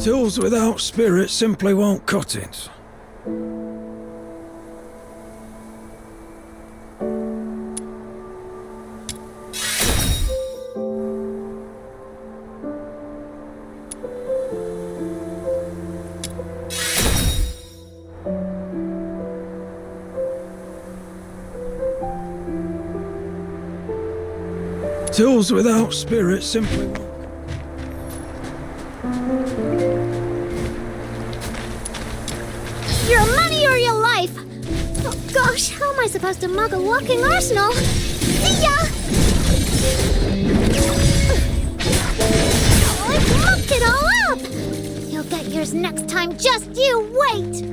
Tools without spirit simply won't cut it. Tools without spirit simply won't. Your money or your life! Oh gosh, how am I supposed to mug a walking arsenal? See ya! Oh, I mucked it all up! You'll get yours next time, just you wait!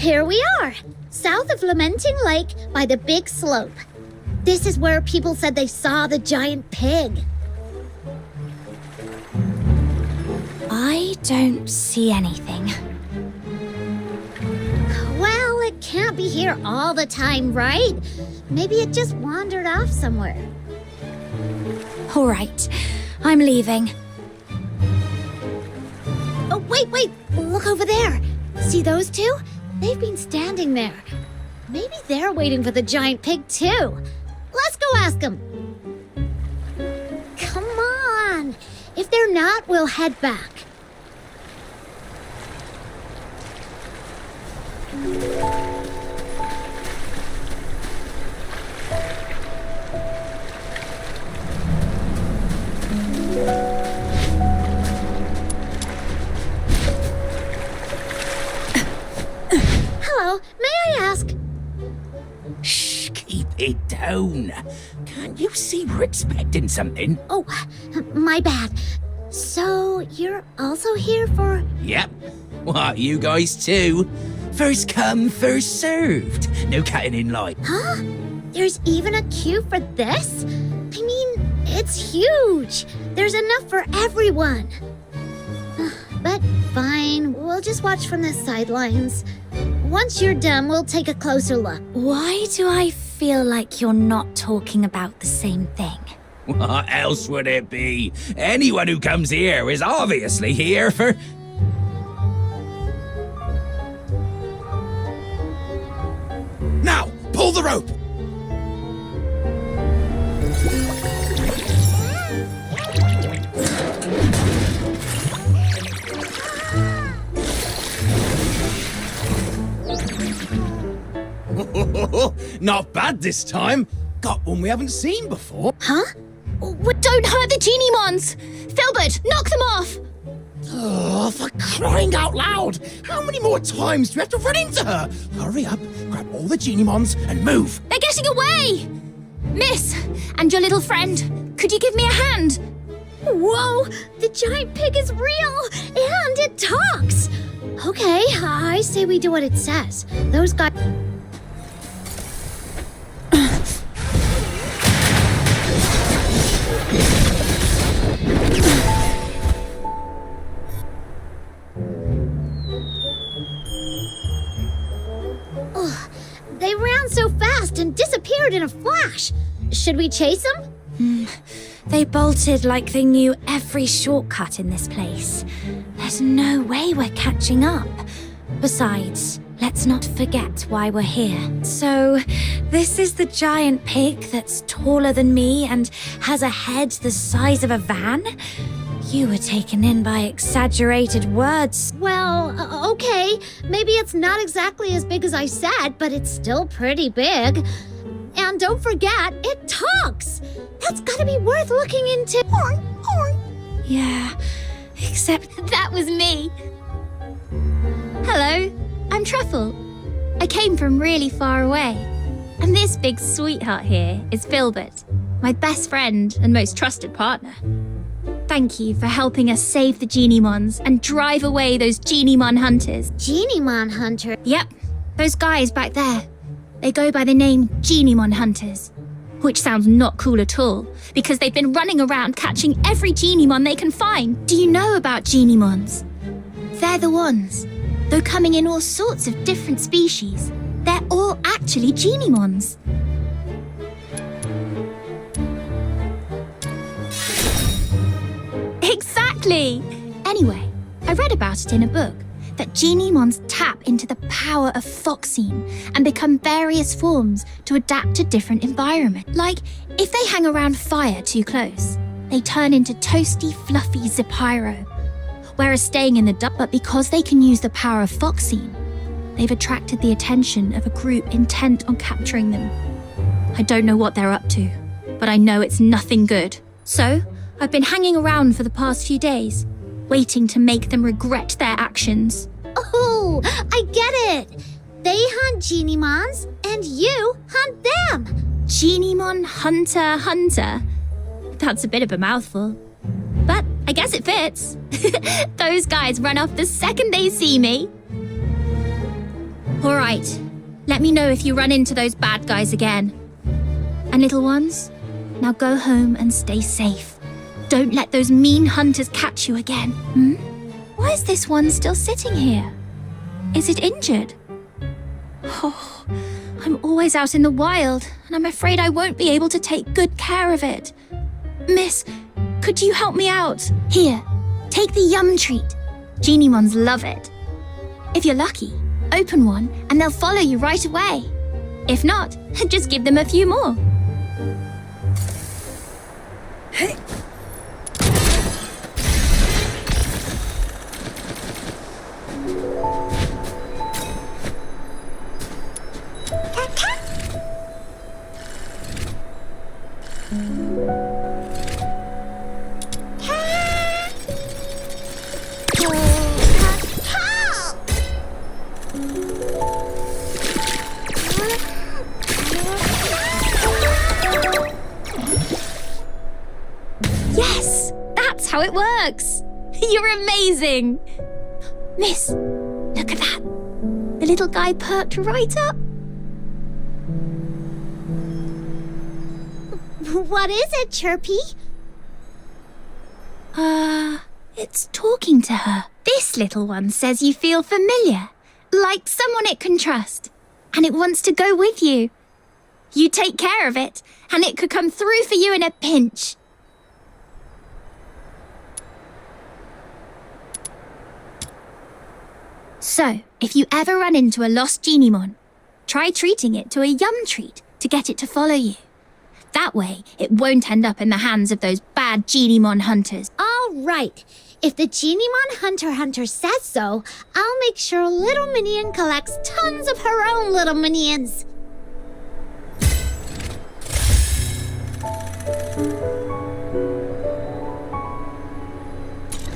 Here we are, south of Lamenting Lake by the big slope. This is where people said they saw the giant pig. I don't see anything. Well, it can't be here all the time, right? Maybe it just wandered off somewhere. All right, I'm leaving. Oh, wait, look over there. See those two? They've been standing there. Maybe they're waiting for the giant pig too. Let's go ask them. Come on. If they're not, we'll head back. Hello, may I ask? Shh, keep it down. Can't you see we're expecting something? Oh, my bad. So, you're also here for... Yep. What, you guys too? First come, first served. No cutting in line. Huh? There's even a queue for this? I mean, it's huge. There's enough for everyone. But fine, we'll just watch from the sidelines. Once you're done, we'll take a closer look. Why do I feel like you're not talking about the same thing? What else would it be? Anyone who comes here is obviously here for... Now, pull the rope! Not bad this time. Got one we haven't seen before. Huh? Don't hurt the Geniemons! Filbert, knock them off! Oh, for crying out loud! How many more times do we have to run into her? Hurry up, grab all the Geniemons and move! They're getting away! Miss, and your little friend, could you give me a hand? Whoa! The giant pig is real! And it talks! Okay, I say we do what it says. Those guys... They ran so fast and disappeared in a flash. Should we chase them? They bolted like they knew every shortcut in this place. There's no way we're catching up. Besides, let's not forget why we're here. So, this is the giant pig that's taller than me and has a head the size of a van? You were taken in by exaggerated words. Well, okay. Maybe it's not exactly as big as I said, but it's still pretty big. And don't forget, it talks. That's gotta be worth looking into. Yeah, except That was me. Hello, I'm Truffle. I came from really far away. And this big sweetheart here is Filbert, my best friend and most trusted partner. Thank you for helping us save the Geniemons and drive away those Geniemon hunters. Geniemon hunter. Yep, those guys back there. They go by the name Geniemon hunters, which sounds not cool at all, because they've been running around catching every Geniemon they can find. Do you know about Geniemons? They're the ones. Though coming in all sorts of different species, they're all actually Geniemons. Exactly! Anyway, I read about it in a book, that Geniemons tap into the power of foxine and become various forms to adapt to different environments. Like, if they hang around fire too close, they turn into toasty, fluffy Zapyro. Whereas staying in the dark, but because they can use the power of foxine, they've attracted the attention of a group intent on capturing them. I don't know what they're up to, but I know it's nothing good. So, I've been hanging around for the past few days, waiting to make them regret their actions. Oh, I get it. They hunt Geniemons, and you hunt them. Geniemon hunter. That's a bit of a mouthful. But I guess it fits. Those guys run off the second they see me. All right, let me know if you run into those bad guys again. And little ones, now go home and stay safe. Don't let those mean hunters catch you again. Why is this one still sitting here? Is it injured? Oh, I'm always out in the wild, and I'm afraid I won't be able to take good care of it. Miss, could you help me out? Here, take the yum treat. Geniemons love it. If you're lucky, open one and they'll follow you right away. If not, just give them a few more. Yes, that's how it works. You're amazing. Miss, look at that. The little guy perked right up. What is it, Chirpy? It's talking to her. This little one says you feel familiar, like someone it can trust, and it wants to go with you. You take care of it, and it could come through for you in a pinch. So, if you ever run into a lost Geniemon, try treating it to a yum treat to get it to follow you. That way, it won't end up in the hands of those bad Geniemon hunters. All right. If the Geniemon hunter says so, I'll make sure Little Minion collects tons of her own little minions.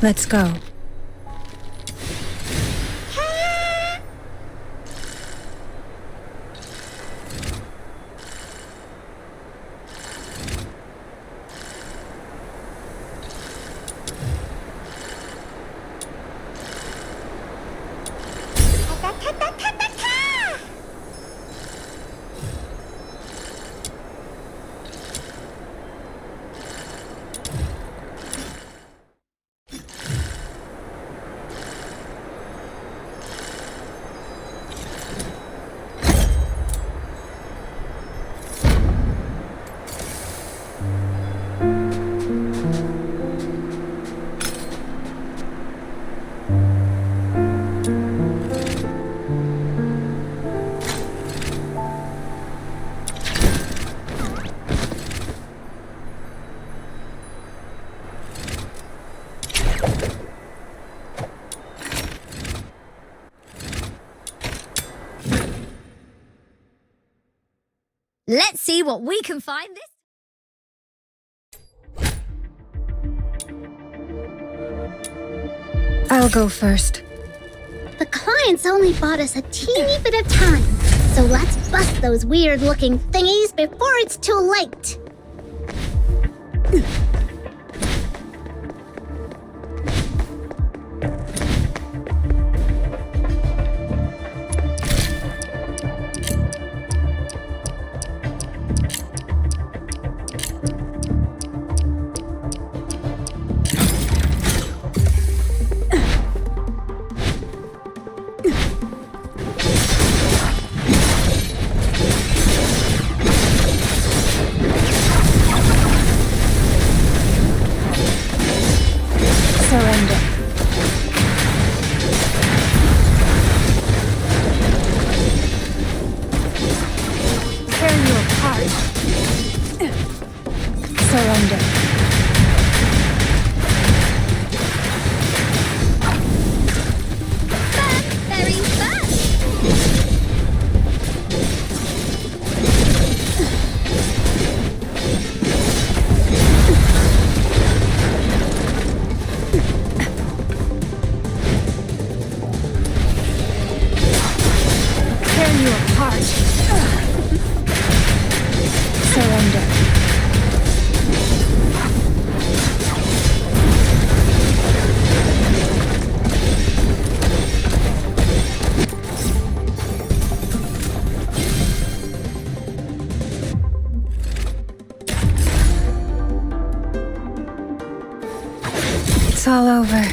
let's go. Let's see what we can find this. I'll go first. The clients only bought us a teeny bit of time, so let's bust those weird-looking thingies before it's too late. Surrender. Tear you apart. Surrender. Very fast! Tear you apart. Surrender. It's all over.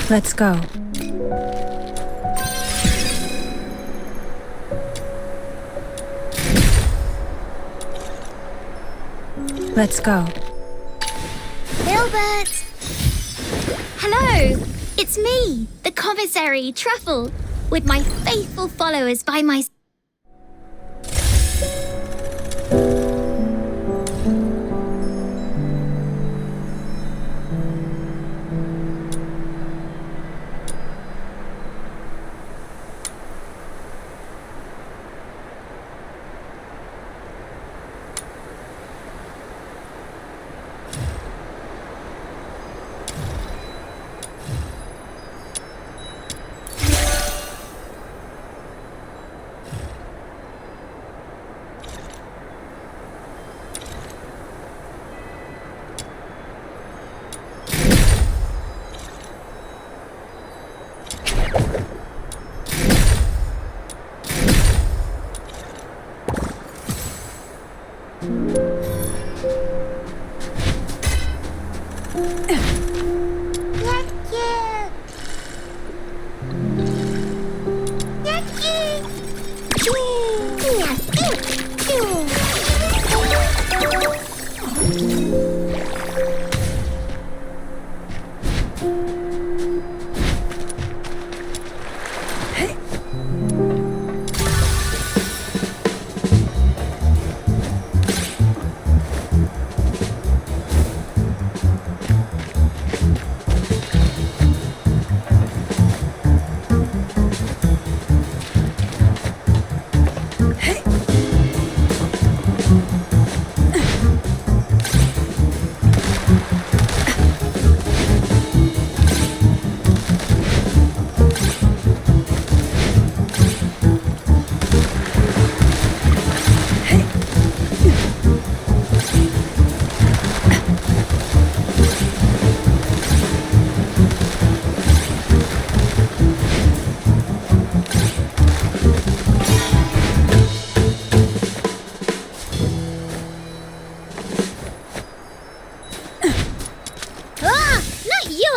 Let's go. Let's go. Gilbert! Hello! It's me, the commissary, Truffle, with my faithful followers by my...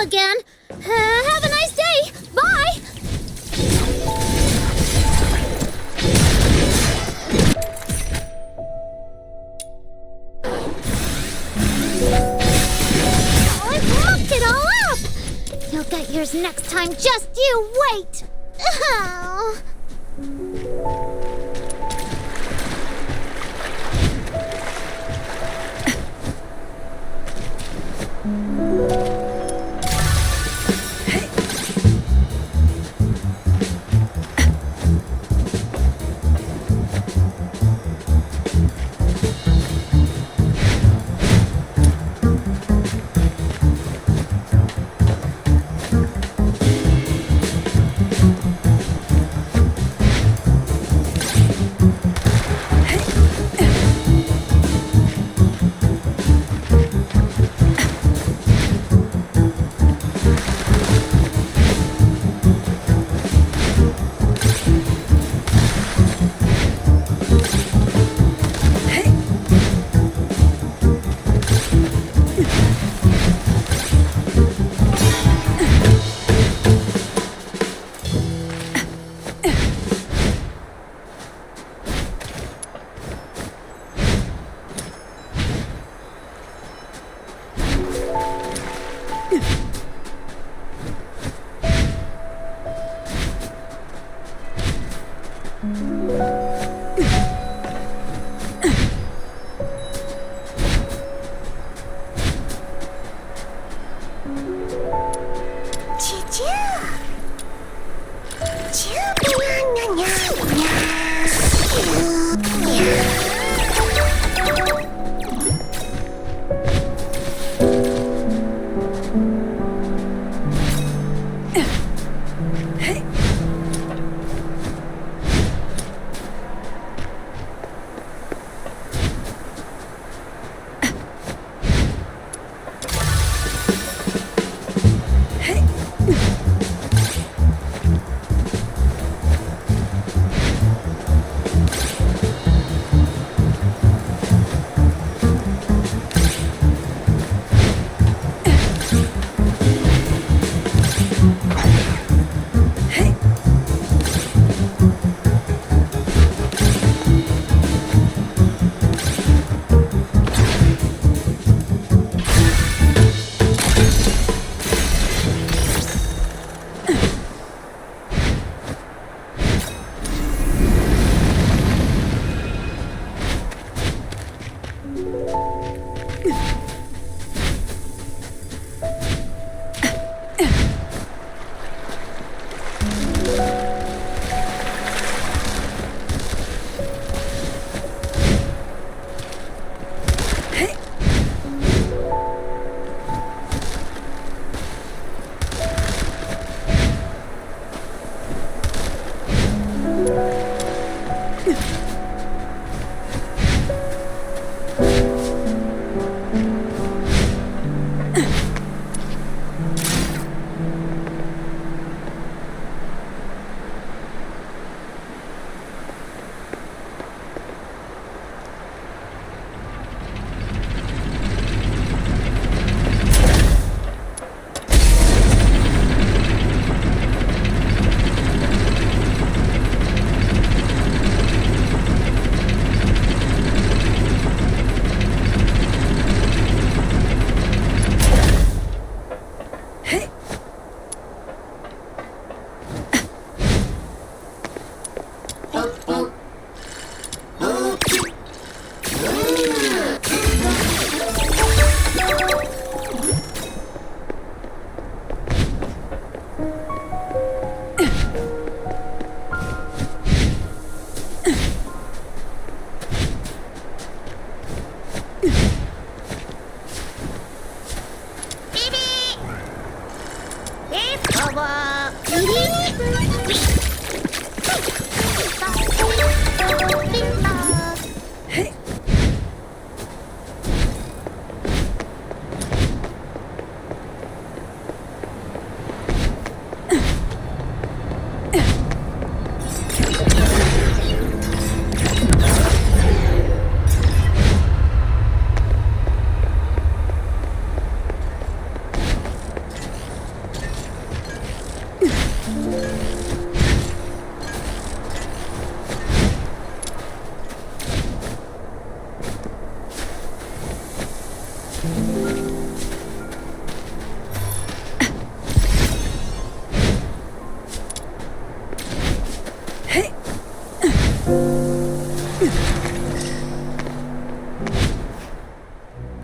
Again. Have a nice day. Bye. I mucked it all up. You'll get yours next time. Just you wait. Oh.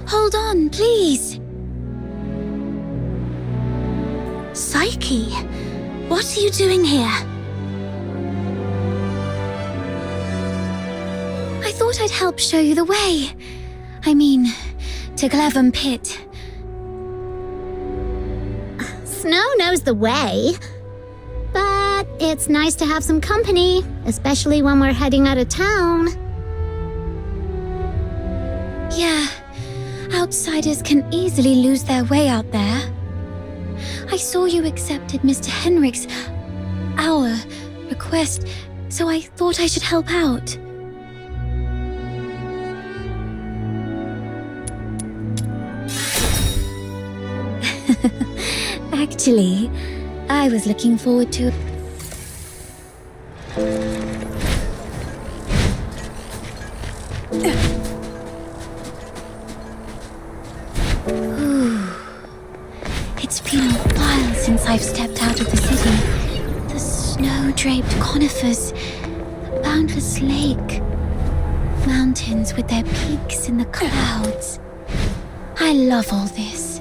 Hold on, please. Psyche, what are you doing here? I thought I'd help show you the way. I mean, to Glevum Pit. Snow knows the way. But it's nice to have some company, especially when we're heading out of town. Yeah, outsiders can easily lose their way out there. I saw you accepted Mr. Henrik's, our request, so I thought I should help out. Actually, I was looking forward to... It's been a while since I've stepped out of the city. The snow-draped conifers, the boundless lake, mountains with their peaks in the clouds. I love all this.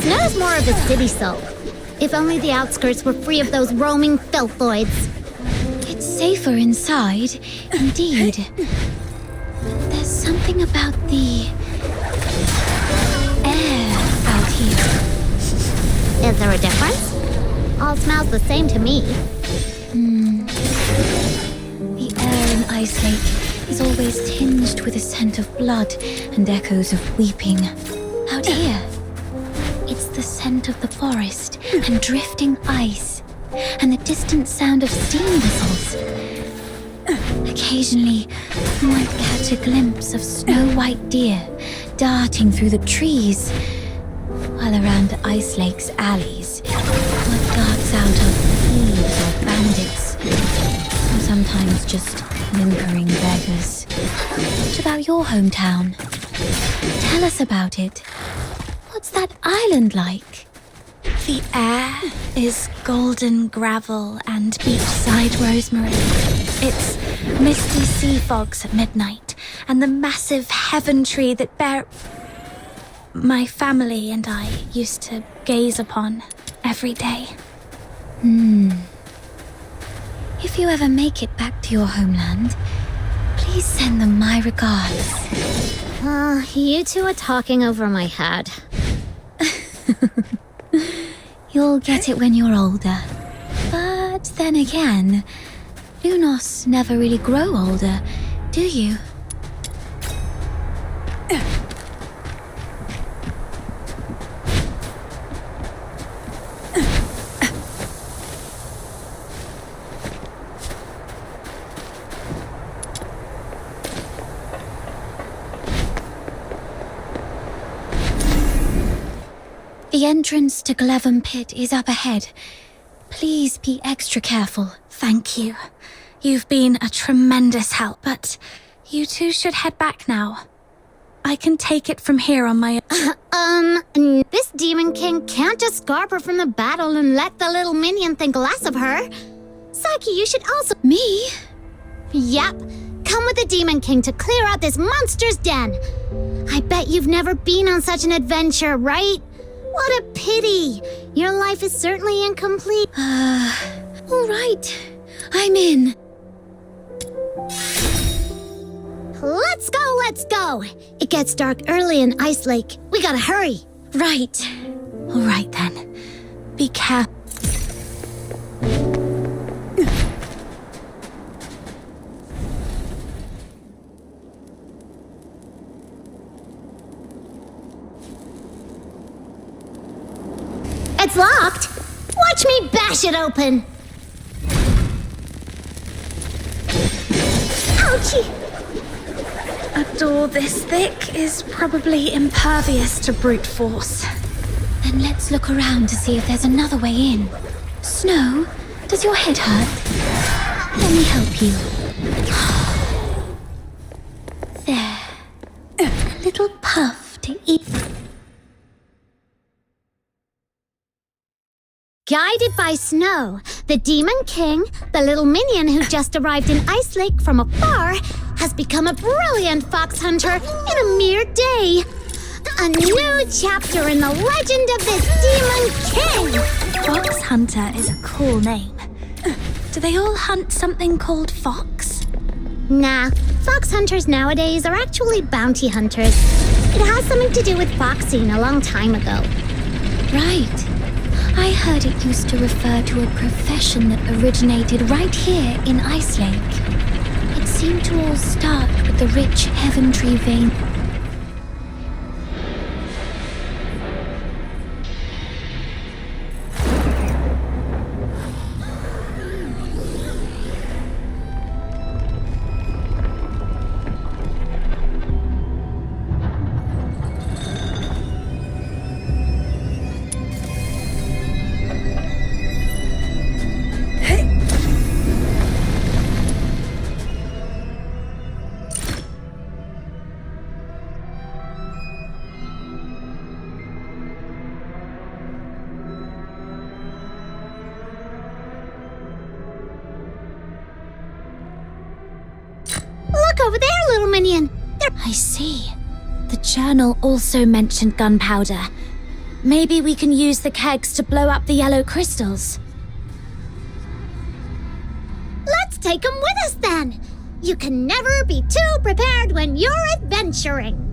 Snow's more of a city soul. If only the outskirts were free of those roaming filthoids. It's safer inside, indeed. But there's something about the air out here. Is there a difference? All smells the same to me. The air in Ice Lake is always tinged with a scent of blood and echoes of weeping. Out here, it's the scent of the forest and drifting ice, and the distant sound of steam whistles. Occasionally, you might catch a glimpse of snow-white deer darting through the trees, while around Ice Lake's alleys, what darts out of thieves or bandits, or sometimes just whimpering beggars. What about your hometown? Tell us about it. What's that island like? The air is golden gravel and beachside rosemary. It's misty sea fogs at midnight, and the massive heaven tree that my family and I used to gaze upon every day. If you ever make it back to your homeland, please send them my regards. You two are talking over my head. You'll get it when you're older. But then again, Lunos never really grow older, do you? The entrance to Glevum Pit is up ahead. Please be extra careful. Thank you. You've been a tremendous help, but you two should head back now. I can take it from here on my own. This Demon King can't just scarp her from the battle and let the little minion think less of her. Psyche, you should also... Me? Yep. Come with the Demon King to clear out this monster's den. I bet you've never been on such an adventure, right? What a pity. Your life is certainly incomplete. All right. I'm in. Let's go, let's go. It gets dark early in Ice Lake. We gotta hurry. Right. All right then. Be careful. It's locked. Watch me bash it open. Ouchie. A door this thick is probably impervious to brute force. Then let's look around to see if there's another way in. Snow, does your head hurt? Let me help you. There. A little puff to eat. Guided by Snow, the Demon King, the little minion who just arrived in Ice Lake from afar, has become a brilliant fox hunter in a mere day. A new chapter in the legend of this Demon King! Fox Hunter is a cool name. Do they all hunt something called fox? Nah, fox hunters nowadays are actually bounty hunters. It has something to do with foxing a long time ago. Right. I heard it used to refer to a profession that originated right here in Ice Lake. It seemed to all start with the rich Heaventree vein. Look over there, little minion. I see. The journal also mentioned gunpowder. Maybe we can use the kegs to blow up the yellow crystals. Let's take them with us then. You can never be too prepared when you're adventuring.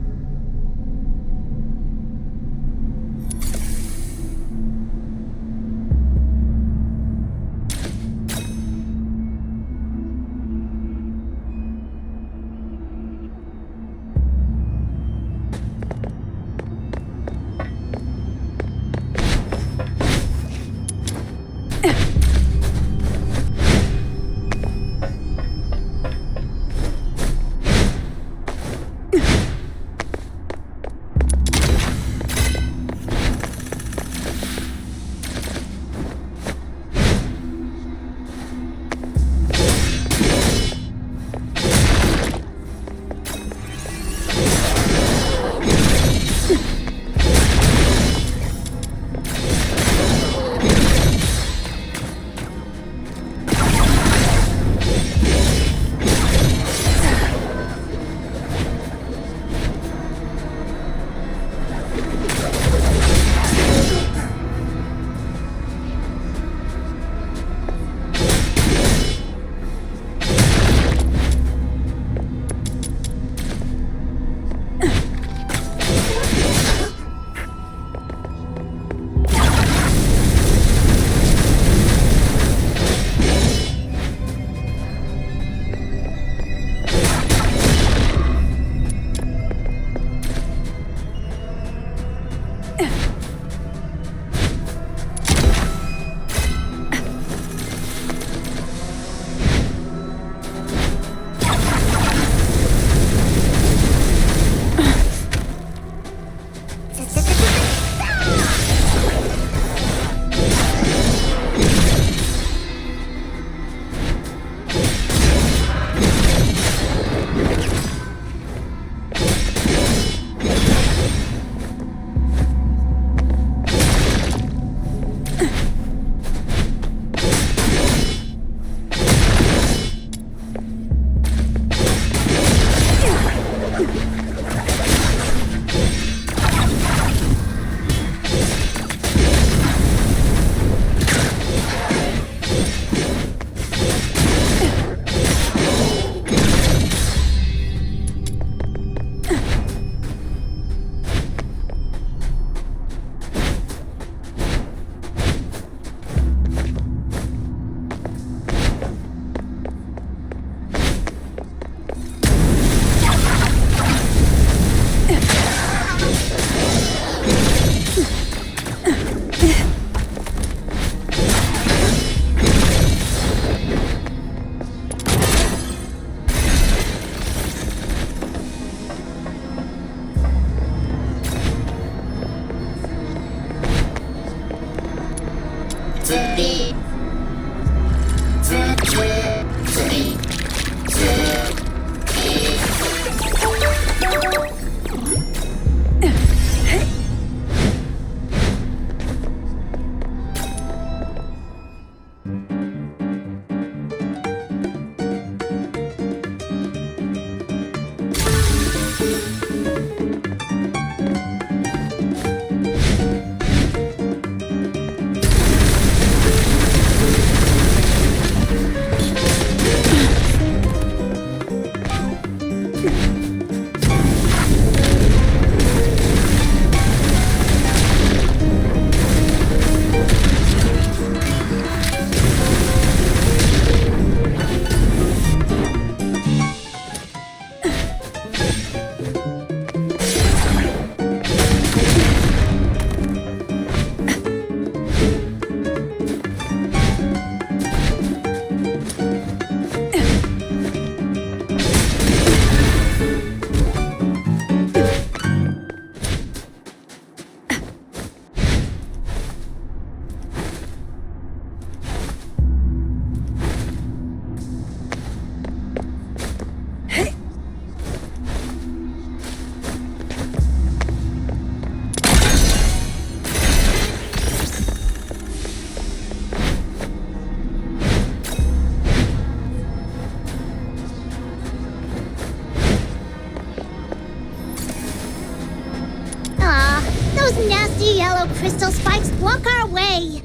Those nasty yellow crystal spikes block our way.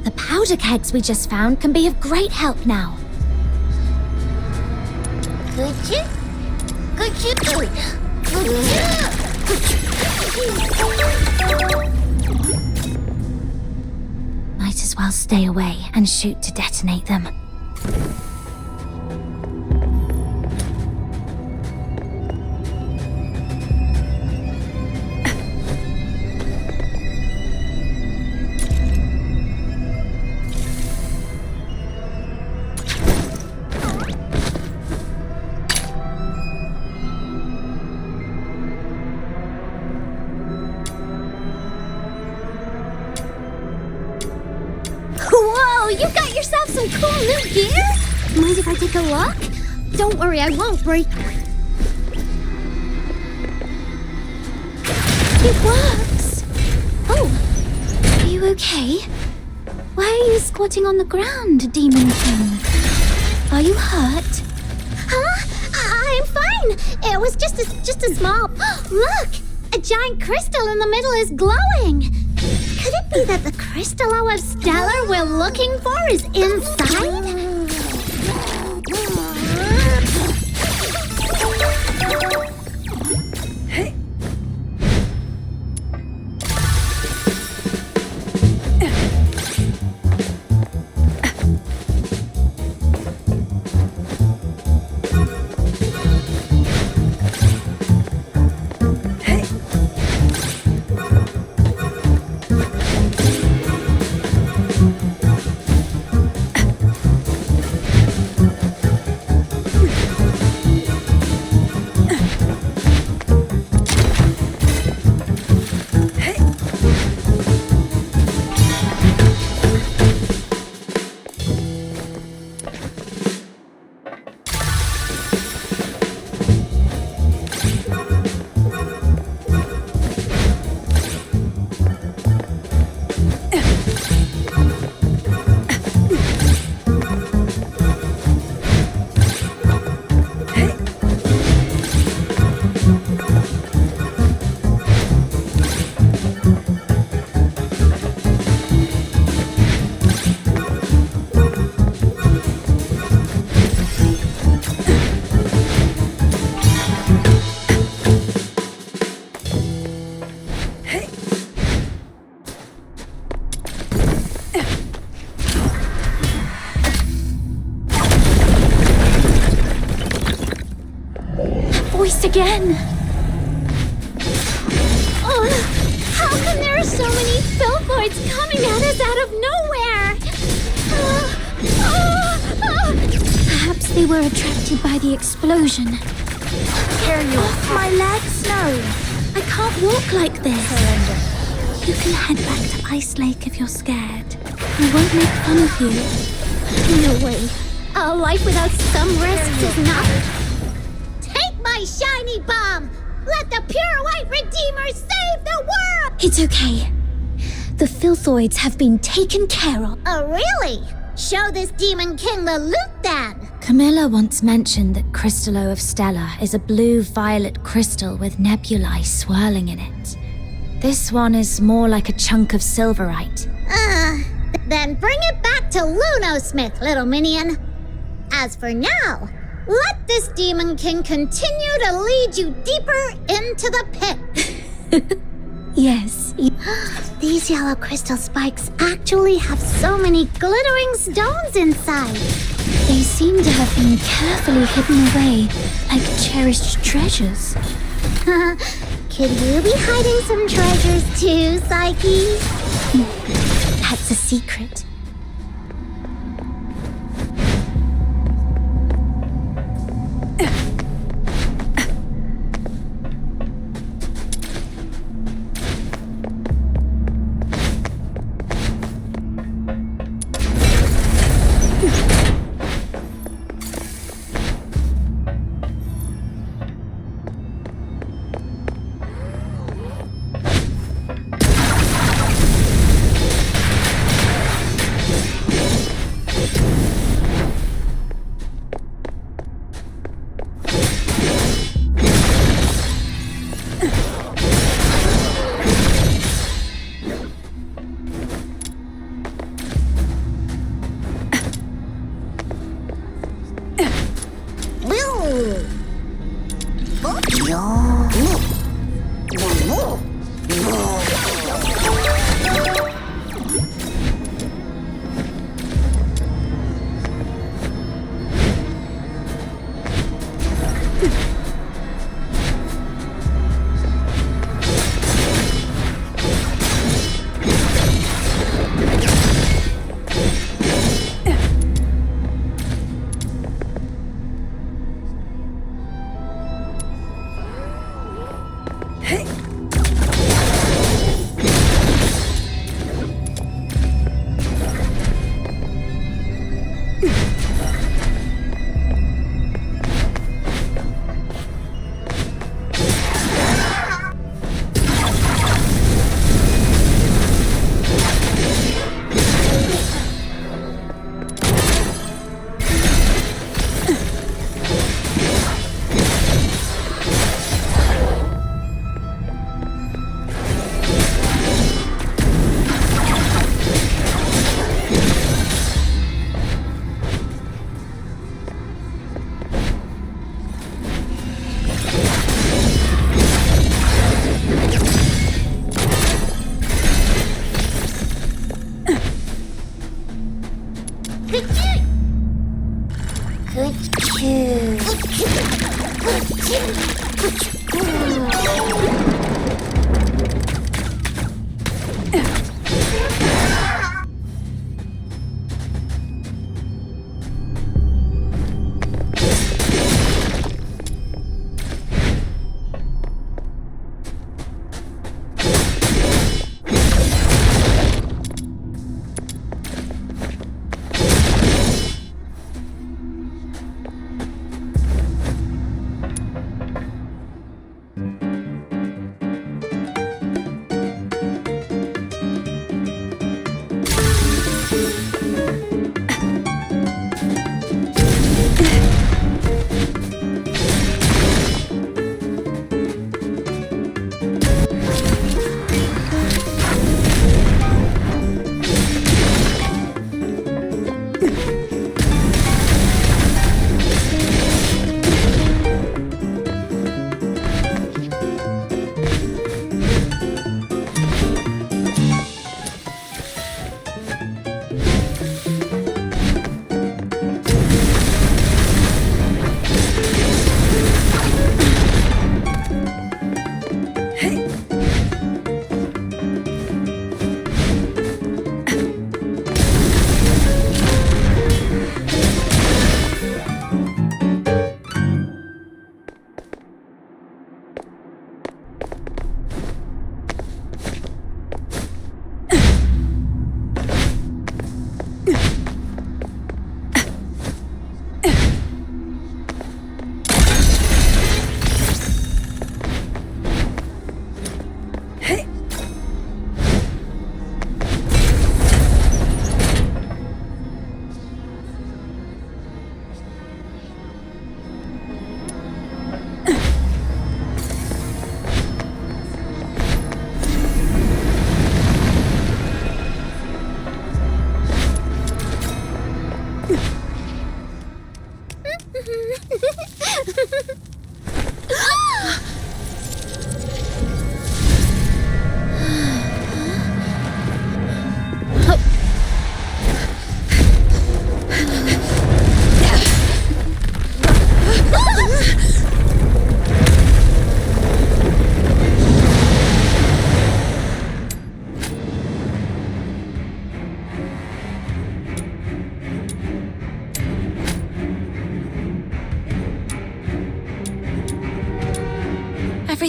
The powder kegs we just found can be of great help now. Gotcha. Might as well stay away and shoot to detonate them. Whoa, you got yourself some cool new gear? Mind if I take a look? Don't worry, I won't break. It works! Oh, are you okay? Why are you squatting on the ground, Demon King? Are you hurt? Huh? I'm fine. It was just a small... Look! A giant crystal in the middle is glowing. Could it be that the Crystallo of Stellar we're looking for is inside? Again. Oh, how come there are so many Filthoids coming at us out of nowhere? Perhaps they were attracted by the explosion. Carry you. My legs, no. I can't walk like this. Surrender. You can head back to Ice Lake if you're scared. I won't make fun of you. No way. A life without some risks is not... My shiny bomb! Let the pure white redeemers save the world! It's okay. The Filthoids have been taken care of. Oh, really? Show this Demon King the loot then! Camilla once mentioned that Crystallo of Stellar is a blue-violet crystal with nebulae swirling in it. This one is more like a chunk of silverite. Then bring it back to Lunosmith, little minion. As for now... let this Demon King continue to lead you deeper into the pit. Yes. These yellow crystal spikes actually have so many glittering stones inside. They seem to have been carefully hidden away, like cherished treasures. Could you be hiding some treasures too, Psyche? That's a secret.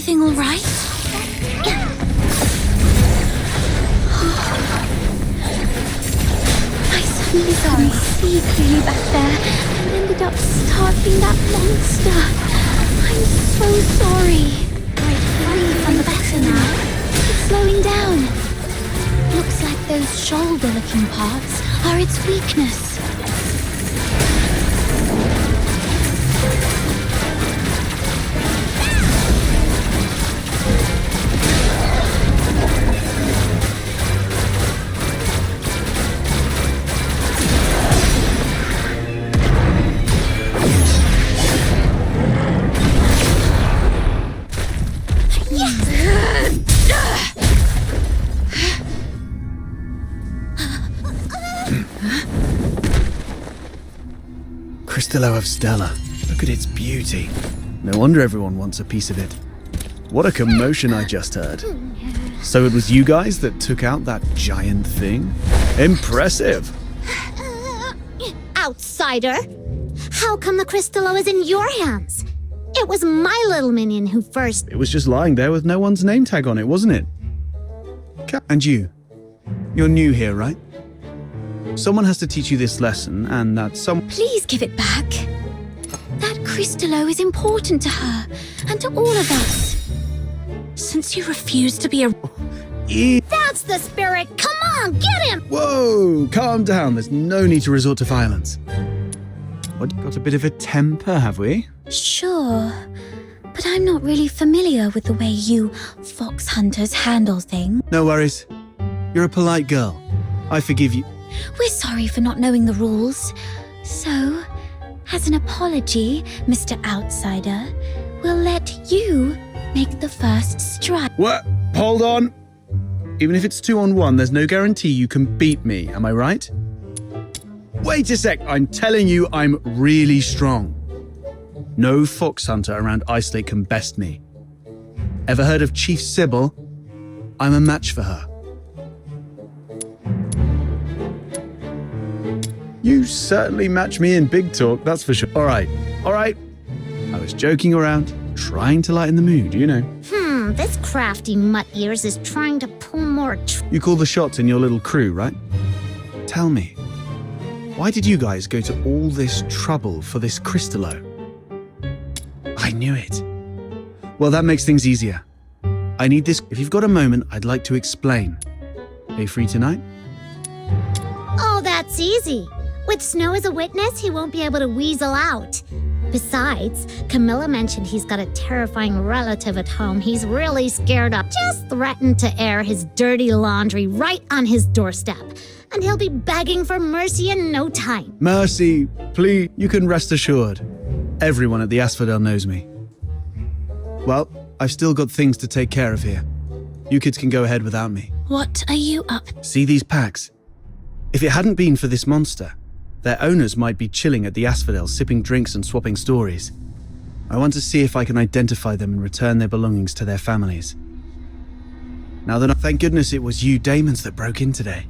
everything all right? I suddenly couldn't see clearly back there and ended up starting that monster. I'm so sorry. Right, I'm better now. It's slowing down. Looks like those shoulder-looking parts are its weakness. Crystallo of Stella. Look at its beauty. No wonder everyone wants a piece of it. What a commotion I just heard. So it was you guys that took out that giant thing? Impressive! Outsider! How come the Crystallo is in your hands? It was my little minion who first... It was just lying there with no one's name tag on it, wasn't it? And you? You're new here, right? Someone has to teach you this lesson, and that Please give it back. That Crystallo is important to her, and to all of us. Since you refuse to be a... That's the spirit! Come on, get him! Whoa! Calm down, there's no need to resort to violence. What, got a bit of a temper, have we? Sure, but I'm not really familiar with the way you fox hunters handle things. No worries. You're a polite girl. I forgive you. We're sorry for not knowing the rules. So, as an apology, Mr. Outsider, we'll let you make the first strike. What? Hold on. Even if it's 2-on-1, there's no guarantee you can beat me, am I right? Wait a sec, I'm telling you I'm really strong. No fox hunter around Ice Lake can best me. Ever heard of Chief Sybil? I'm a match for her. You certainly match me in big talk, that's for sure. All right. I was joking around, trying to lighten the mood, you know. This crafty mutt ears is trying to pull more You call the shots in your little crew, right? Tell me, why did you guys go to all this trouble for this Crystallo? I knew it. Well, that makes things easier. I need this. If you've got a moment, I'd like to explain. Are you free tonight? Oh, that's easy. With Snow as a witness, he won't be able to weasel out. Besides, Camilla mentioned he's got a terrifying relative at home he's really scared of. Just threatened to air his dirty laundry right on his doorstep. And he'll be begging for mercy in no time. Mercy, please. You can rest assured. Everyone at the Asphodel knows me. Well, I've still got things to take care of here. You kids can go ahead without me. What are you up? See these packs? If it hadn't been for this monster, their owners might be chilling at the Asphodel, sipping drinks and swapping stories. I want to see if I can identify them and return their belongings to their families. Now then, thank goodness it was you Daemons that broke in today.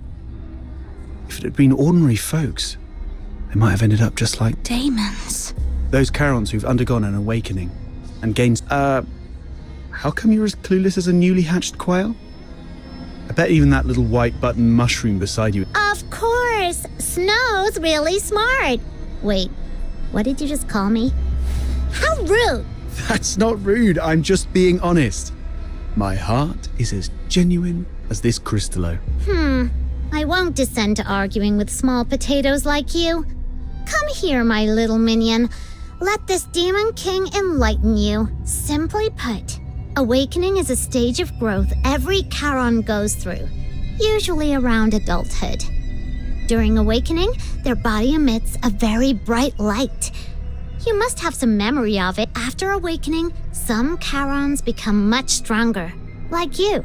If it had been ordinary folks, they might have ended up just like Daemons. those Charons who've undergone an awakening and gained... how come you're as clueless as a newly hatched quail? I bet even that little white button mushroom beside you... Of course! Snow's really smart. Wait, what did you just call me? How rude! That's not rude, I'm just being honest. My heart is as genuine as this Crystallo. I won't descend to arguing with small potatoes like you. Come here, my little minion. Let this demon king enlighten you. Simply put, awakening is a stage of growth every Charon goes through, usually around adulthood. During awakening, their body emits a very bright light. You must have some memory of it. After awakening, some Charons become much stronger, like you,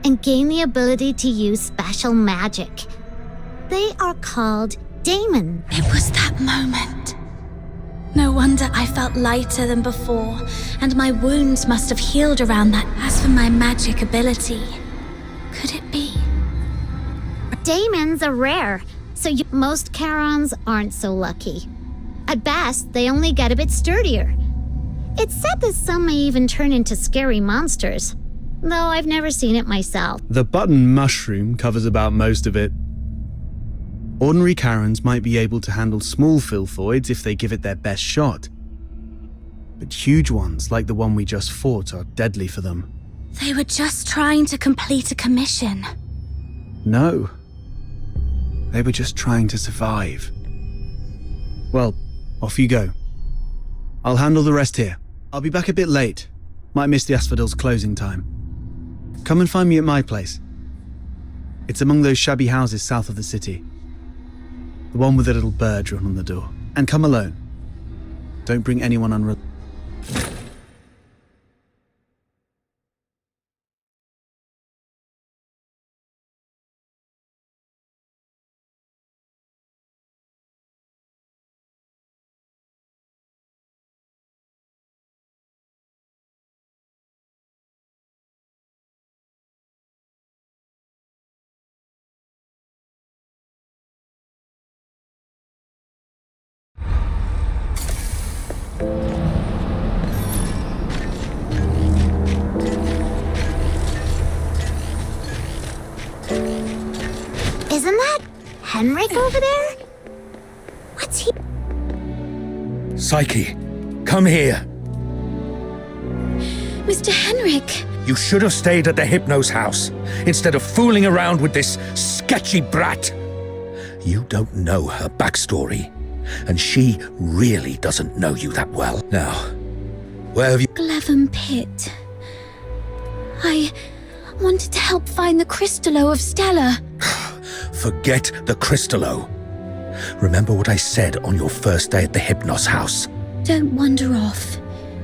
and gain the ability to use special magic. They are called daemons. It was that moment. No wonder I felt lighter than before, and my wounds must have healed around that. As for my magic ability, could it be? Daemons are rare, so most Charons aren't so lucky. At best, they only get a bit sturdier. It's said that some may even turn into scary monsters, though I've never seen it myself. The button mushroom covers about most of it. Ordinary Karens might be able to handle small filthoids if they give it their best shot. But huge ones, like the one we just fought, are deadly for them. They were just trying to complete a commission. No. They were just trying to survive. Well, off you go. I'll handle the rest here. I'll be back a bit late. Might miss the Asphodels' closing time. Come and find me at my place. It's among those shabby houses south of the city. The one with the little bird drawn on the door. And come alone. Don't bring anyone Isn't that Henrik over there? What's he? Psyche, come here. Mr. Henrik! You should have stayed at the Hypnos House instead of fooling around with this sketchy brat. You don't know her backstory, and she really doesn't know you that well. Now, where have you... Glevum Pit. I wanted to help find the Crystallo of Stella. Forget the Crystallo. Remember what I said on your first day at the Hypnos House. Don't wander off,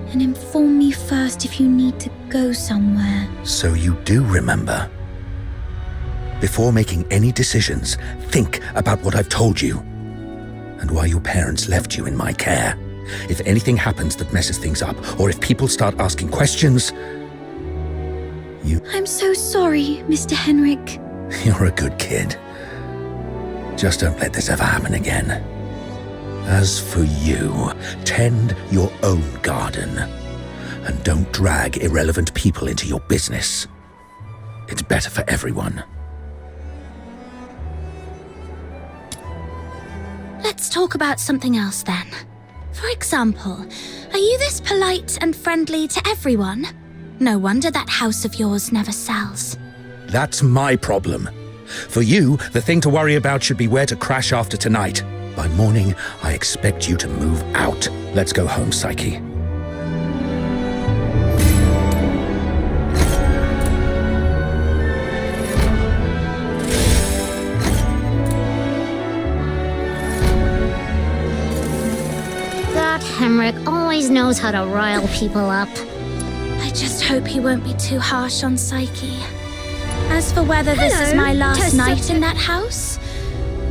and inform me first if you need to go somewhere. So you do remember. Before making any decisions, think about what I've told you, and why your parents left you in my care. If anything happens that messes things up, or if people start asking questions, I'm so sorry, Mr. Henrik. You're a good kid. Just don't let this ever happen again. As for you, tend your own garden. And don't drag irrelevant people into your business. It's better for everyone. Let's talk about something else then. For example, are you this polite and friendly to everyone? No wonder that house of yours never sells. That's my problem. For you, the thing to worry about should be where to crash after tonight. By morning, I expect you to move out. Let's go home, Psyche. That Henrik always knows how to rile people up. I just hope he won't be too harsh on Psyche. As for whether this is my last night in that house,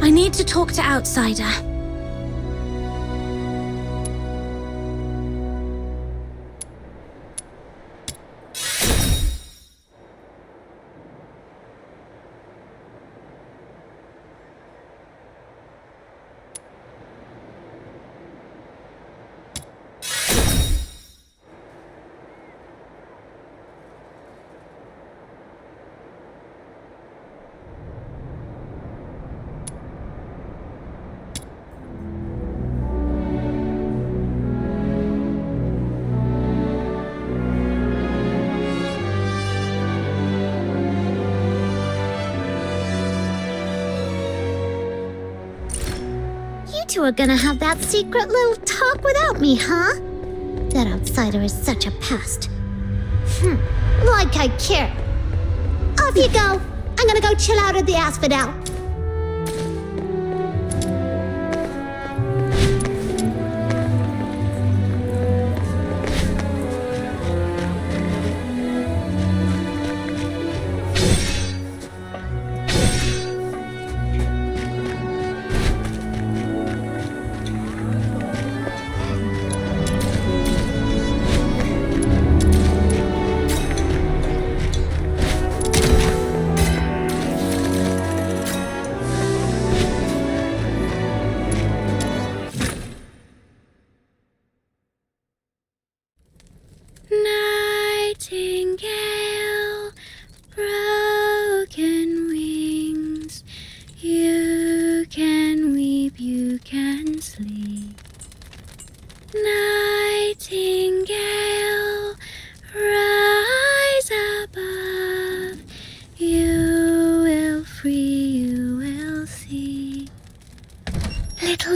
I need to talk to Outsider. You two are gonna have that secret little talk without me, huh? That Outsider is such a pest. Like I care. Off you go. I'm gonna go chill out at the Asphodel.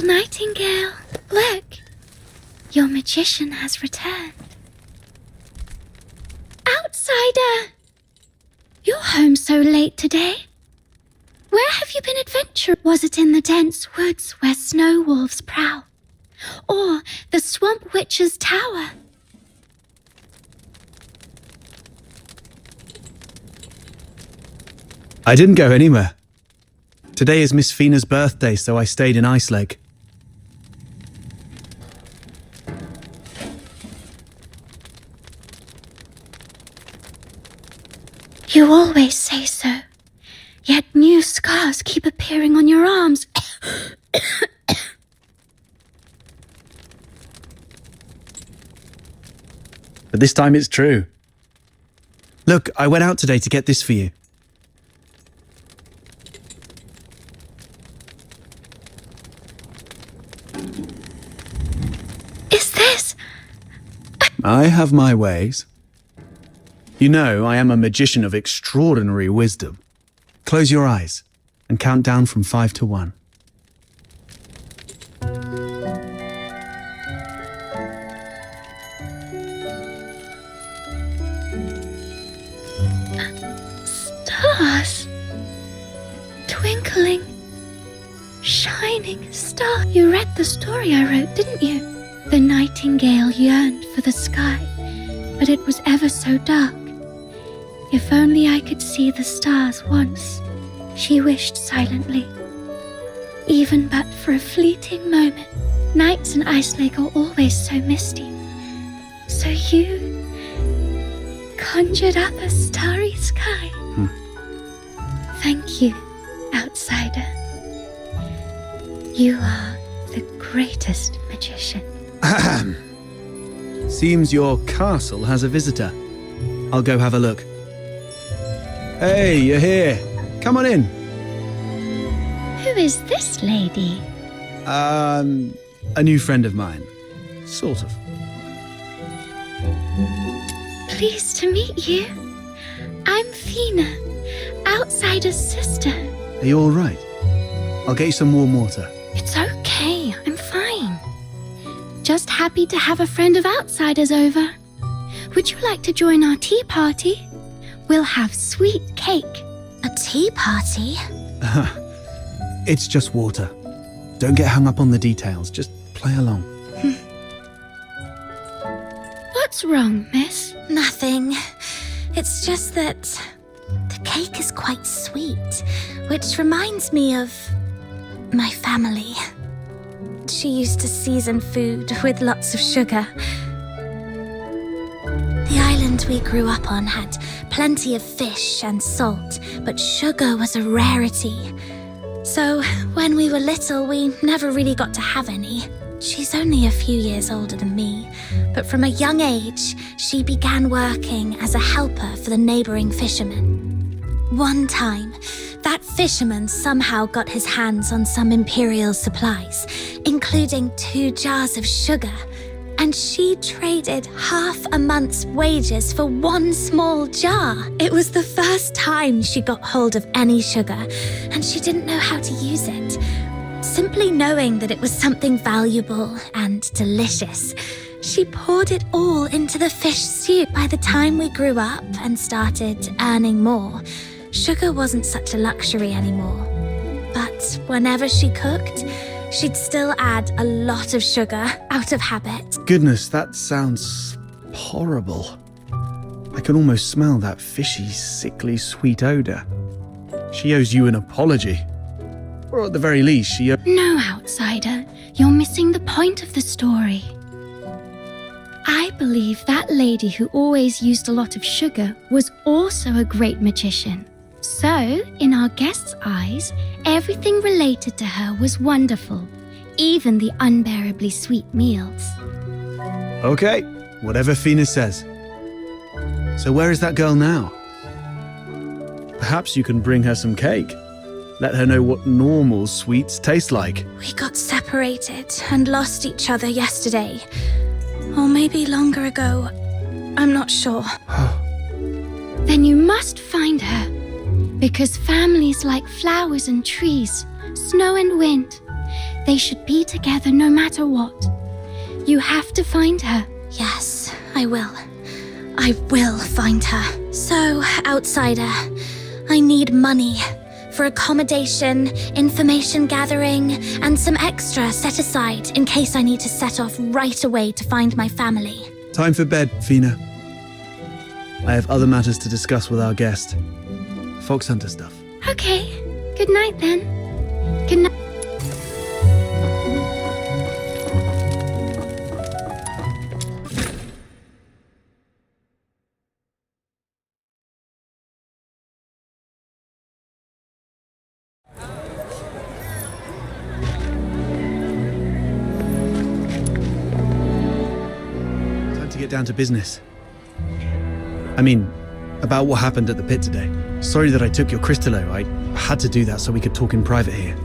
Nightingale, look. Your magician has returned. Outsider! You're home so late today. Where have you been adventuring? Was it in the dense woods where snow wolves prowl? Or the swamp witch's tower? I didn't go anywhere. Today is Miss Fina's birthday, so I stayed in Ice Lake. You always say so. Yet new scars keep appearing on your arms. But this time it's true. Look, I went out today to get this for you. Is this? I have my ways. You know, I am a magician of extraordinary wisdom. Close your eyes and count down from 5 to 1. Stars. Twinkling. Shining star. You read the story I wrote, didn't you? The nightingale yearned for the sky, but it was ever so dark. If only I could see the stars once, she wished silently. Even but for a fleeting moment. Nights in Ice Lake are always so misty. So you conjured up a starry sky. Thank you, outsider. You are the greatest magician. Seems your castle has a visitor. I'll go have a look. Hey, you're here. Come on in. Who is this lady? A new friend of mine. Sort of. Pleased to meet you. I'm Fina, outsider's sister. Are you all right? I'll get you some warm water. It's okay, I'm fine. Just happy to have a friend of outsiders over. Would you like to join our tea party? We'll have sweet cake. A tea party? It's just water. Don't get hung up on the details. Just play along. What's wrong, miss? Nothing. It's just that the cake is quite sweet, which reminds me of my family. She used to season food with lots of sugar. The island we grew up on had plenty of fish and salt, but sugar was a rarity. So when we were little, we never really got to have any. She's only a few years older than me, but from a young age, she began working as a helper for the neighboring fishermen. One time, that fisherman somehow got his hands on some imperial supplies, including 2 jars of sugar, and she traded half a month's wages for 1 small jar. It was the first time she got hold of any sugar, and she didn't know how to use it. Simply knowing that it was something valuable and delicious, she poured it all into the fish stew. By the time we grew up and started earning more, sugar wasn't such a luxury anymore. But whenever she cooked, she'd still add a lot of sugar out of habit. Goodness, that sounds horrible. I can almost smell that fishy, sickly, sweet odor. She owes you an apology. Or at the very least, she... No, outsider. You're missing the point of the story. I believe that lady who always used a lot of sugar was also a great magician. So, in our guest's eyes, everything related to her was wonderful, even the unbearably sweet meals. Okay, whatever Fina says. So where is that girl now? Perhaps you can bring her some cake. Let her know what normal sweets taste like. We got separated and lost each other yesterday. Or maybe longer ago. I'm not sure. Then you must find her. Because families like flowers and trees, snow and wind, They should be together no matter what. You have to find her. Yes, I will. I will find her. So, outsider, I need money for accommodation, information gathering, and some extra set aside in case I need to set off right away to find my family. Time for bed, Fina. I have other matters to discuss with our guest. Fox hunter stuff. Okay, good night then. Good night. Time to get down to business. I mean, about what happened at the pit today. Sorry that I took your Crystallo. I had to do that so we could talk in private here.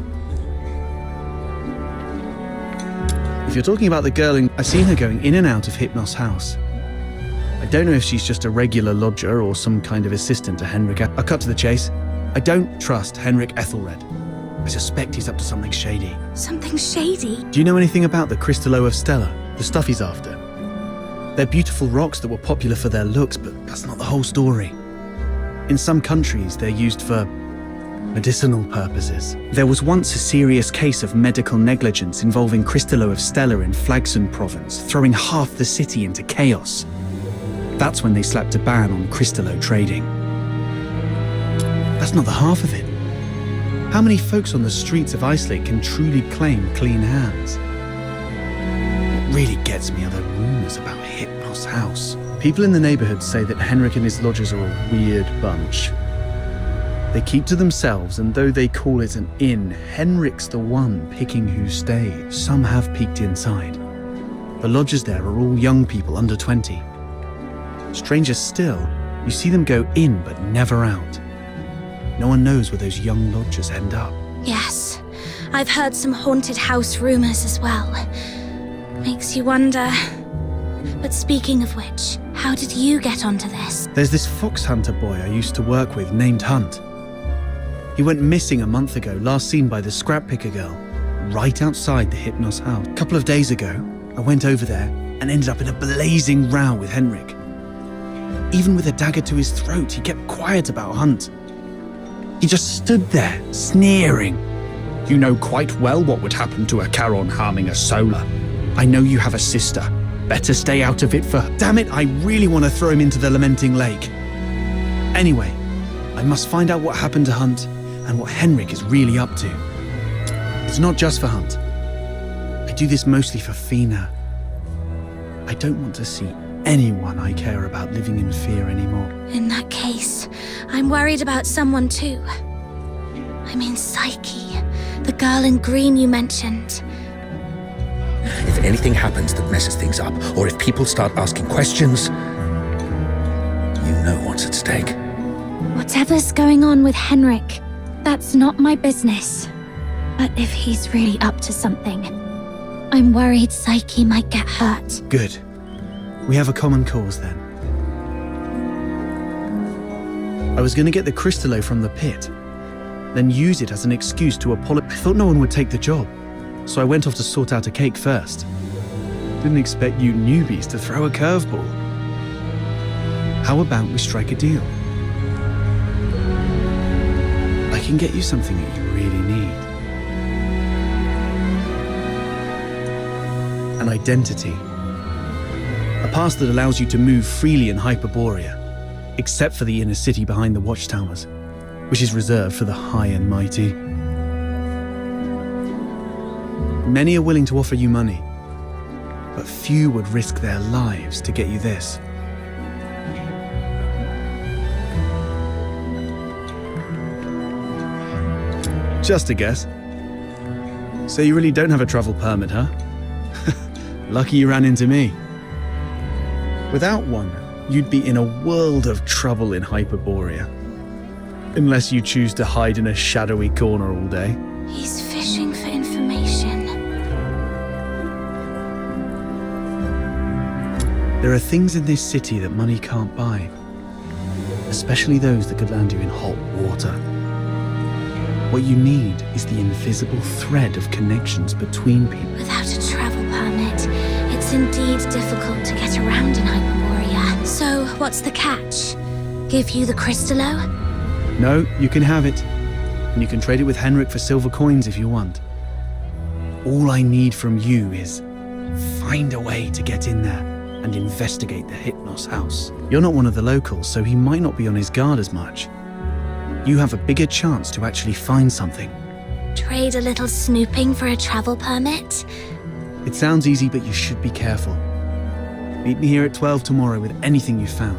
If you're talking about the girl I've seen her going in and out of Hypnos House. I don't know if she's just a regular lodger or some kind of assistant to Henrik. I'll cut to the chase. I don't trust Henrik Ethelred. I suspect he's up to something shady. Something shady? Do you know anything about the Crystallo of Stella? The stuff he's after? They're beautiful rocks that were popular for their looks, but that's not the whole story. In some countries, they're used for medicinal purposes. There was once a serious case of medical negligence involving Crystallo of Stella in Flagsund province, throwing half the city into chaos. That's when they slapped a ban on Crystallo trading. That's not the half of it. How many folks on the streets of Islake can truly claim clean hands? What really gets me are the rumours about Hypnos House. People in the neighbourhood say that Henrik and his lodgers are a weird bunch. They keep to themselves, and though they call it an inn, Henrik's the one picking who stays. Some have peeked inside. The lodgers there are all young people under 20. Stranger still, you see them go in but never out. No one knows where those young lodgers end up. Yes, I've heard some haunted house rumors as well. Makes you wonder. But speaking of which, how did you get onto this? There's this fox hunter boy I used to work with named Hunt. He went missing a month ago, last seen by the scrap picker girl, right outside the Hypnos House. A couple of days ago, I went over there and ended up in a blazing row with Henrik. Even with a dagger to his throat, he kept quiet about Hunt. He just stood there, sneering. You know quite well what would happen to a Charon harming a Solar. I know you have a sister. Better stay out of it for... Damn it, I really want to throw him into the Lamenting Lake. Anyway, I must find out what happened to Hunt and what Henrik is really up to. It's not just for Hunt. I do this mostly for Fina. I don't want to see anyone I care about living in fear anymore. In that case, I'm worried about someone too. I mean Psyche, the girl in green you mentioned. If anything happens that messes things up, or if people start asking questions, you know what's at stake. Whatever's going on with Henrik, that's not my business. But if he's really up to something, I'm worried Psyche might get hurt. Good. We have a common cause then. I was going to get the Crystallo from the pit, then use it as an excuse to apologize. I thought no one would take the job, so I went off to sort out a cake first. Didn't expect you newbies to throw a curveball. How about we strike a deal? I can get you something that you really need. An identity. A pass that allows you to move freely in Hyperborea, except for the inner city behind the watchtowers, which is reserved for the high and mighty. Many are willing to offer you money, but few would risk their lives to get you this. Just a guess. So you really don't have a travel permit, huh? Lucky you ran into me. Without one, you'd be in a world of trouble in Hyperborea. Unless you choose to hide in a shadowy corner all day. He's fishing for information. There are things in this city that money can't buy. Especially those that could land you in hot water. What you need is the invisible thread of connections between people. Without a travel permit, it's indeed difficult to get around in Hyperborea. So, what's the catch? Give you the Crystallo? No, you can have it. And you can trade it with Henrik for silver coins if you want. All I need from you is find a way to get in there and investigate the Hypnos House. You're not one of the locals, so he might not be on his guard as much. You have a bigger chance to actually find something. Trade a little snooping for a travel permit? It sounds easy, but you should be careful. Meet me here at 12 tomorrow with anything you found.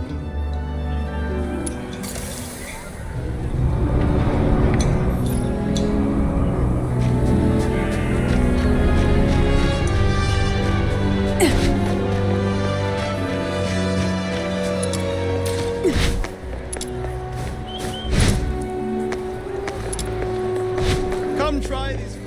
Come try these.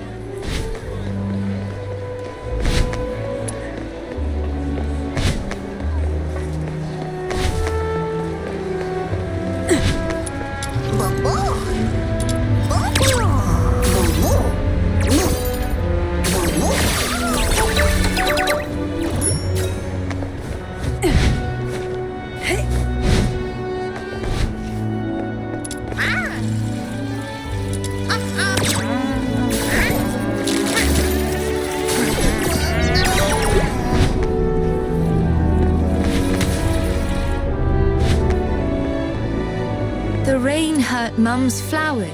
The rain hurt Mum's flowers.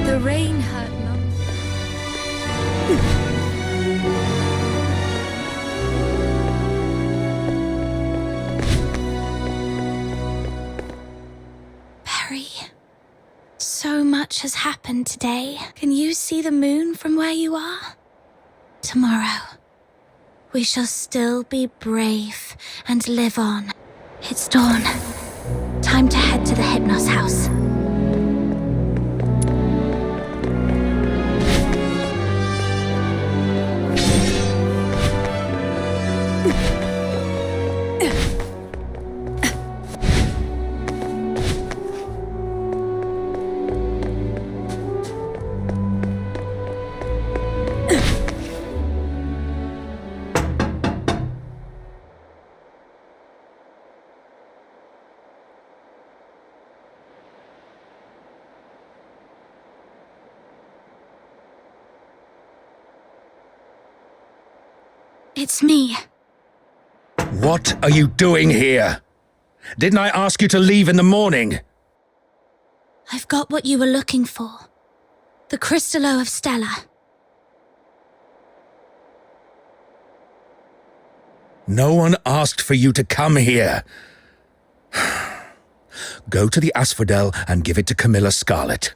The rain hurt Mum's. Perry, so much has happened today. Can you see the moon from where you are? Tomorrow, we shall still be brave and live on. It's dawn. Time to head to the Hypnos House. It's me. What are you doing here? Didn't I ask you to leave in the morning? I've got what you were looking for. The Crystallo of Stella. No one asked for you to come here. Go to the Asphodel and give it to Camilla Scarlet.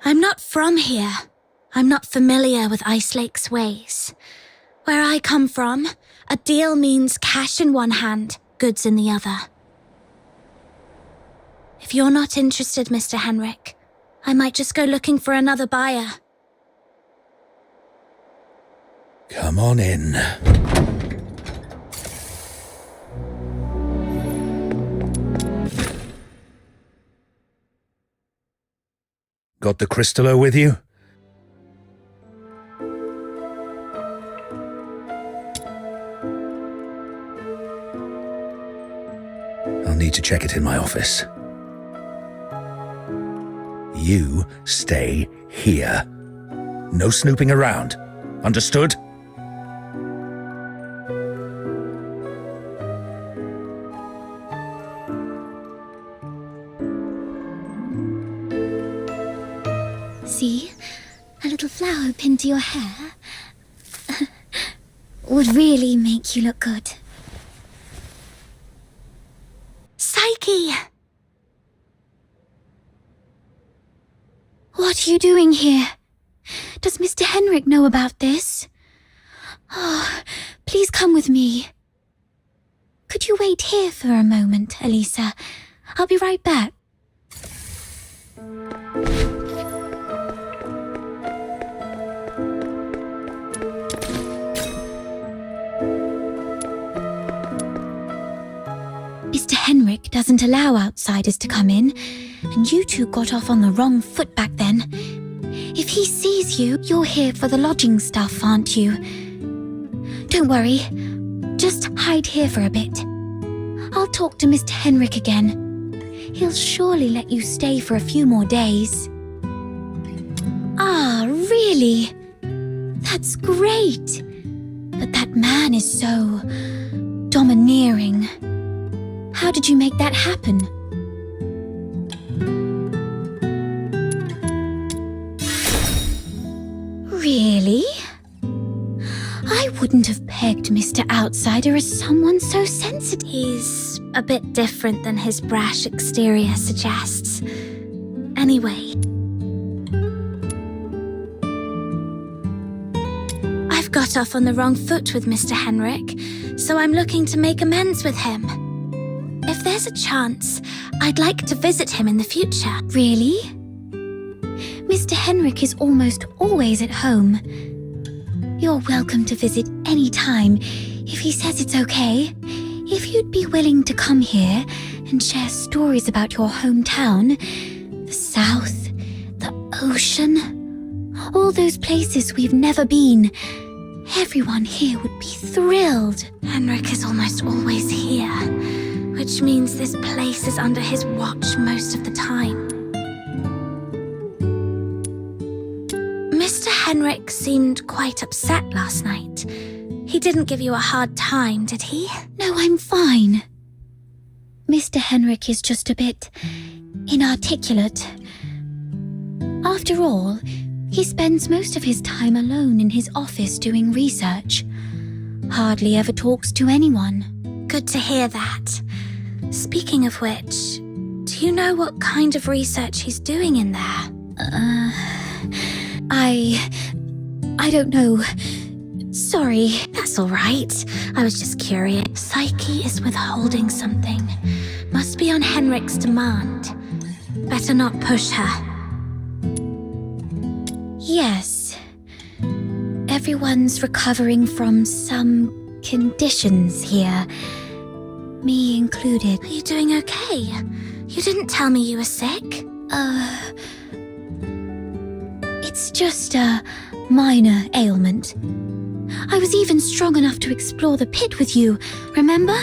I'm not from here. I'm not familiar with Ice Lake's ways. Where I come from, a deal means cash in one hand, goods in the other. If you're not interested, Mr. Henrik, I might just go looking for another buyer. Come on in. Got the Crystallo with you? I'll need to check it in my office. You stay here. No snooping around. Understood? See? A little flower pinned to your hair would really make you look good. Psyche! What are you doing here? Does Mr. Henrik know about this? Oh, please come with me. Could you wait here for a moment, Elisa? I'll be right back. Mr. Henrik doesn't allow outsiders to come in, and you two got off on the wrong foot back then. If he sees you, you're here for the lodging stuff, aren't you? Don't worry, just hide here for a bit. I'll talk to Mr. Henrik again. He'll surely let you stay for a few more days. Ah, really? That's great. But that man is so domineering. How did you make that happen? Really? I wouldn't have pegged Mr. Outsider as someone so sensitive. He's a bit different than his brash exterior suggests. Anyway, I've got off on the wrong foot with Mr. Henrik, so I'm looking to make amends with him. If there's a chance, I'd like to visit him in the future. Really? Mr. Henrik is almost always at home. You're welcome to visit any time if he says it's okay. If you'd be willing to come here and share stories about your hometown, the South, the ocean, all those places we've never been, everyone here would be thrilled. Henrik is almost always here, which means this place is under his watch most of the time. Mr. Henrik seemed quite upset last night. He didn't give you a hard time, did he? No, I'm fine. Mr. Henrik is just a bit inarticulate. After all, he spends most of his time alone in his office doing research. Hardly ever talks to anyone. Good to hear that. Speaking of which, do you know what kind of research he's doing in there? I don't know. Sorry. That's all right. I was just curious. Psyche is withholding something. Must be on Henrik's demand. Better not push her. Yes. Everyone's recovering from some conditions here. Me included. Are you doing okay? You didn't tell me you were sick. It's just a minor ailment. I was even strong enough to explore the pit with you, remember?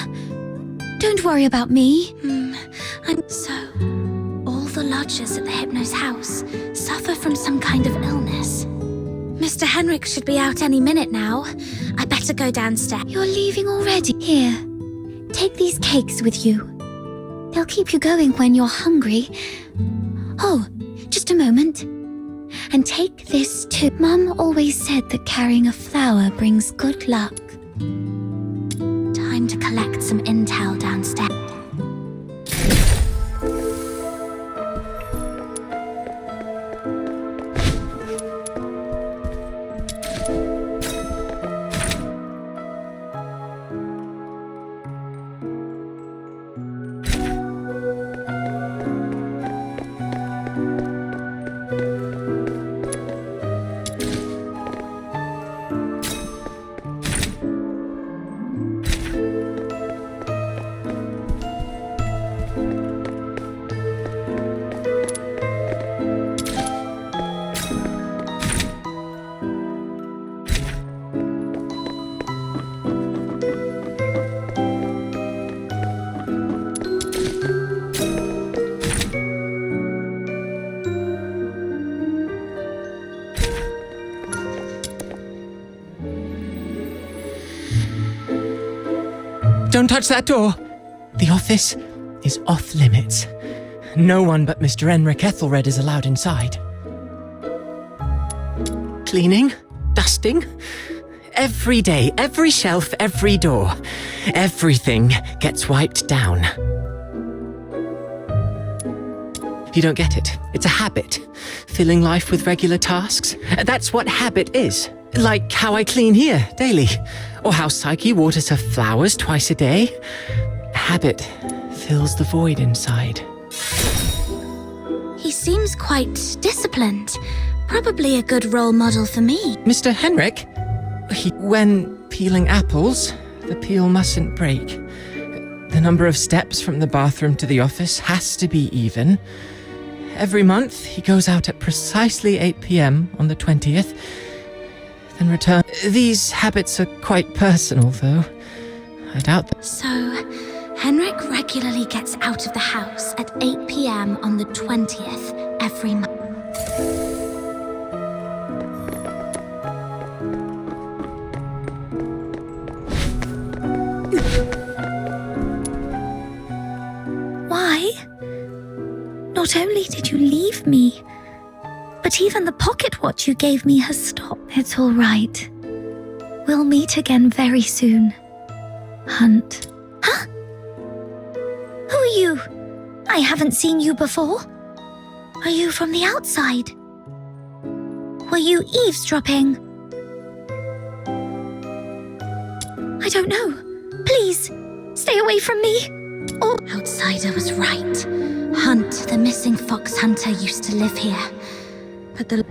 Don't worry about me. So, all the lodgers at the Hypnos House suffer from some kind of illness. Mr. Henrik should be out any minute now. I better go downstairs. You're leaving already. Here, take these cakes with you. They'll keep you going when you're hungry. Oh, just a moment. And take this too. Mum always said that carrying a flower brings good luck. Time to collect some intel downstairs. Don't touch that door. The office is off limits. No one but Mr. Henrik Ethelred is allowed inside. cleaning, dusting. Every day, every shelf, every door. Everything gets wiped down. You don't get it. It's a habit. Filling life with regular tasks. That's what habit is. Like how I clean here daily. Or how Psyche waters her flowers twice a day. Habit fills the void inside. He seems quite disciplined. Probably a good role model for me. Mr. Henrik, when peeling apples, the peel mustn't break. The number of steps from the bathroom to the office has to be even. Every month, he goes out at precisely 8 p.m. on the 20th, then return. These habits are quite personal, though. I doubt that. So, Henrik regularly gets out of the house at 8 p.m. on the 20th every month. Why? Not only did you leave me, but even the pocket watch you gave me has stopped. It's all right. We'll meet again very soon. Hunt. Huh? Who are you? I haven't seen you before. Are you from the outside? Were you eavesdropping? I don't know. Please, stay away from me. Or Outsider was right. Hunt, the missing fox hunter, used to live here. But the...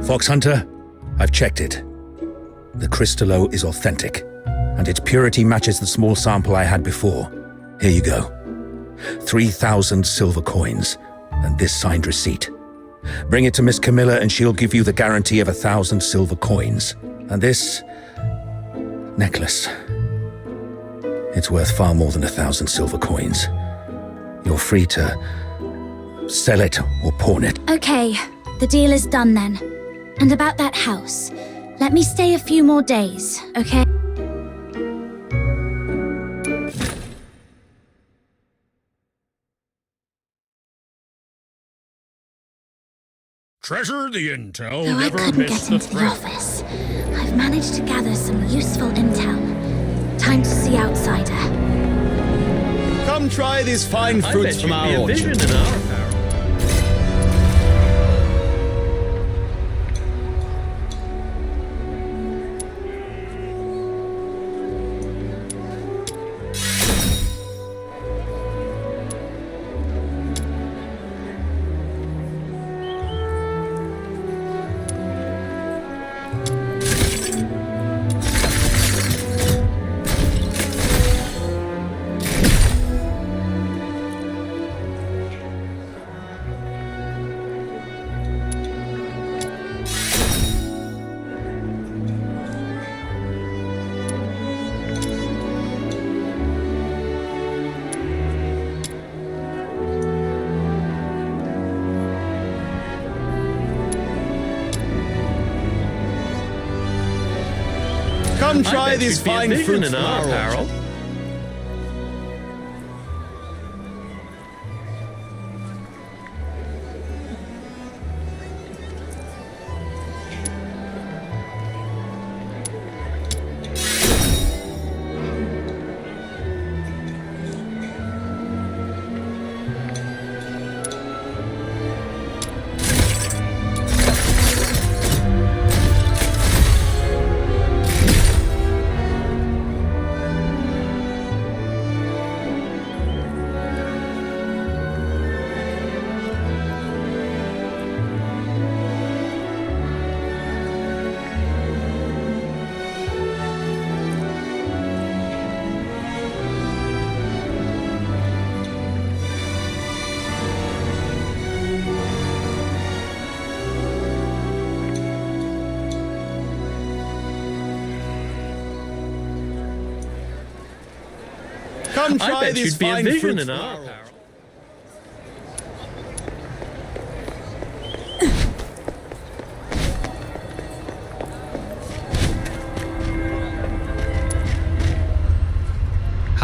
Fox Hunter, I've checked it. The Crystallo is authentic, and its purity matches the small sample I had before. Here you go. 3,000 silver coins, and this signed receipt. Bring it to Miss Camilla and she'll give you the guarantee of 1,000 silver coins. And this necklace. It's worth far more than 1,000 silver coins. You're free to sell it or pawn it. Okay, the deal is done then. And about that house, let me stay a few more days, okay? Treasure the intel, Though I never couldn't miss get the into the thrill. office, I've managed to gather some useful intel. Time to see Outsider. Come try these fine fruits from our orchard. Come try these fine fruits from our orchard. Come try these fine fruits from our orchard.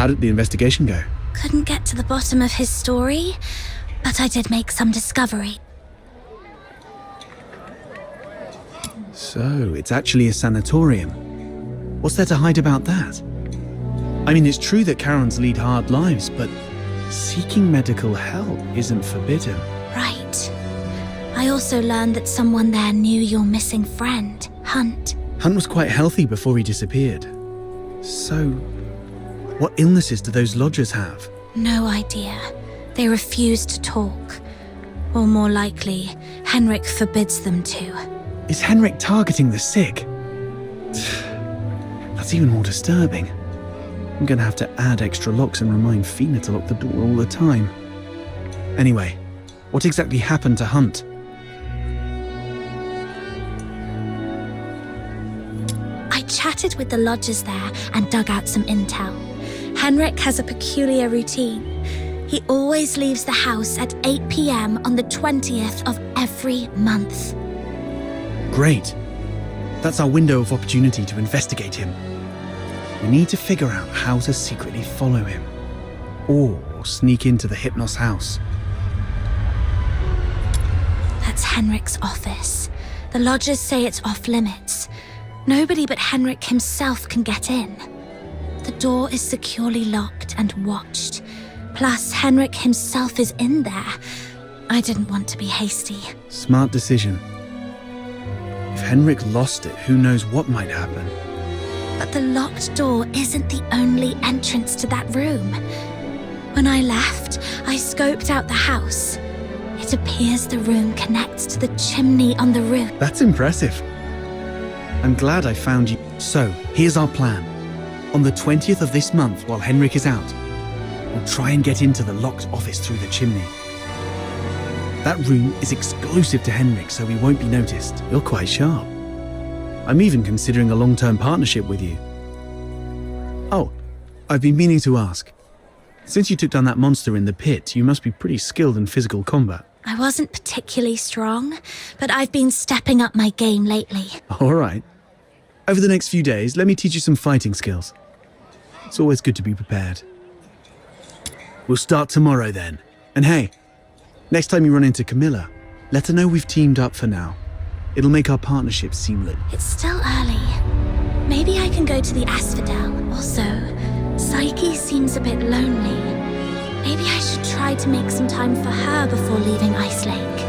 did the investigation go? Couldn't get to the bottom of his story, but I did make some discovery. So, it's actually a sanatorium. What's there to hide about that? I mean, it's true that Karens lead hard lives, but seeking medical help isn't forbidden. Right. I also learned that someone there knew your missing friend, Hunt. Hunt was quite healthy before he disappeared. So, what illnesses do those lodgers have? No idea. They refuse to talk. Or more likely, Henrik forbids them to. Is Henrik targeting the sick? That's even more disturbing. I'm gonna have to add extra locks and remind Fina to lock the door all the time. Anyway, what exactly happened to Hunt? I chatted with the lodgers there and dug out some intel. Henrik has a peculiar routine. He always leaves the house at 8 p.m. on the 20th of every month. Great. That's our window of opportunity to investigate him. We need to figure out how to secretly follow him. Or sneak into the Hypnos House. That's Henrik's office. The lodgers say it's off limits. Nobody but Henrik himself can get in. The door is securely locked and watched. Plus, Henrik himself is in there. I didn't want to be hasty. Smart decision. If Henrik lost it, who knows what might happen. But the locked door isn't the only entrance to that room. When I left, I scoped out the house. It appears the room connects to the chimney on the roof. That's impressive. I'm glad I found you. So, here's our plan. On the 20th of this month, while Henrik is out, we'll try and get into the locked office through the chimney. That room is exclusive to Henrik, so we won't be noticed. You're quite sharp. I'm even considering a long-term partnership with you. Oh, I've been meaning to ask. Since you took down that monster in the pit, you must be pretty skilled in physical combat. I wasn't particularly strong, but I've been stepping up my game lately. All right. Over the next few days, let me teach you some fighting skills. It's always good to be prepared. We'll start tomorrow then. And hey, next time you run into Camilla, let her know we've teamed up for now. It'll make our partnership seamless. It's still early. Maybe I can go to the Asphodel. Also, Psyche seems a bit lonely. Maybe I should try to make some time for her before leaving Ice Lake.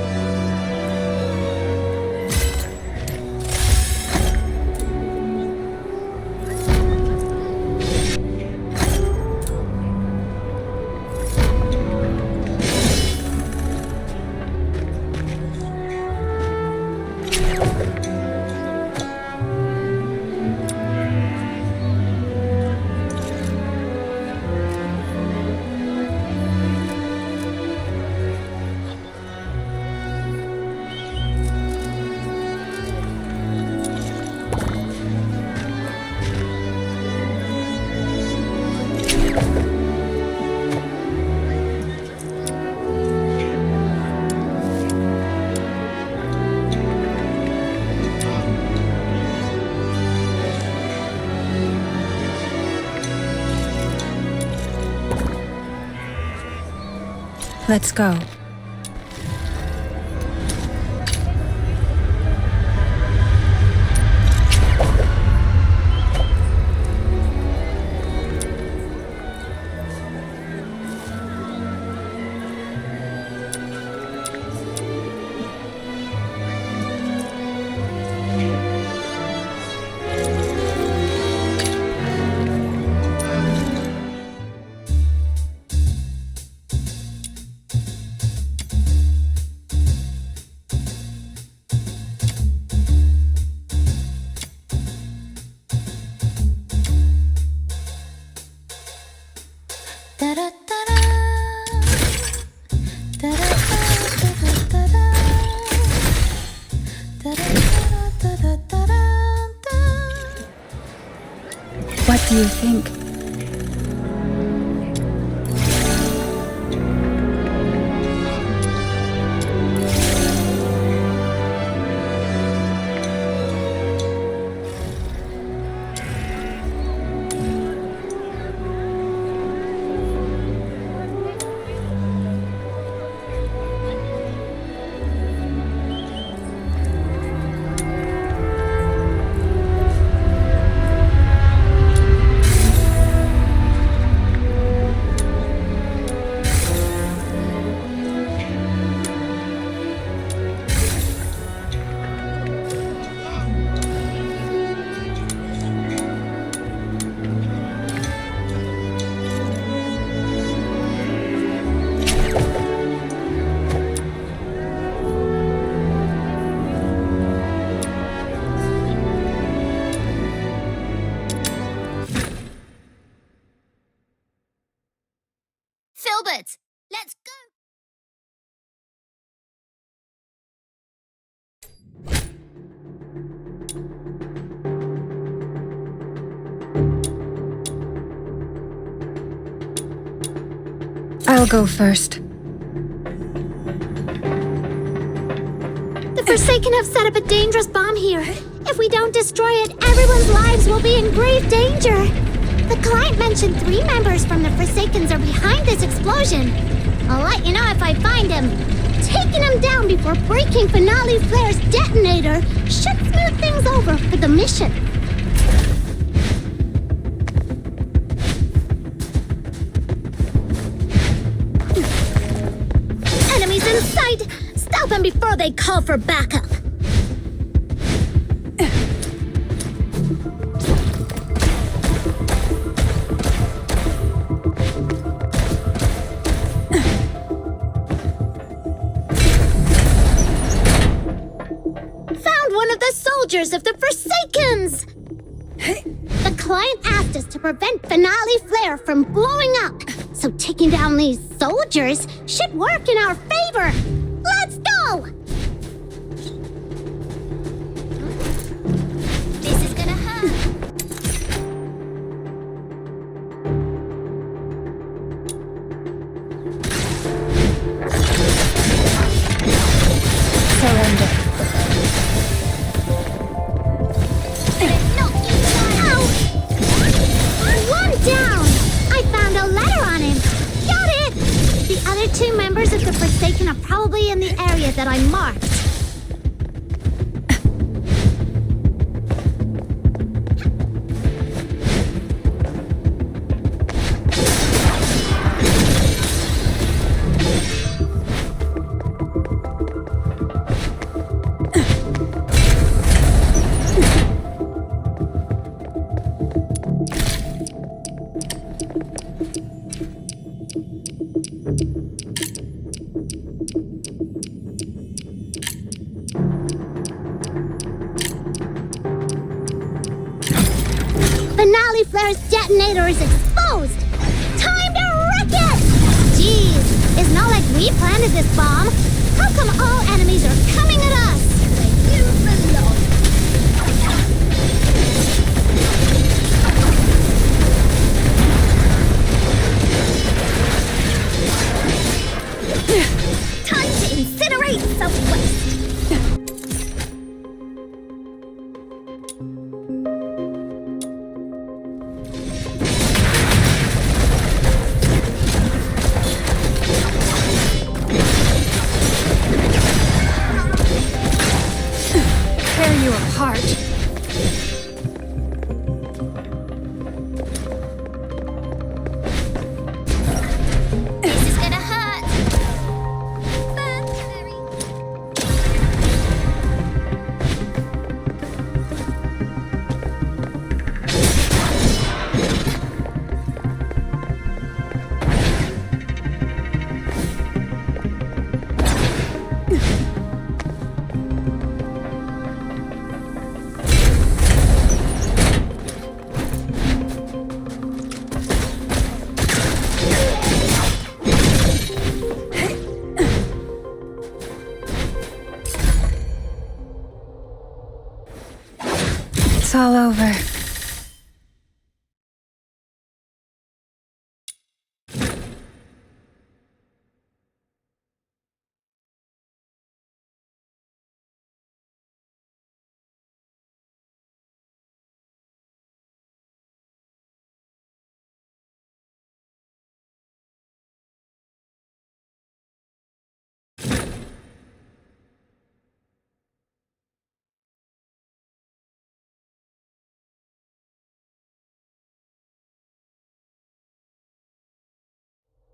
Let's go. What do you think? I'll go first. The Forsaken have set up a dangerous bomb here. If we don't destroy it, everyone's lives will be in grave danger. The client mentioned 3 members from the Forsakens are behind this explosion. I'll let you know if I find him. Taking him down before breaking Finale Flare's detonator should smooth things over for the mission. Enemies in sight! Stop them before they call for backup! Of the Forsakens! The client asked us to prevent Finale Flare from blowing up, so taking down these soldiers should work in our favor. Let's go! This is gonna hurt. Surrender. Down! I found a letter on him. Got it! The other 2 members of the Forsaken are probably in the area that I marked. Finale Flare's detonator is exposed! Time to wreck it! Jeez, it's not like we planted this bomb. How come all enemies are coming at us? Where you belong. Time to incinerate Southwest! It's all over.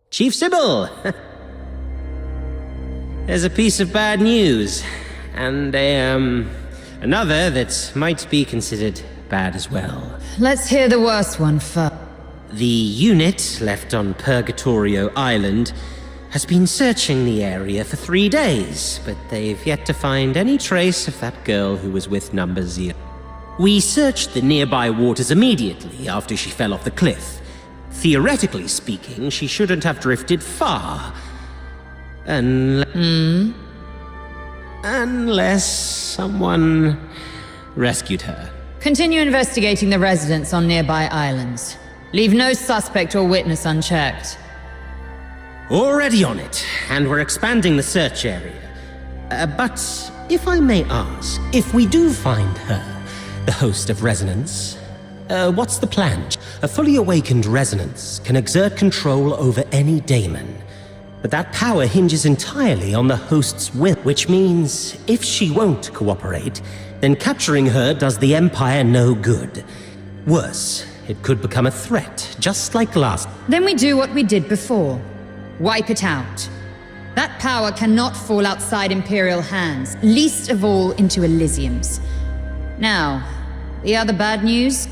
Chief Sybil! There's a piece of bad news, and another that might be considered bad as well. Let's hear the worst one first. The unit left on Purgatorio Island has been searching the area for 3 days, but they've yet to find any trace of that girl who was with Number 0. We searched the nearby waters immediately after she fell off the cliff. Theoretically speaking, she shouldn't have drifted far. Unless someone rescued her. Continue investigating the residents on nearby islands. Leave no suspect or witness unchecked. Already on it, and we're expanding the search area. But if I may ask, if we do find her, the host of Resonance, what's the plan? A fully awakened Resonance can exert control over any daemon, but that power hinges entirely on the host's will, which means if she won't cooperate, then capturing her does the Empire no good. Worse, it could become a threat, just like last. Then we do what we did before. Wipe it out. That power cannot fall outside Imperial hands, least of all into Elysium's. Now, the other bad news?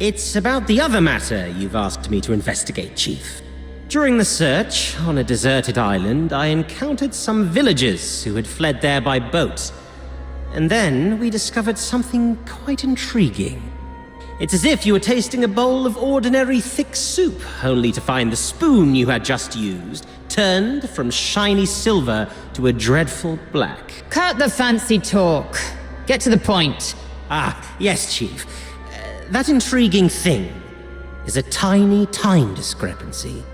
It's about the other matter you've asked me to investigate, Chief. During the search, on a deserted island, I encountered some villagers who had fled there by boat. And then we discovered something quite intriguing. It's as if you were tasting a bowl of ordinary thick soup, only to find the spoon you had just used turned from shiny silver to a dreadful black. Cut the fancy talk. Get to the point. Ah, yes, Chief. That intriguing thing is a tiny time discrepancy.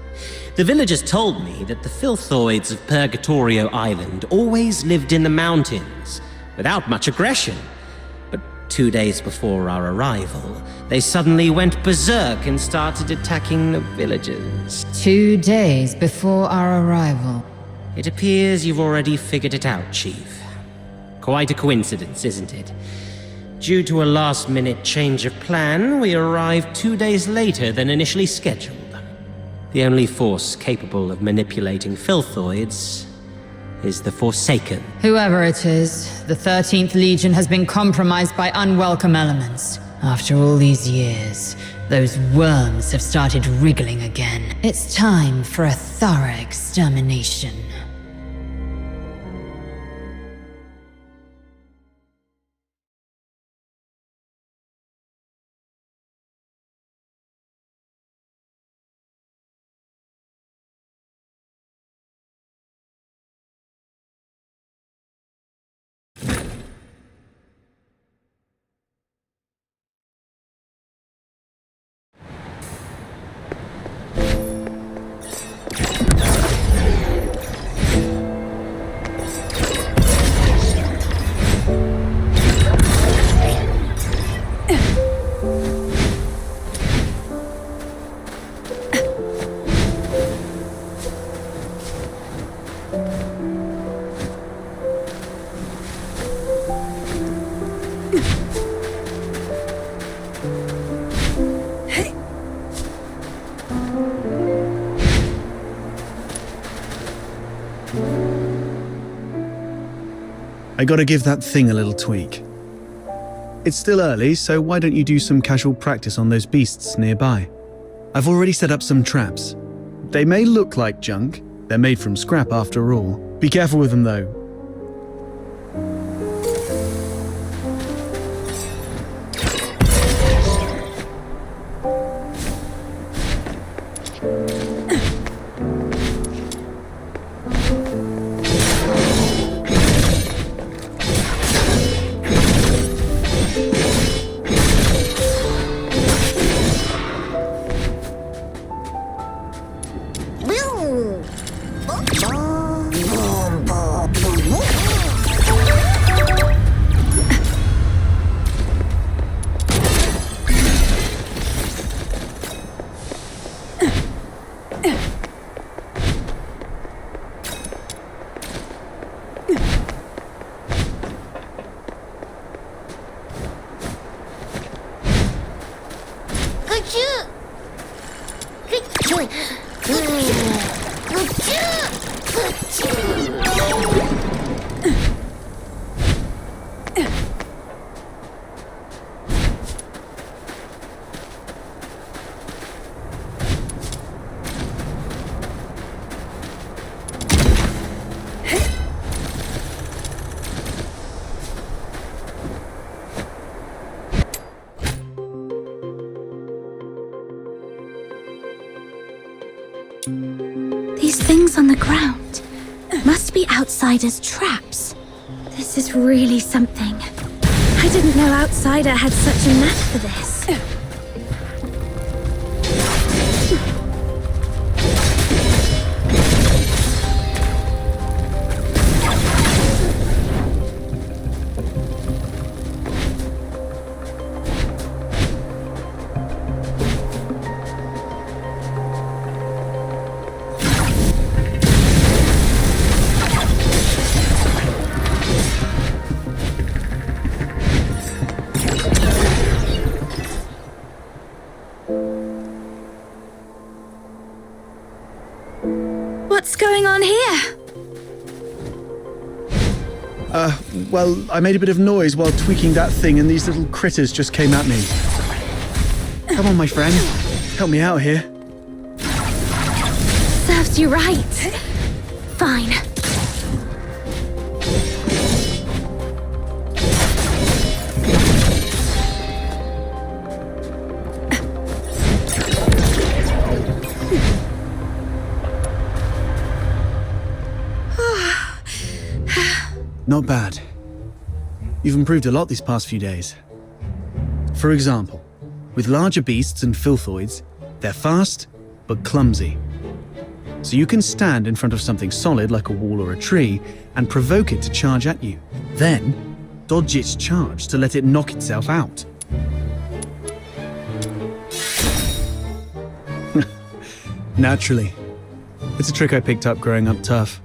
The villagers told me that the filthoids of Purgatorio Island always lived in the mountains, without much aggression. But 2 days before our arrival, they suddenly went berserk and started attacking the villagers. 2 days before our arrival. It appears you've already figured it out, Chief. Quite a coincidence, isn't it? Due to a last-minute change of plan, we arrived 2 days later than initially scheduled. The only force capable of manipulating filthoids is the Forsaken. Whoever it is, the 13th Legion has been compromised by unwelcome elements. After all these years, those worms have started wriggling again. It's time for a thorough extermination. I gotta give that thing a little tweak. It's still early, so why don't you do some casual practice on those beasts nearby? I've already set up some traps. They may look like junk, they're made from scrap after all. Be careful with them though. These things on the ground must be outsiders' traps. This is really something. I didn't know Outsider had such a knack for this. Well, I made a bit of noise while tweaking that thing and these little critters just came at me. Come on, my friend. Help me out here. Serves you right. Fine. Not bad. You've improved a lot these past few days. For example, with larger beasts and filthoids, they're fast, but clumsy. So you can stand in front of something solid like a wall or a tree and provoke it to charge at you. Then, dodge its charge to let it knock itself out. Naturally. It's a trick I picked up growing up tough.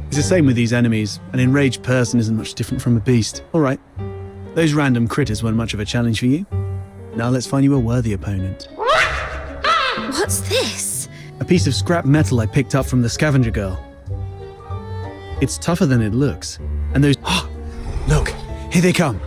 It's the same with these enemies. An enraged person isn't much different from a beast. All right, those random critters weren't much of a challenge for you. Now let's find you a worthy opponent. What's this? A piece of scrap metal I picked up from the scavenger girl. It's tougher than it looks. And those... Oh, look, here they come.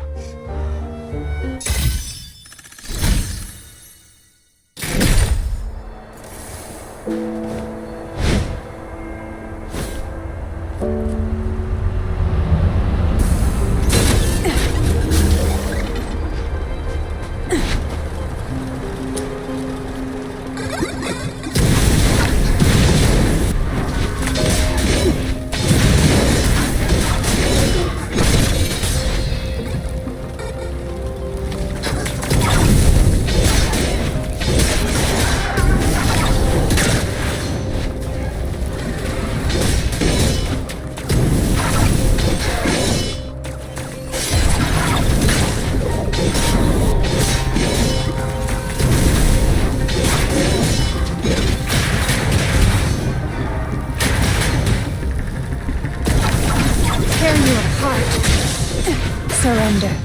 Surrender.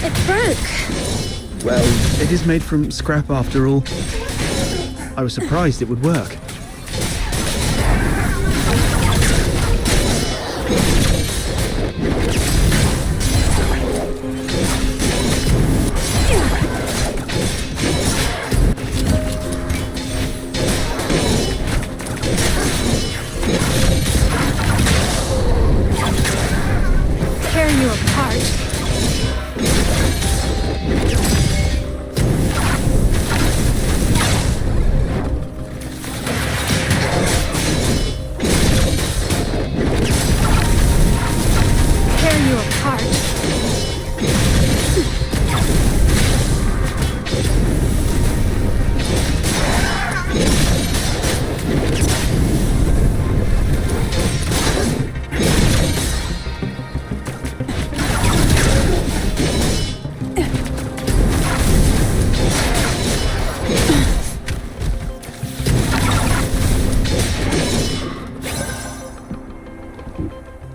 It broke. Well, it is made from scrap after all. I was surprised it would work.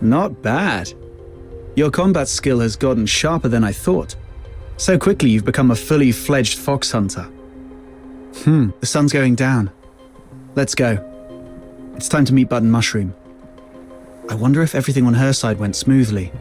Not bad. Your combat skill has gotten sharper than I thought. So quickly you've become a fully fledged fox hunter. The sun's going down. Let's go. It's time to meet Button Mushroom. I wonder if everything on her side went smoothly.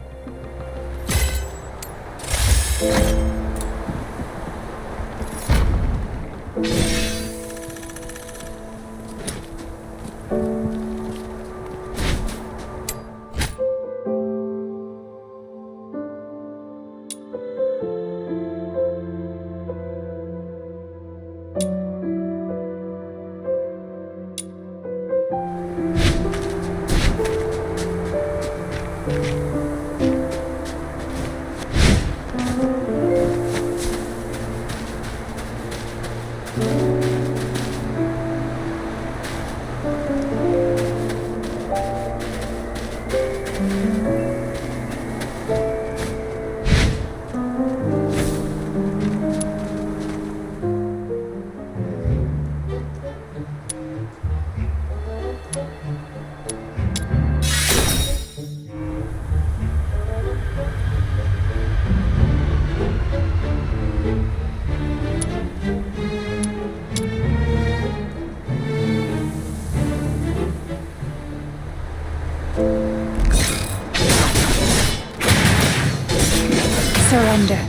surrender.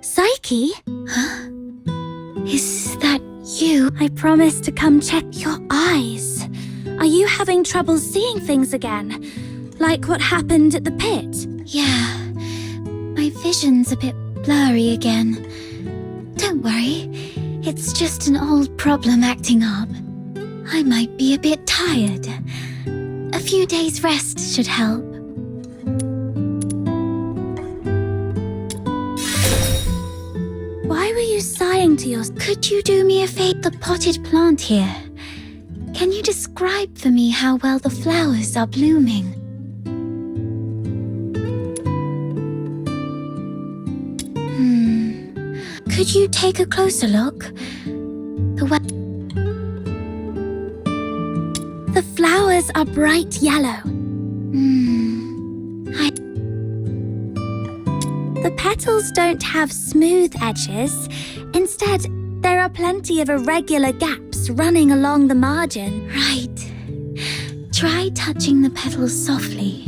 Psyche? Huh? Is that you? I promised to come check your eyes. Are you having trouble seeing things again? Like what happened at the pit? Yeah, my vision's a bit blurry again. Don't worry, it's just an old problem acting up. I might be a bit tired. A few days rest should help. Why were you sighing to yourself? Could you do me a favor? The potted plant here. Can you describe for me how well the flowers are blooming? Could you take a closer look? The flowers are bright yellow. The petals don't have smooth edges. Instead, there are plenty of irregular gaps running along the margin. Right. Try touching the petals softly.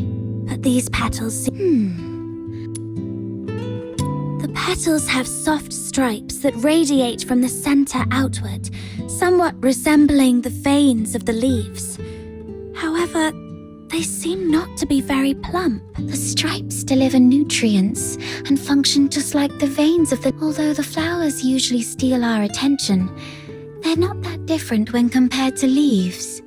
But these petals. The petals have soft stripes that radiate from the center outward, somewhat resembling the veins of the leaves. However, they seem not to be very plump. The stripes deliver nutrients and function just like the veins of the... Although the flowers usually steal our attention, they're not that different when compared to leaves.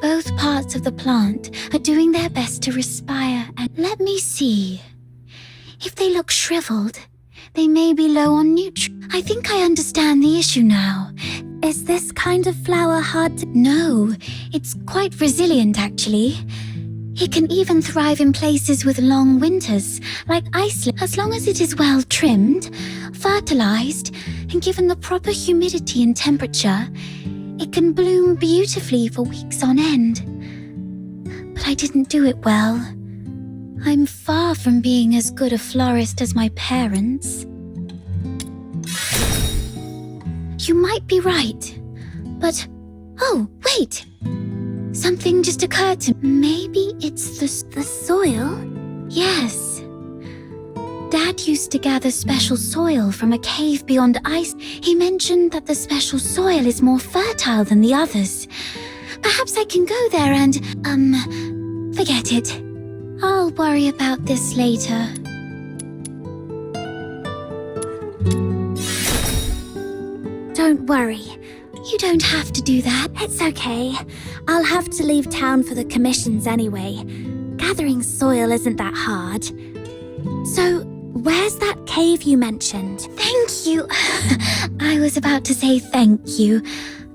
Both parts of the plant are doing their best to respire and... Let me see. If they look shriveled, they may be low on nutrients. I think I understand the issue now. Is this kind of flower hard to... No, it's quite resilient actually. It can even thrive in places with long winters, like Iceland, as long as it is well trimmed, fertilized, and given the proper humidity and temperature. It can bloom beautifully for weeks on end. But I didn't do it well. I'm far from being as good a florist as my parents. You might be right, but... Oh, wait! Something just occurred to me. Maybe it's the soil? Yes. Dad used to gather special soil from a cave beyond ice. He mentioned that the special soil is more fertile than the others. Perhaps I can go there and, forget it. I'll worry about this later. Don't worry. You don't have to do that. It's okay. I'll have to leave town for the commissions anyway. Gathering soil isn't that hard. So, where's that cave you mentioned? Thank you. I was about to say thank you,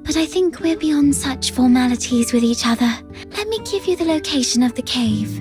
but I think we're beyond such formalities with each other. Let me give you the location of the cave.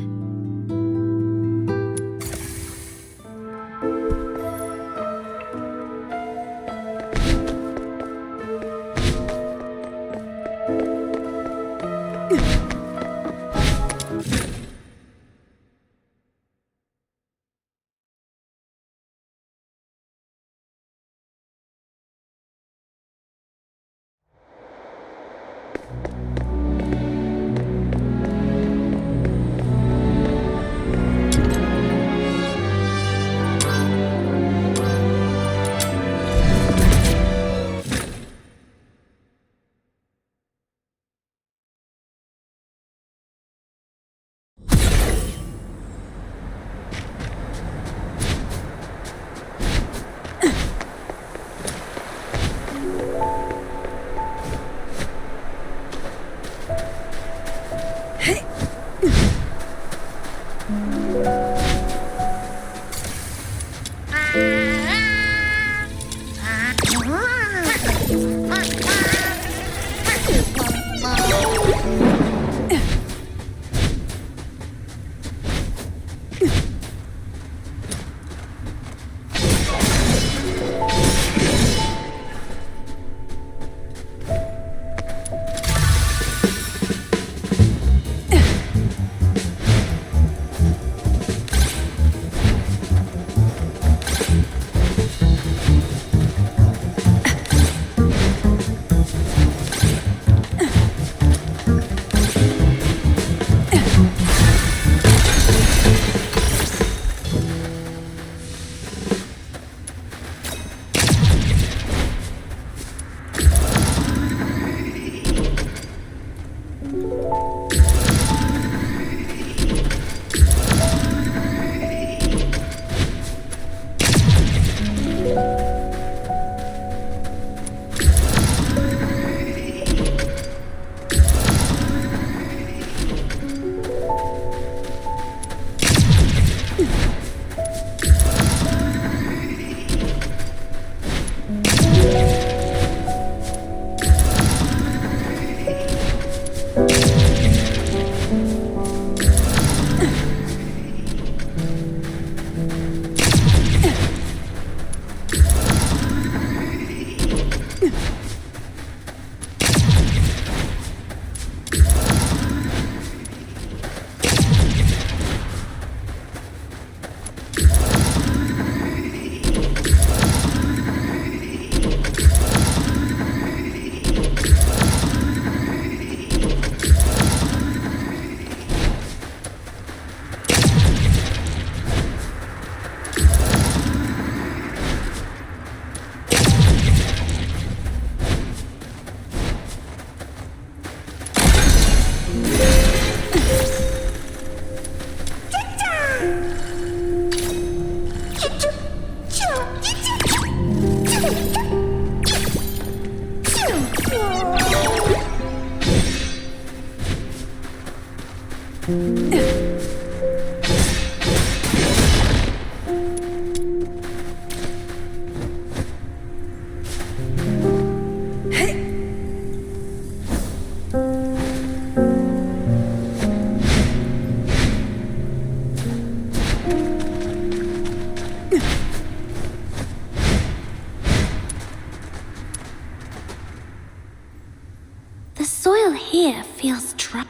here feels dry.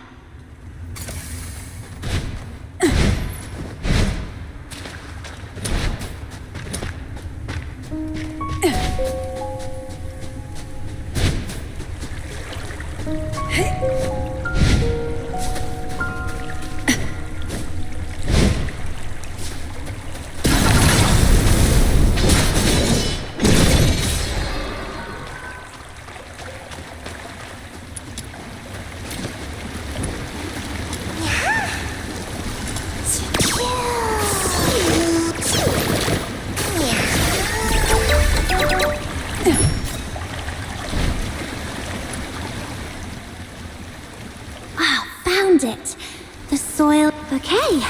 It. The soil. Okay,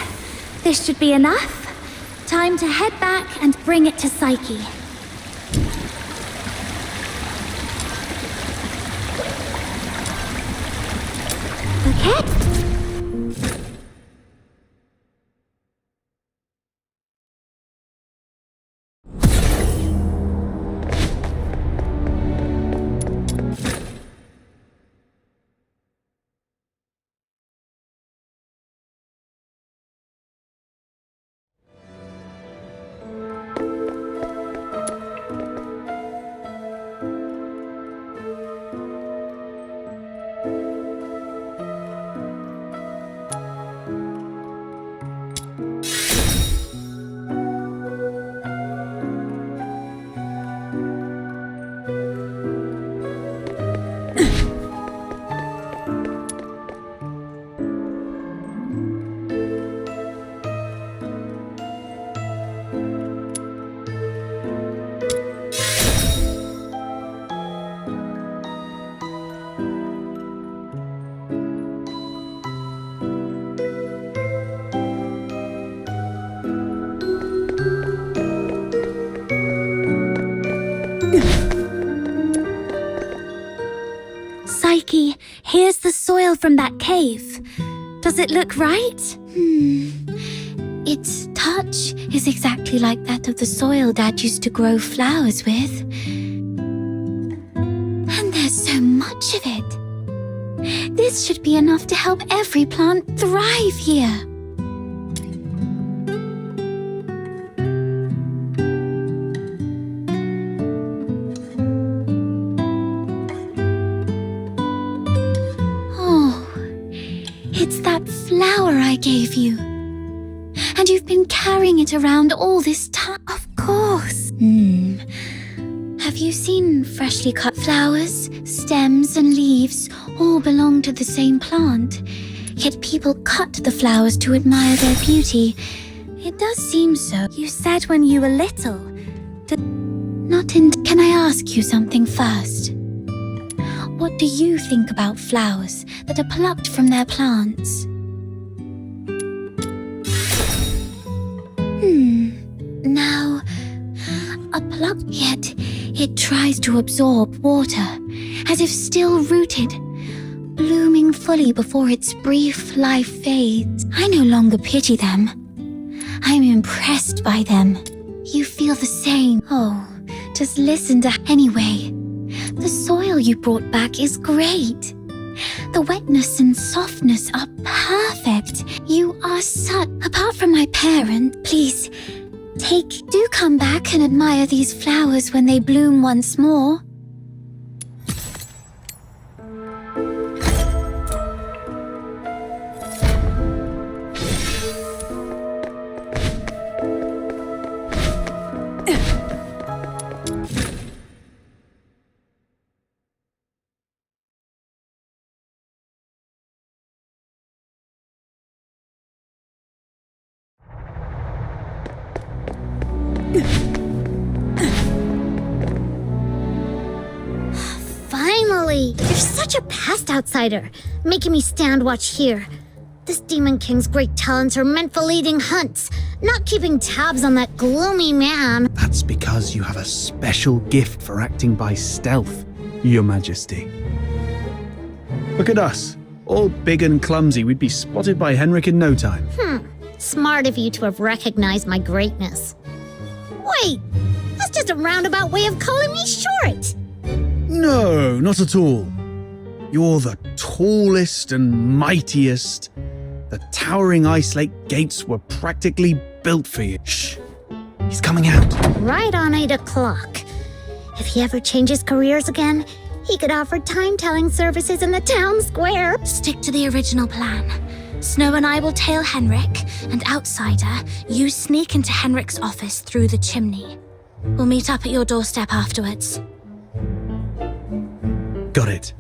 this should be enough. Time to head back and bring it to Psyche. Okay. Psyche, here's the soil from that cave. Does it look right? Its touch is exactly like that of the soil Dad used to grow flowers with. And there's so much of it. This should be enough to help every plant thrive here. It's that flower I gave you. And you've been carrying it around all this time. Of course. Have you seen freshly cut flowers? Stems and leaves all belong to the same plant. Yet people cut the flowers to admire their beauty. It does seem so. You said when you were little. Can I ask you something first? What do you think about flowers that are plucked from their plants? Now, a pluck, yet it tries to absorb water, as if still rooted, blooming fully before its brief life fades. I no longer pity them. I'm impressed by them. You feel the same. Oh, just listen to... Anyway, the soil you brought back is great. The wetness and softness are perfect. You are such... Apart from my parent, please, do come back and admire these flowers when they bloom once more. Finally! You're such a past outsider, making me stand watch here. This Demon King's great talents are meant for leading hunts, not keeping tabs on that gloomy man. That's because you have a special gift for acting by stealth, Your Majesty. Look at us, all big and clumsy. We'd be spotted by Henrik in no time. Smart of you to have recognized my greatness. Wait, that's just a roundabout way of calling me short. No, not at all. You're the tallest and mightiest. The towering ice lake gates were practically built for you. Shh. He's coming out. Right on 8 o'clock. If he ever changes careers again, he could offer time-telling services in the town square. Stick to the original plan. Snow and I will tail Henrik, and outsider, you sneak into Henrik's office through the chimney. We'll meet up at your doorstep afterwards. Got it.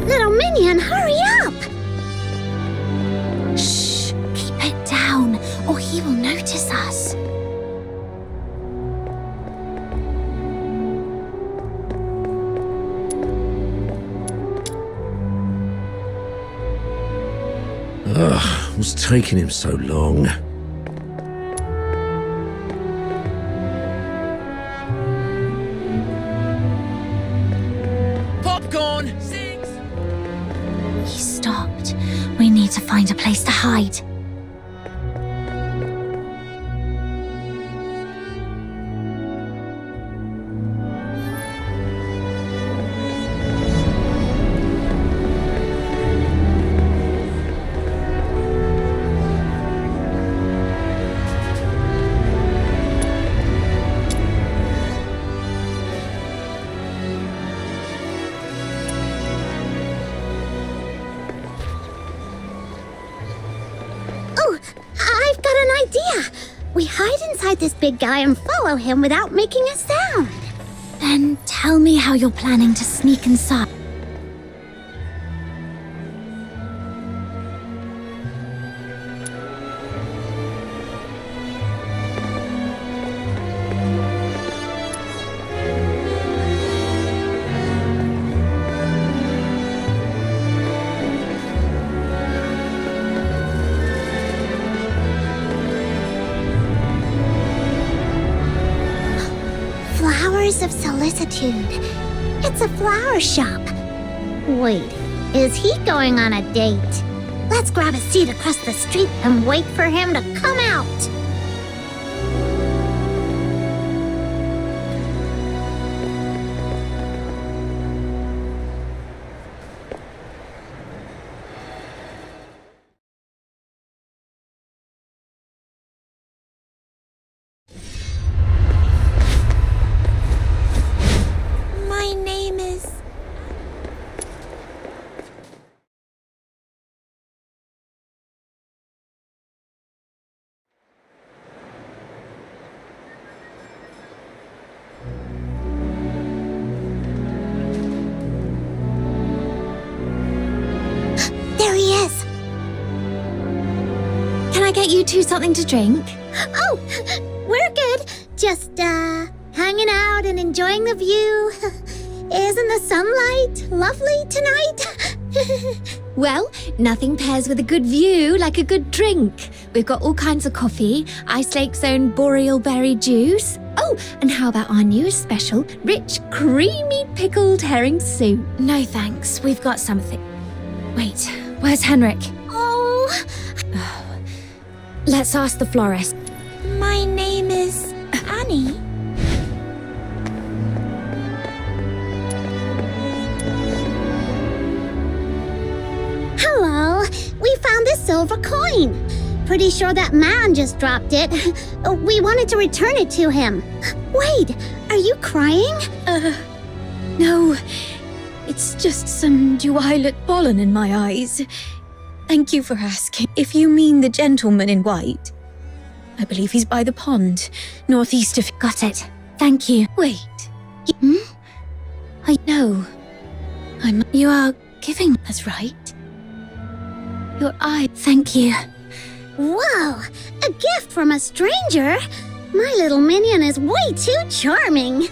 Little minion, hurry up! Shh, keep it down, or he will notice us. Ugh, what's taking him so long? Popcorn! He stopped. We need to find a place to hide. We hide inside this big guy and follow him without making a sound. Then tell me how you're planning to sneak inside. Flowers of solicitude. It's a flower shop. Wait, is he going on a date? Let's grab a seat across the street and wait for him to come out. My name is... There he is. Can I get you two something to drink? Oh, we're good. Just, hanging out and enjoying the view. Isn't the sunlight lovely tonight? Well, nothing pairs with a good view like a good drink. We've got all kinds of coffee, Ice Lake's own boreal berry juice. Oh, and how about our newest special, rich, creamy pickled herring soup? No thanks, we've got something. Wait, where's Henrik? Oh, Let's ask the florist. My name is Annie. hello. We found this silver coin. Pretty sure that man just dropped it. We wanted to return it to him. Wait, are you crying? No, it's just some duelet pollen in my eyes. Thank you for asking. If you mean the gentleman in white, I believe he's by the pond, northeast of... Got it. Thank you. Wait. I know. You are giving... That's right. Your eye... Thank you. Whoa, a gift from a stranger? My little minion is way too charming.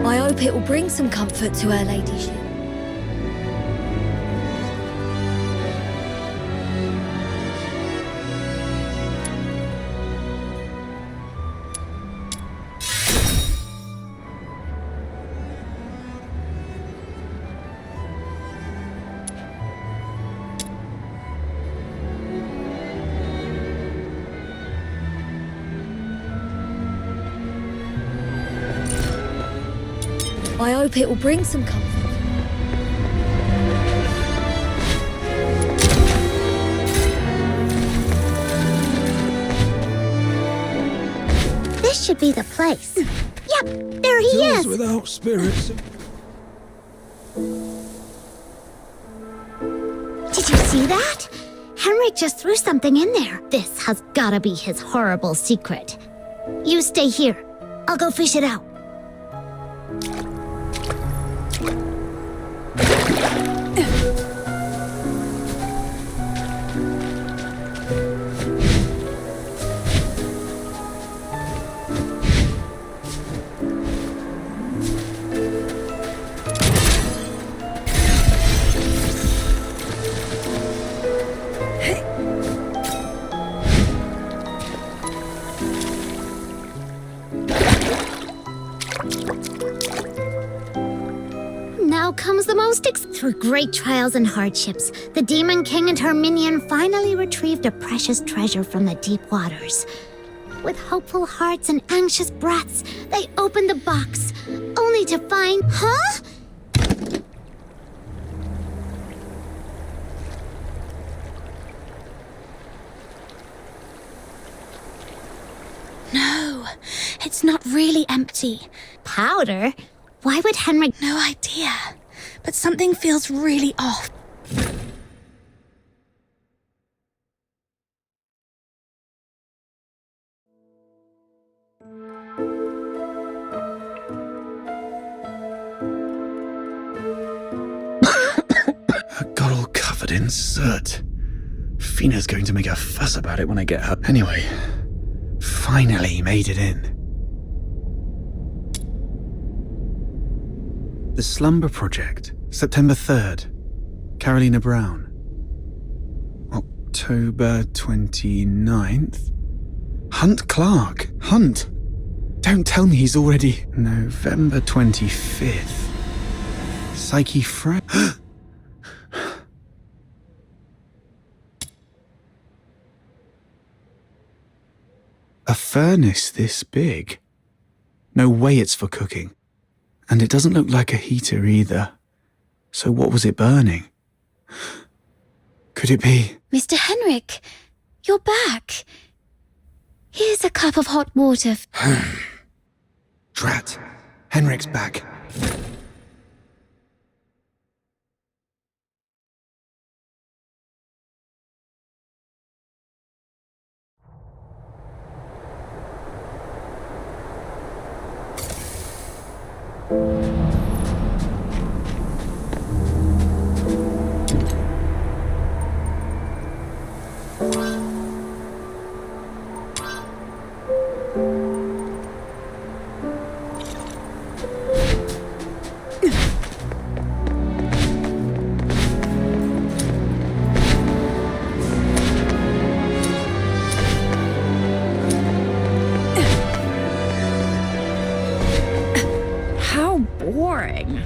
I hope it will bring some comfort to her ladyship. I hope it will bring some comfort. This should be the place. Yep, there he Those is. without spirits. Did you see that? Henrik just threw something in there. This has gotta be his horrible secret. You stay here. I'll go fish it out. Now comes the most through great trials and hardships, the Demon King and her minion finally retrieved a precious treasure from the deep waters. With hopeful hearts and anxious breaths, they opened the box, only to find... Huh? No, it's not really empty. Powder? Why would Henrik... No idea, but something feels really off. I got all covered in soot. Fina's going to make a fuss about it when I get home. Anyway, finally made it in. The Slumber Project, September 3rd. Carolina Brown. October 29th. Hunt Clark. Hunt. Don't tell me he's already... November 25th. Psyche Fred. A furnace this big? No way it's for cooking. And it doesn't look like a heater either. So what was it burning? Could it be... Mr. Henrik, you're back. Here's a cup of hot water. Drat. Henrik's back. How boring.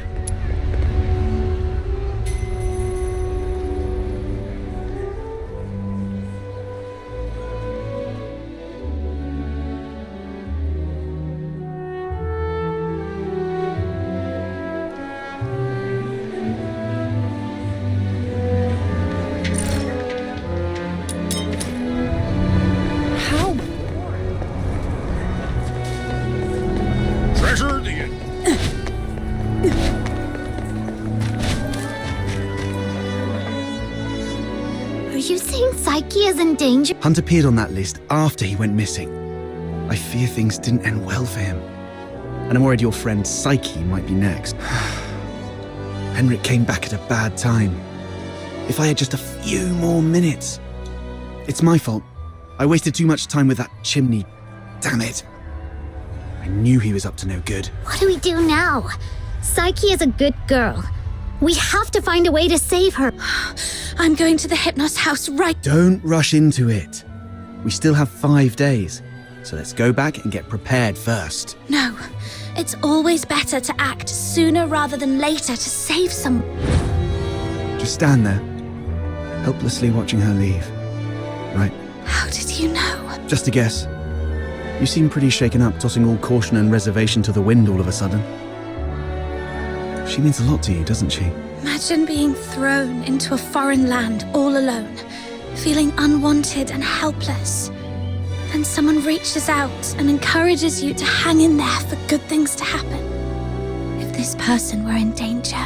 you saying Psyche is in danger? Hunt appeared on that list after he went missing. I fear things didn't end well for him. And I'm worried your friend Psyche might be next. Henrik came back at a bad time. If I had just a few more minutes. It's my fault. I wasted too much time with that chimney. Damn it. I knew he was up to no good. What do we do now? Psyche is a good girl. We have to find a way to save her. I'm going to the Hypnos House right. Don't rush into it. We still have 5 days. So let's go back and get prepared first. No, it's always better to act sooner rather than later to save someone. Just stand there, helplessly watching her leave. Right? How did you know? Just a guess. You seem pretty shaken up, tossing all caution and reservation to the wind all of a sudden. She means a lot to you, doesn't she? Imagine being thrown into a foreign land all alone, feeling unwanted and helpless. Then someone reaches out and encourages you to hang in there for good things to happen. If this person were in danger,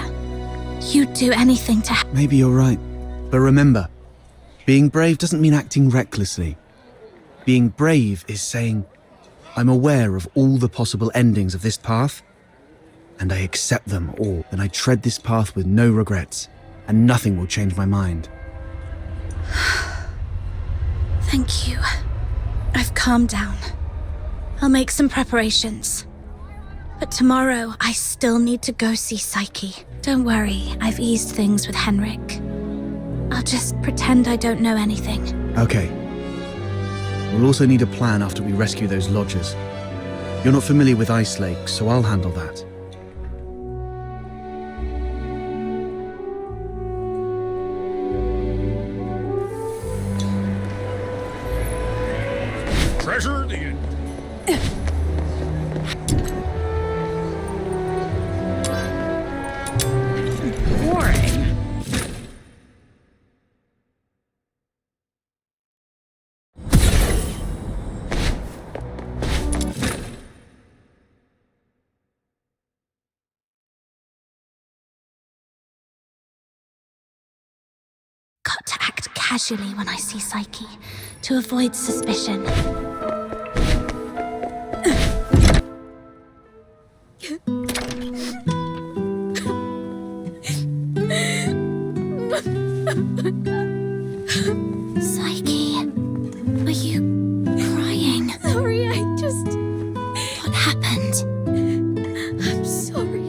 you'd do anything to help. Maybe you're right. But remember, being brave doesn't mean acting recklessly. Being brave is saying, I'm aware of all the possible endings of this path, and I accept them all, and I tread this path with no regrets, and nothing will change my mind. Thank you. I've calmed down. I'll make some preparations. But tomorrow, I still need to go see Psyche. Don't worry, I've eased things with Henrik. I'll just pretend I don't know anything. Okay. We'll also need a plan after we rescue those lodgers. You're not familiar with Ice Lake, so I'll handle that. Treasure the Boring. Got to act casually when I see Psyche, to avoid suspicion. Psyche, are you crying? Sorry, What happened? I'm sorry.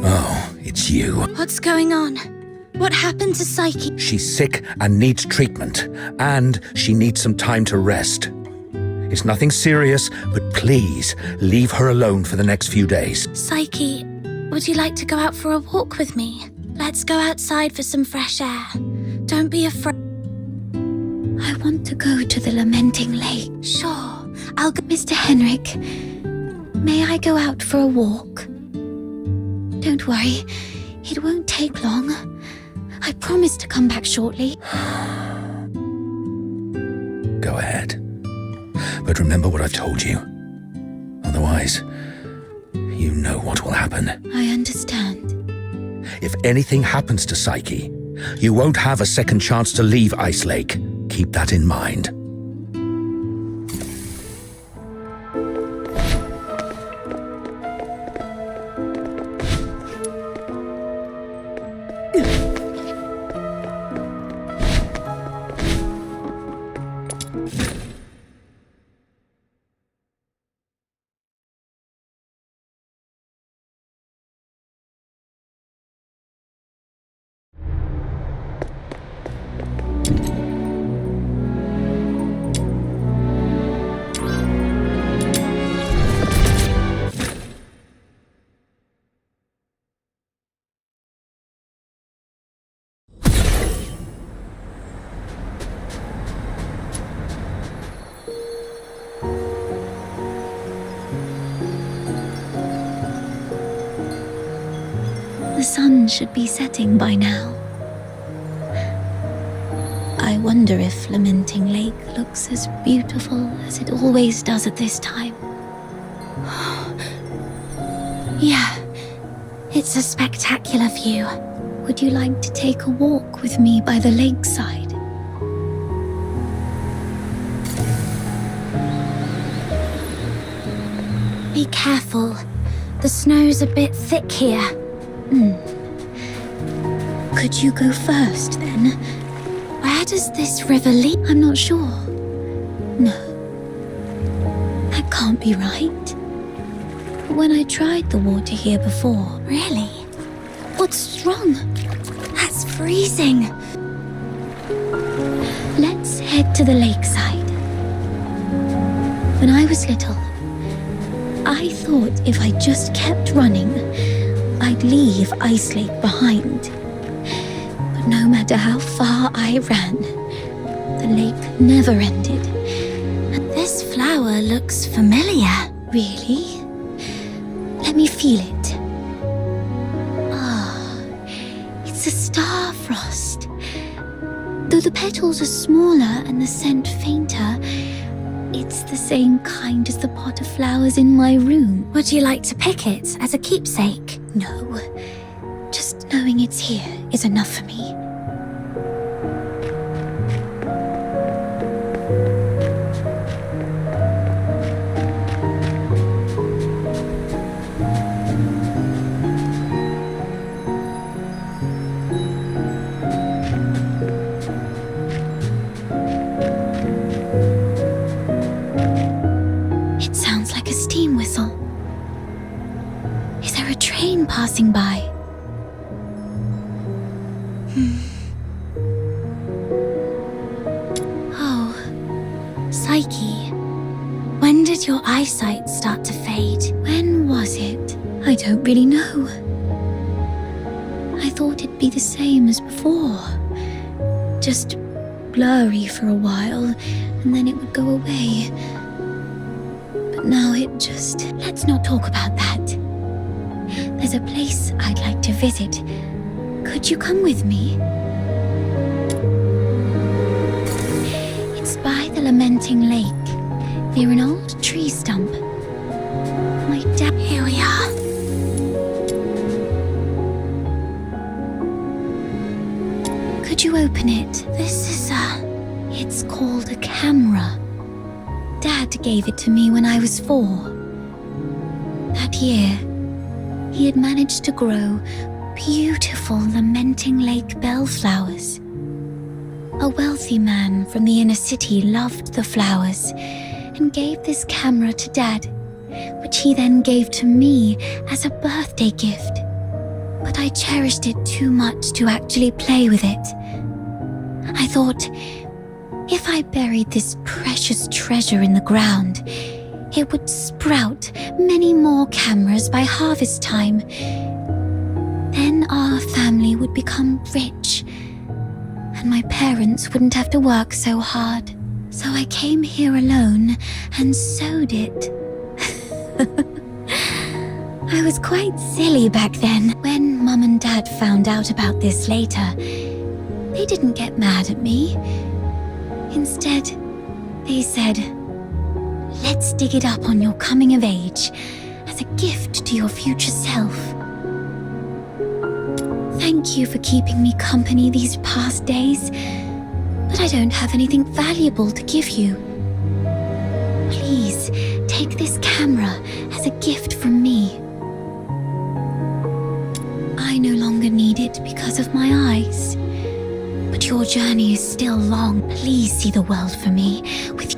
Oh, it's you. What's going on? What happened to Psyche? She's sick and needs treatment, and she needs some time to rest. It's nothing serious, but please leave her alone for the next few days. Psyche, would you like to go out for a walk with me? Let's go outside for some fresh air. Don't be afraid. I want to go to the Lamenting Lake. Sure, I'll go. Mr. Henrik, may I go out for a walk? Don't worry, it won't take long. I promise to come back shortly. Go ahead. But remember what I've told you. Otherwise, you know what will happen. I understand. If anything happens to Psyche, you won't have a second chance to leave Ice Lake. Keep that in mind. The sun should be setting by now. I wonder if Lamenting Lake looks as beautiful as it always does at this time. Yeah, it's a spectacular view. Would you like to take a walk with me by the lakeside? Be careful. The snow's a bit thick here. Could you go first, then? Where does this river lead? I'm not sure. No. That can't be right. When I tried the water here before... Really? What's wrong? That's freezing. Let's head to the lakeside. When I was little, I thought if I just kept running, I'd leave Ice Lake behind. But no matter how far I ran, the lake never ended. This flower looks familiar. Really? Let me feel it. Ah, it's a star frost. Though the petals are smaller and the scent fainter, it's the same kind as the pot of flowers in my room. Would you like to pick it as a keepsake? No. Just knowing it's here is enough for me. It sounds like a steam whistle. Is there a train passing by? Oh, Psyche. When did your eyesight start to fade? When was it? I don't really know. I thought it'd be the same as before. Just blurry for a while, and then it would go away. But now it just... Let's not talk about that. There's a place I'd like to visit. Could you come with me? It's by the Lamenting Lake, near an old tree stump. My dad... Here we are. Could you open it? This is It's called a camera. Dad gave it to me when I was 4. That year, he had managed to grow beautiful Lamenting Lake bellflowers. A wealthy man from the inner city loved the flowers and gave this camera to Dad, which he then gave to me as a birthday gift. But I cherished it too much to actually play with it. I thought, if I buried this precious treasure in the ground, it would sprout many more cameras by harvest time. Then our family would become rich, and my parents wouldn't have to work so hard. So I came here alone and sewed it. I was quite silly back then. When Mum and Dad found out about this later, they didn't get mad at me. Instead, they said, "Let's dig it up on your coming of age as a gift to your future self." Thank you for keeping me company these past days, but I don't have anything valuable to give you. Please take this camera as a gift from me. I no longer need it because of my eyes. But your journey is still long. Please see the world for me with...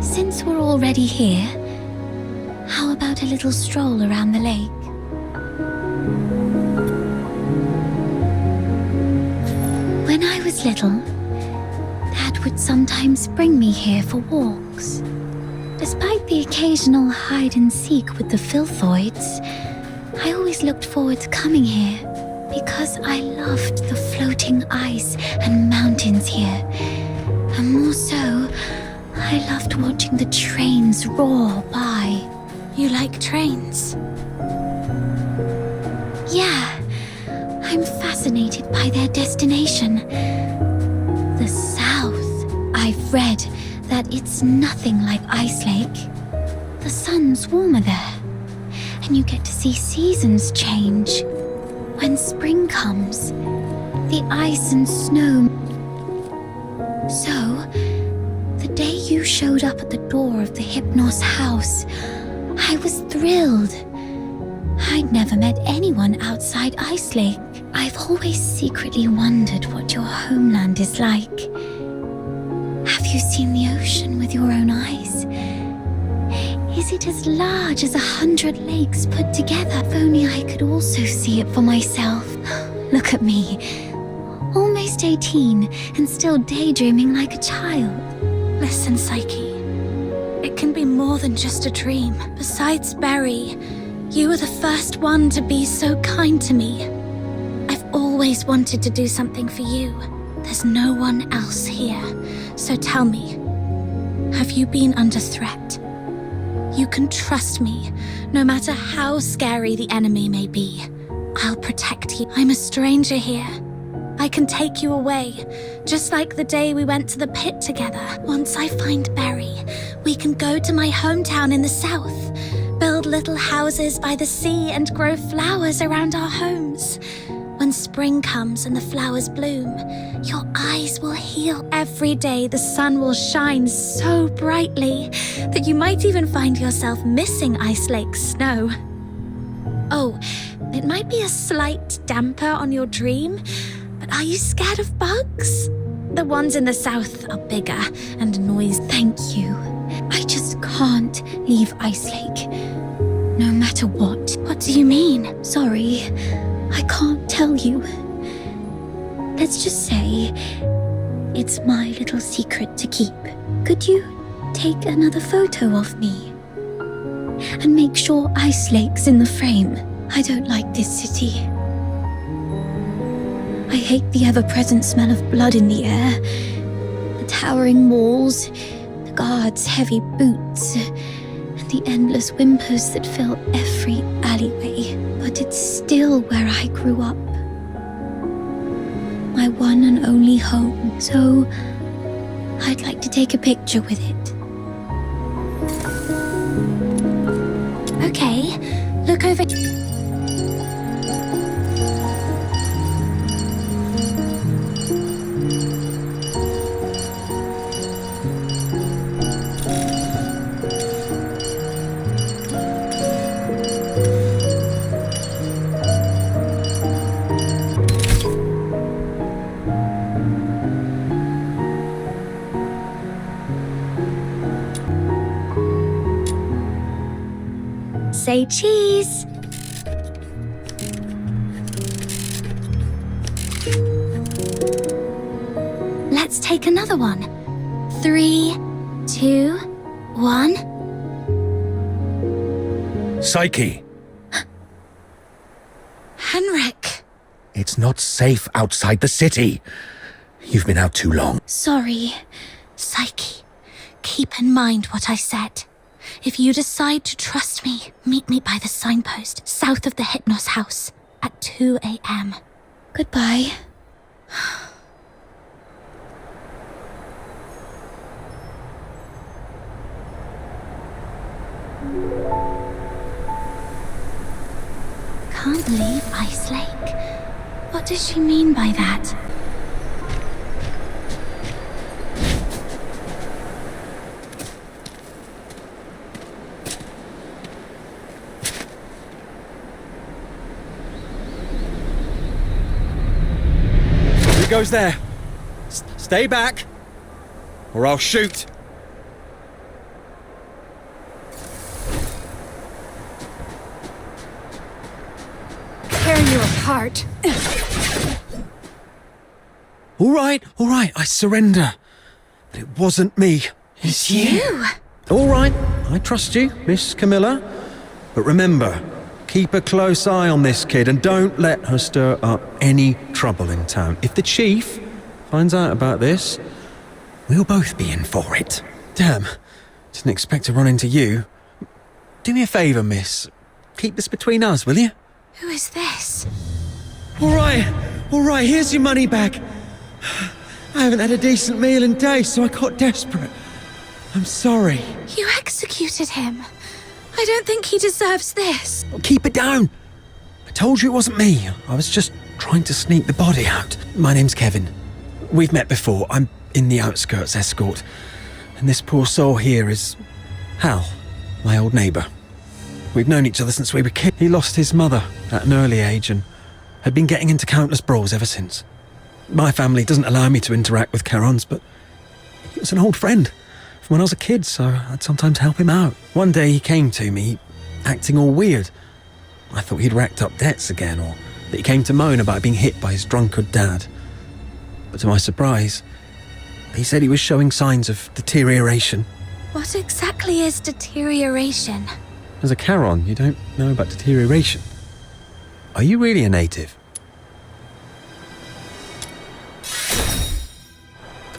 Since we're already here, how about a little stroll around the lake? When I was little, Dad would sometimes bring me here for walks. Despite the occasional hide and seek with the filthoids, I always looked forward to coming here because I loved the floating ice and mountains here. And more so, I loved watching the trains roar by. You like trains? Yeah, I'm fascinated by their destination. The South. I've read that it's nothing like Ice Lake. The sun's warmer there, and you get to see seasons change. When spring comes, the ice and snow. So, the day you showed up at the door of the Hypnos House, I was thrilled. I'd never met anyone outside Ice Lake. I've always secretly wondered what your homeland is like. Have you seen the ocean with your own eyes? Is it as large as 100 lakes put together? If only I could also see it for myself. Look at me. Almost 18 and still daydreaming like a child. Listen, Psyche. It can be more than just a dream. Besides Barry, you were the first one to be so kind to me. I've always wanted to do something for you. There's no one else here. So tell me, have you been under threat? You can trust me, no matter how scary the enemy may be. I'll protect you. I'm a stranger here. I can take you away, just like the day we went to the pit together. Once I find Barry, we can go to my hometown in the south, build little houses by the sea and grow flowers around our homes. When spring comes and the flowers bloom, your eyes will heal. Every day the sun will shine so brightly that you might even find yourself missing Ice Lake snow. Oh, it might be a slight damper on your dream, but are you scared of bugs? The ones in the south are bigger and noisy. Thank you. I just can't leave Ice Lake. No matter what. What do you mean? Sorry, I can't tell you. Let's just say it's my little secret to keep. Could you take another photo of me? And make sure Ice Lake's in the frame. I don't like this city. I hate the ever-present smell of blood in the air, the towering walls, the guards' heavy boots, and the endless whimpers that fill every alleyway. But it's still where I grew up. My one and only home. So I'd like to take a picture with it. Okay, look over. Say cheese. Let's take another one. 3, 2, 1. Psyche, Henrik. it's not safe outside the city. You've been out too long. Sorry. Psyche, keep in mind what I said. If you decide to trust me, meet me by the signpost south of the Hypnos House at 2 a.m. Goodbye. Can't leave Ice Lake. What does she mean by that? Who goes there? Stay back, or I'll shoot. Tear you apart. All right, I surrender. But it wasn't me. It's you! All right, I trust you, Miss Camilla. But remember, keep a close eye on this kid and don't let her stir up any trouble in town. If the chief finds out about this, we'll both be in for it. Damn, didn't expect to run into you. Do me a favour, miss. Keep this between us, will you? Who is this? All right, here's your money back. I haven't had a decent meal in days, so I got desperate. I'm sorry. You executed him. I don't think he deserves this. Keep it down. I told you it wasn't me. I was just trying to sneak the body out. My name's Kevin. We've met before. I'm in the outskirts escort. And this poor soul here is Hal, my old neighbour. We've known each other since we were kids. He lost his mother at an early age and had been getting into countless brawls ever since. My family doesn't allow me to interact with Charons, but he was an old friend from when I was a kid, so I'd sometimes help him out. One day he came to me, acting all weird. I thought he'd racked up debts again, or that he came to moan about being hit by his drunkard dad. But to my surprise, he said he was showing signs of deterioration. What exactly is deterioration? As a Charon, you don't know about deterioration. Are you really a native?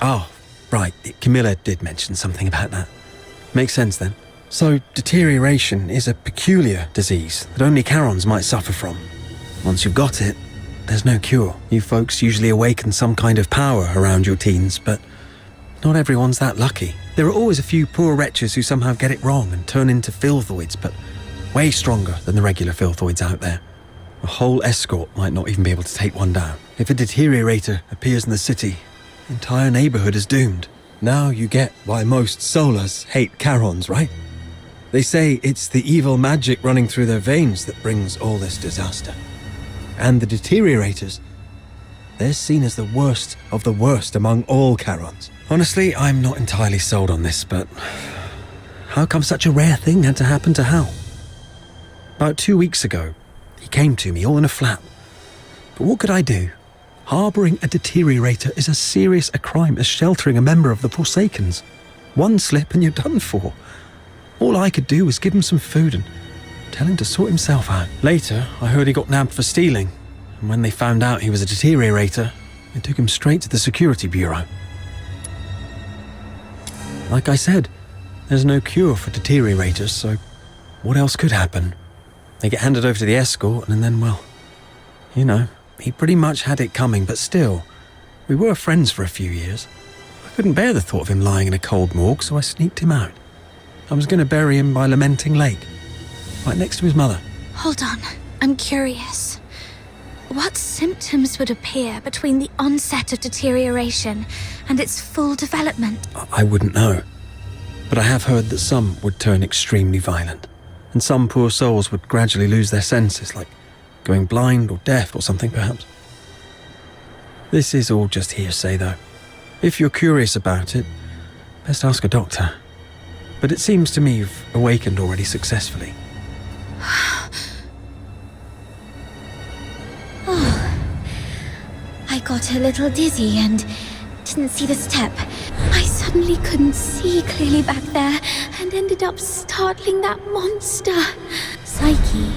Oh, right. Camilla did mention something about that. Makes sense then. So, deterioration is a peculiar disease that only Charons might suffer from. Once you've got it, there's no cure. You folks usually awaken some kind of power around your teens, but not everyone's that lucky. There are always a few poor wretches who somehow get it wrong and turn into filthoids, but way stronger than the regular filthoids out there. A whole escort might not even be able to take one down. If a deteriorator appears in the city, the entire neighborhood is doomed. Now you get why most Solars hate Charons, right? They say it's the evil magic running through their veins that brings all this disaster. And the deteriorators, they're seen as the worst of the worst among all Charons. Honestly, I'm not entirely sold on this, but how come such a rare thing had to happen to Hal? About 2 weeks ago, he came to me all in a flap. But what could I do? Harbouring a deteriorator is as serious a crime as sheltering a member of the Forsakens. One slip and you're done for. All I could do was give him some food and tell him to sort himself out. Later, I heard he got nabbed for stealing, and when they found out he was a deteriorator, they took him straight to the security bureau. Like I said, there's no cure for deteriorators, so what else could happen? They get handed over to the escort, and then, well, you know, he pretty much had it coming, but still, we were friends for a few years. I couldn't bear the thought of him lying in a cold morgue, so I sneaked him out. I was going to bury him by Lamenting Lake, right next to his mother. Hold on, I'm curious. What symptoms would appear between the onset of deterioration and its full development? I wouldn't know, but I have heard that some would turn extremely violent, and some poor souls would gradually lose their senses, like going blind or deaf or something perhaps. This is all just hearsay though. If you're curious about it, best ask a doctor. But it seems to me you've awakened already successfully. I got a little dizzy and didn't see the step. I suddenly couldn't see clearly back there and ended up startling that monster. Psyche,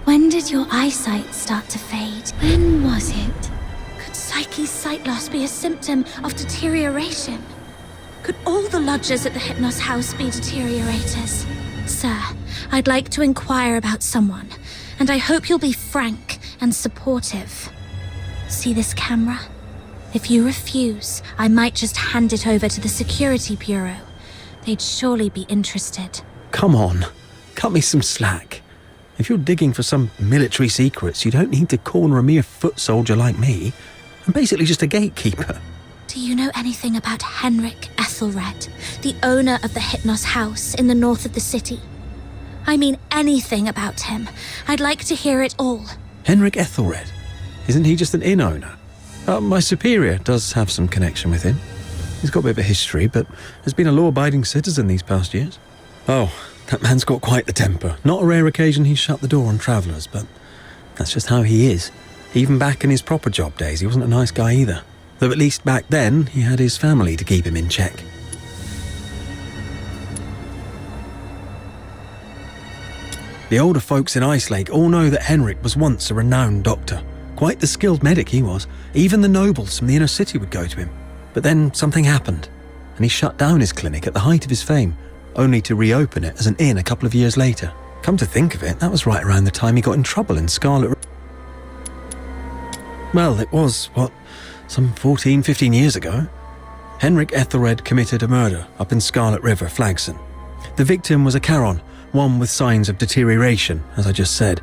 when did your eyesight start to fade? When was it? Could Psyche's sight loss be a symptom of deterioration? Could all the lodgers at the Hypnos House be deteriorators? Sir, I'd like to inquire about someone, and I hope you'll be frank and supportive. See this camera? If you refuse, I might just hand it over to the security bureau. They'd surely be interested. Come on, cut me some slack. If you're digging for some military secrets, you don't need to corner a mere foot soldier like me. I'm basically just a gatekeeper. Do you know anything about Henrik Ethelred, the owner of the Hypnos House in the north of the city? I mean anything about him. I'd like to hear it all. Henrik Ethelred? Isn't he just an inn owner? My superior does have some connection with him. He's got a bit of a history, but has been a law-abiding citizen these past years. Oh, that man's got quite the temper. Not a rare occasion he's shut the door on travellers, but that's just how he is. Even back in his proper job days, he wasn't a nice guy either. Though at least back then, he had his family to keep him in check. The older folks in Ice Lake all know that Henrik was once a renowned doctor. Quite the skilled medic he was. Even the nobles from the inner city would go to him. But then something happened, and he shut down his clinic at the height of his fame, only to reopen it as an inn a couple of years later. Come to think of it, that was right around the time he got in trouble in Scarlet. Well, it was, some 14, 15 years ago. Henrik Ethelred committed a murder up in Scarlet River, Flagson. The victim was a Charon, one with signs of deterioration, as I just said.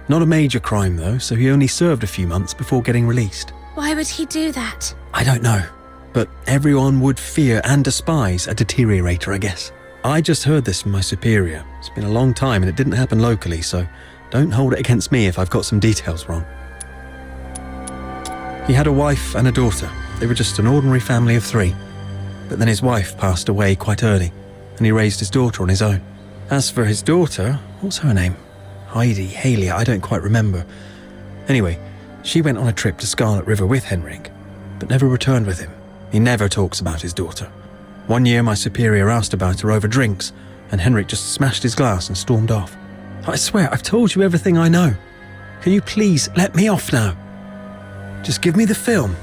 Not a major crime, though, so he only served a few months before getting released. Why would he do that? I don't know, but everyone would fear and despise a deteriorator, I guess. I just heard this from my superior. It's been a long time and it didn't happen locally, so don't hold it against me if I've got some details wrong. He had a wife and a daughter. They were just an ordinary family of 3. But then his wife passed away quite early, and he raised his daughter on his own. As for his daughter, what's her name? Heidi, Haley, I don't quite remember. Anyway, she went on a trip to Scarlet River with Henrik, but never returned with him. He never talks about his daughter. One year my superior asked about her over drinks, and Henrik just smashed his glass and stormed off. I swear, I've told you everything I know. Can you please let me off now? Just give me the film.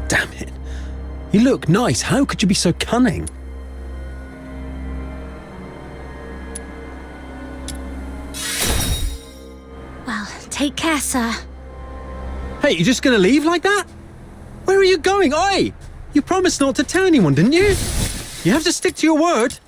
Damn it. You look nice. How could you be so cunning? Well, take care, sir. Hey, you just gonna leave like that? Where are you going? Oi! You promised not to tell anyone, didn't you? You have to stick to your word.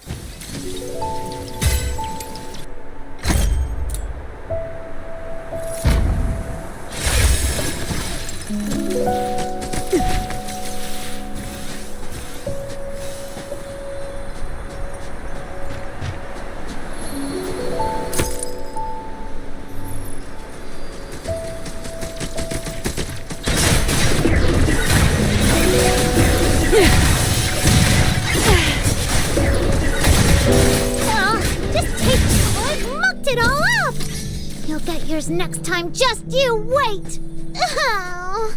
Next time, just you wait! Oh.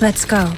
Let's go.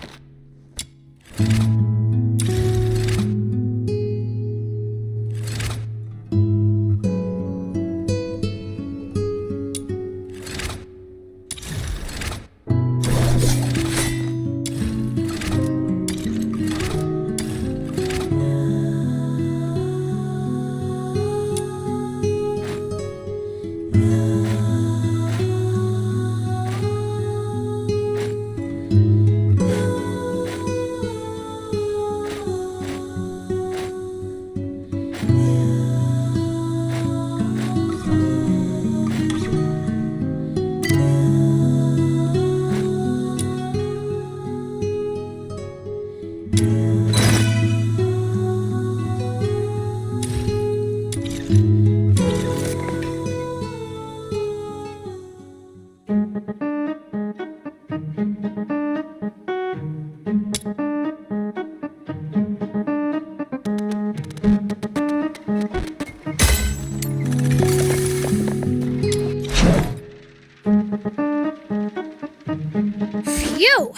Phew!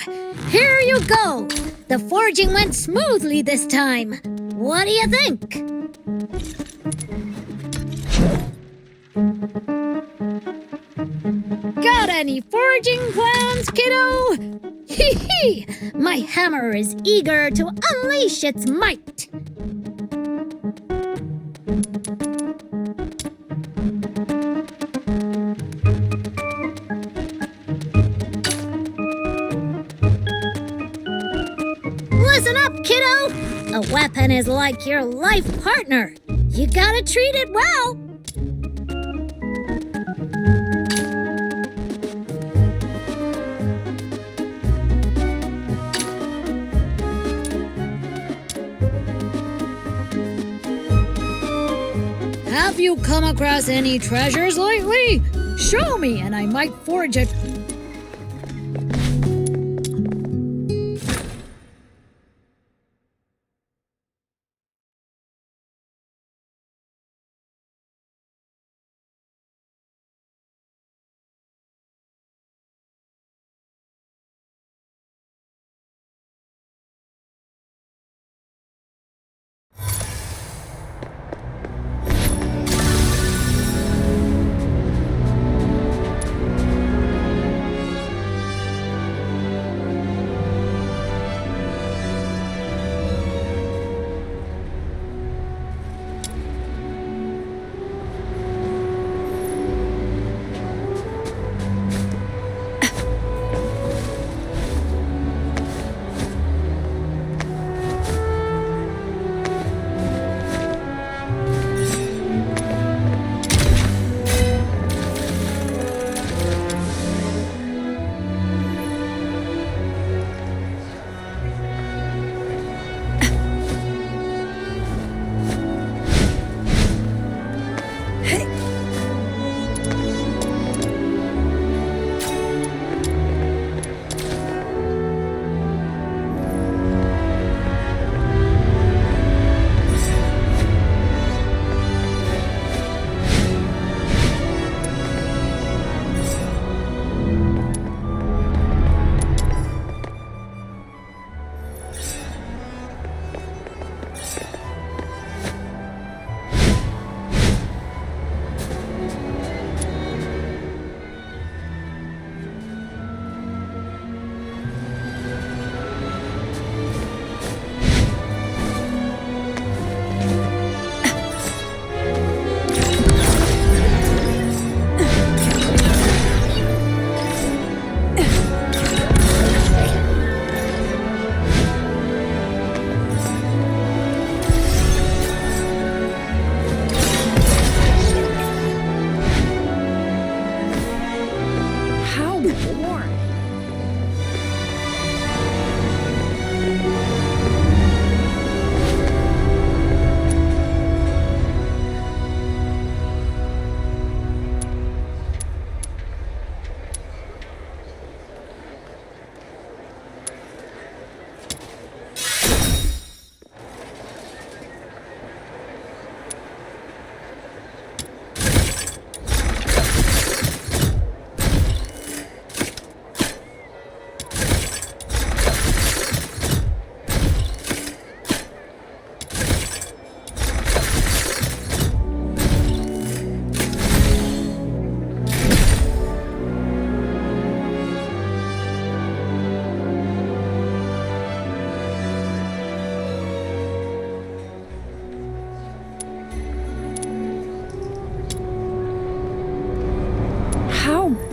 Here you go! The forging went smoothly this time. What do you think? Got any foraging plans, kiddo? Hee hee! My hammer is eager to unleash its might. Listen up, kiddo! A weapon is like your life partner. You gotta treat it well. Have you come across any treasures lately? Show me and I might forge it.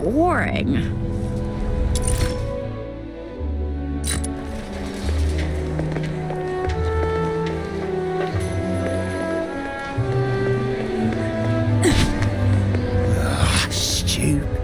boring. Stupid.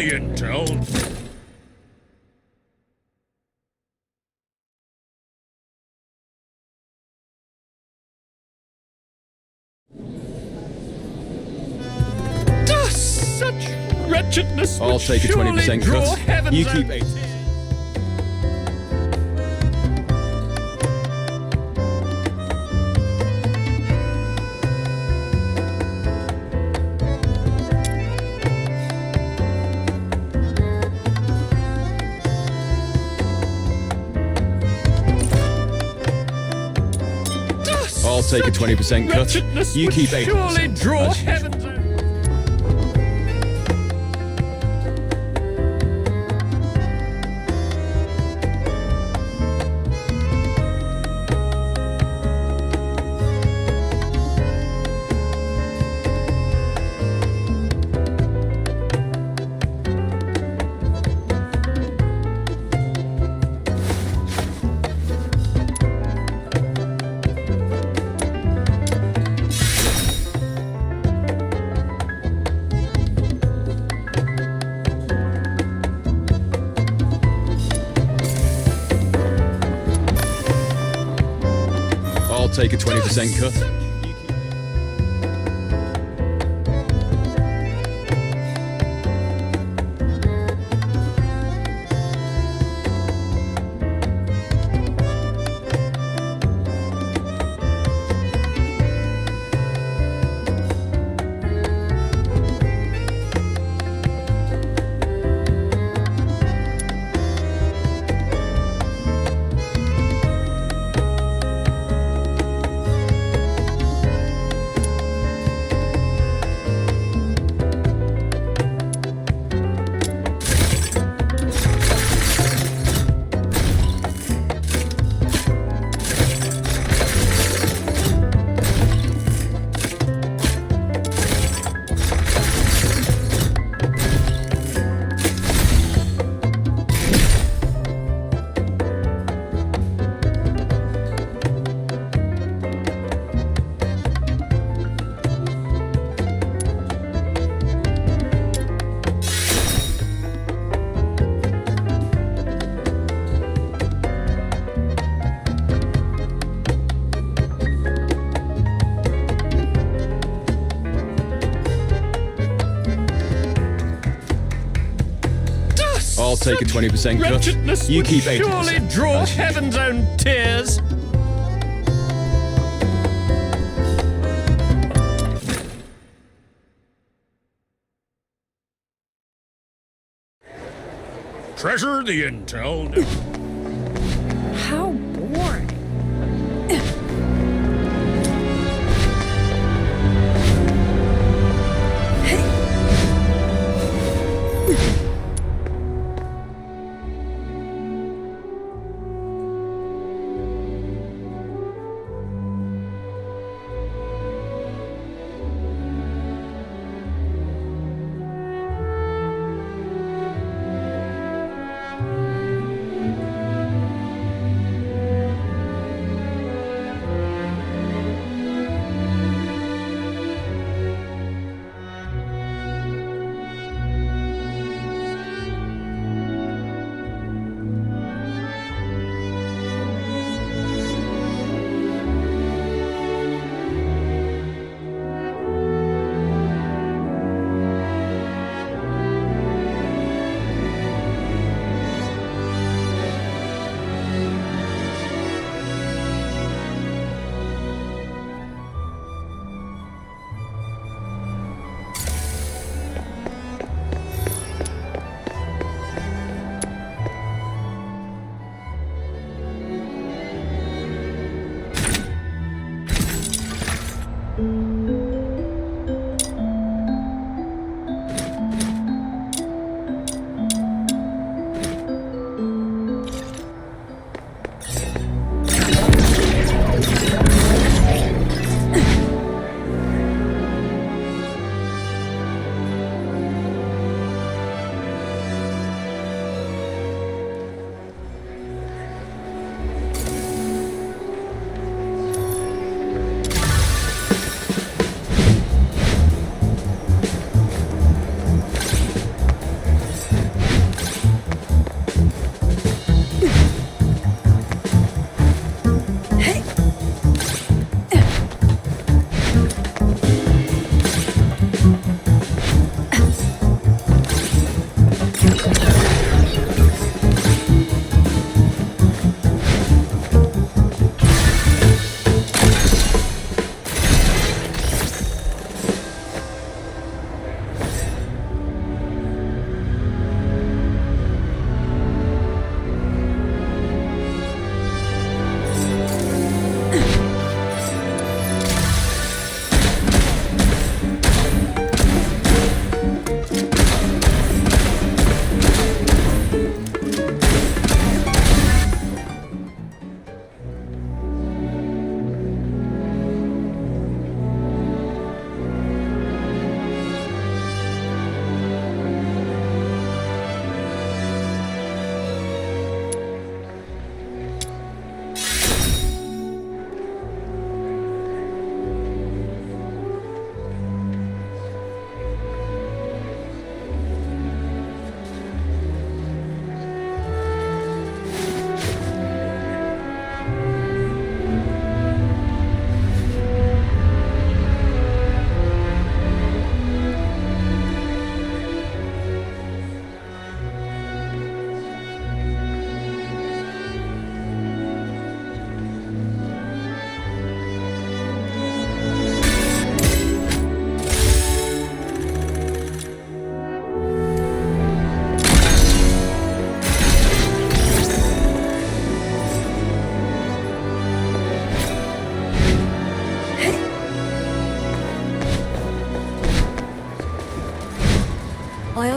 the intel. Such wretchedness. I'll take a 20% cut. You keep 80. I'll take a 20% cut. You keep 80%. Surely draw heaven's own. Take a 20% cut. I'll take a 20% cut. You keep 80%. Surely draw heaven's own tears. Treasure the intel. How boring.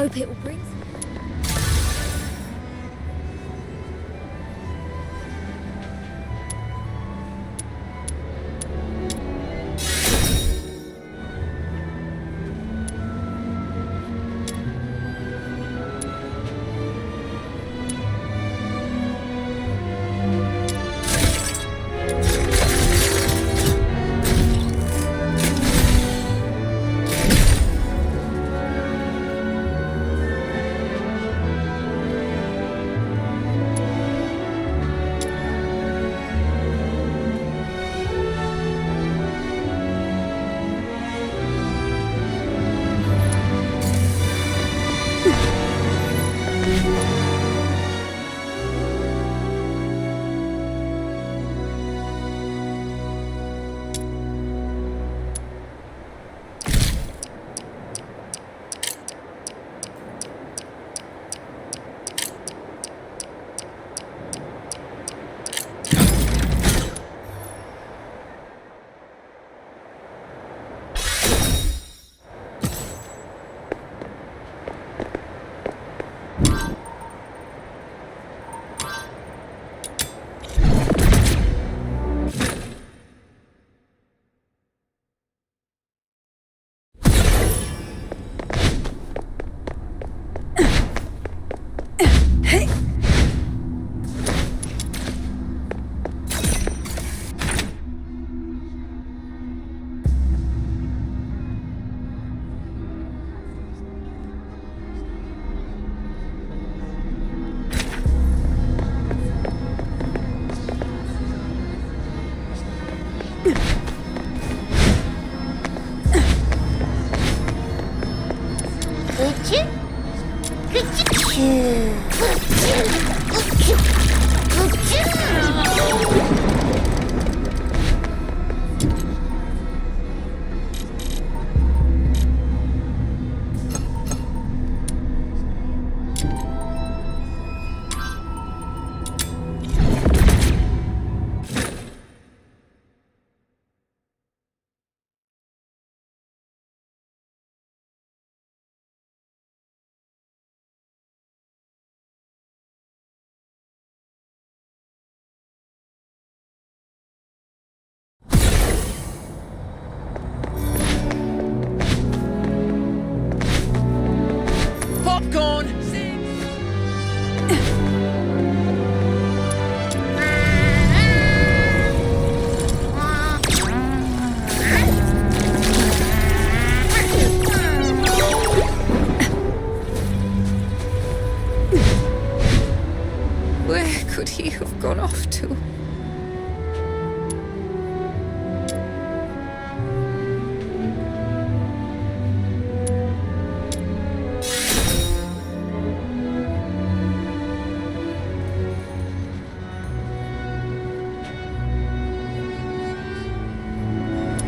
hope it will bring.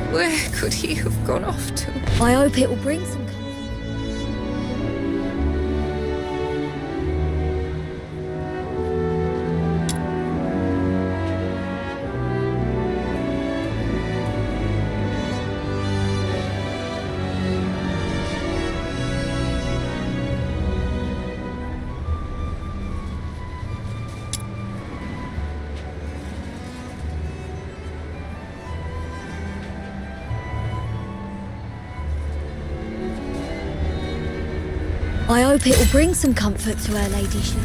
Where could he have gone off to? I hope it will bring some comfort. I hope it will bring some comfort to her ladyship.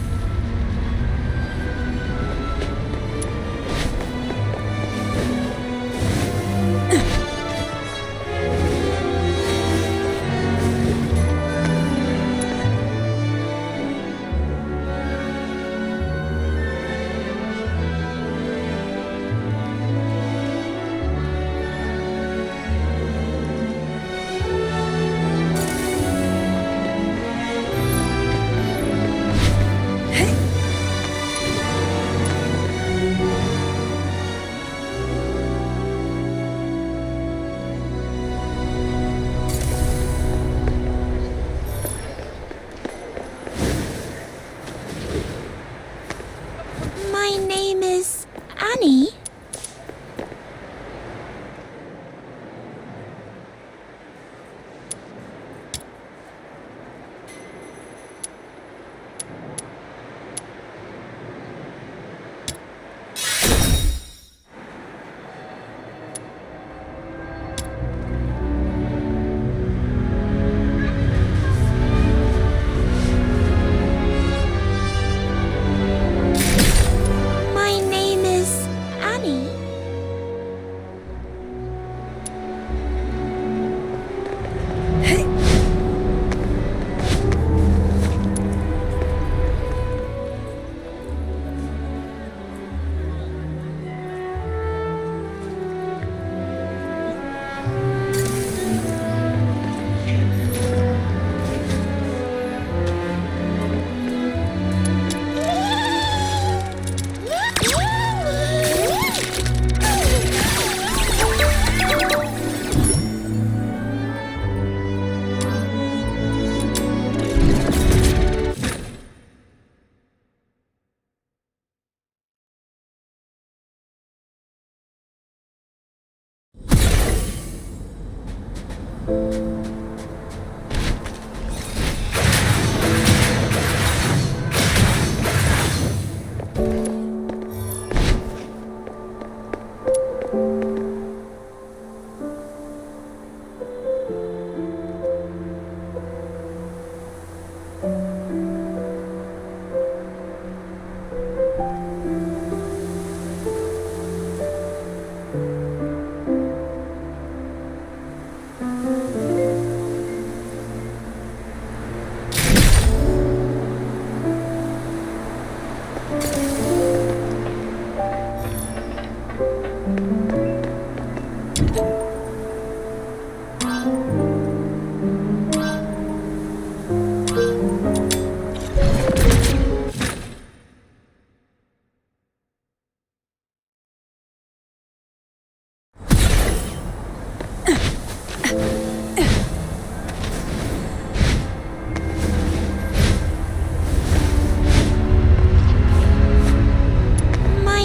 My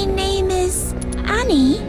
name is Annie.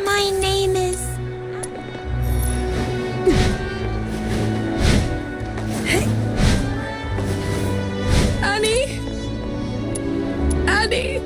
My name is. Annie? Annie?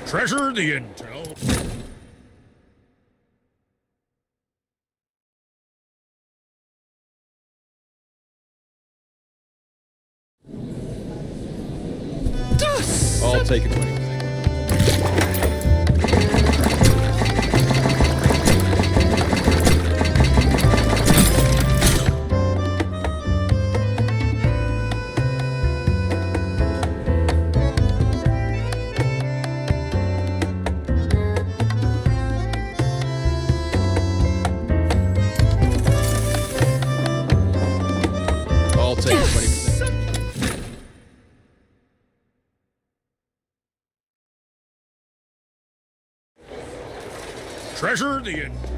Treasure the intel. I'll take it. I'll take 20%. Treasure the intel.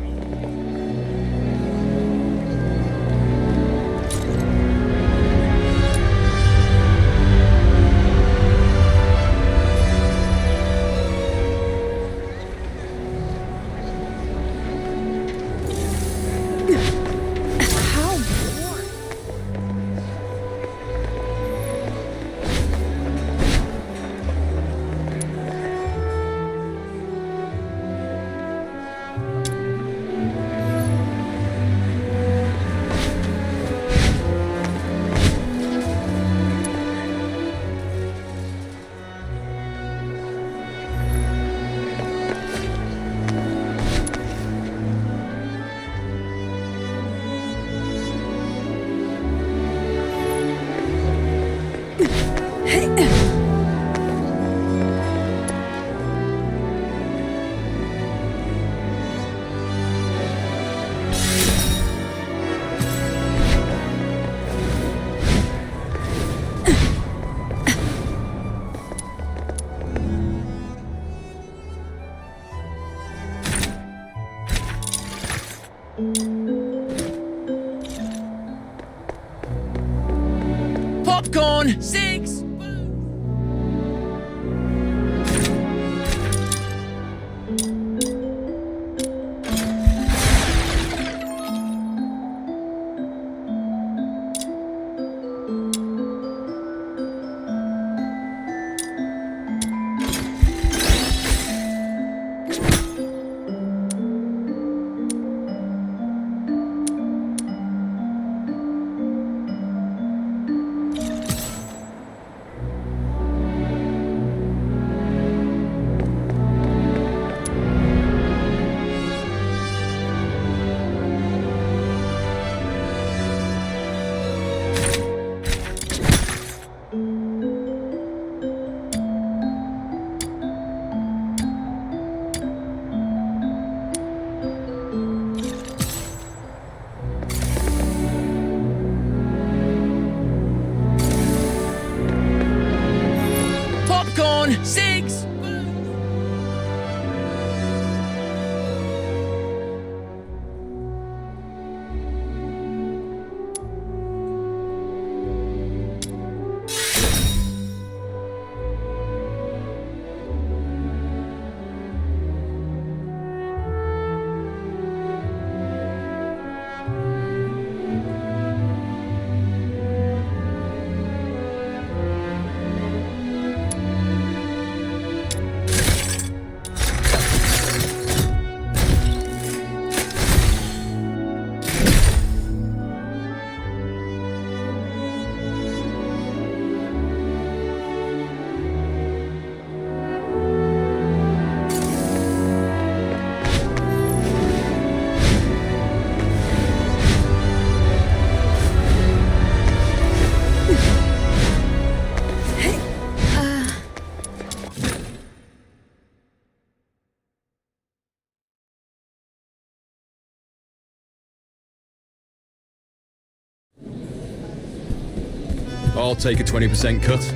I'll take a 20% cut.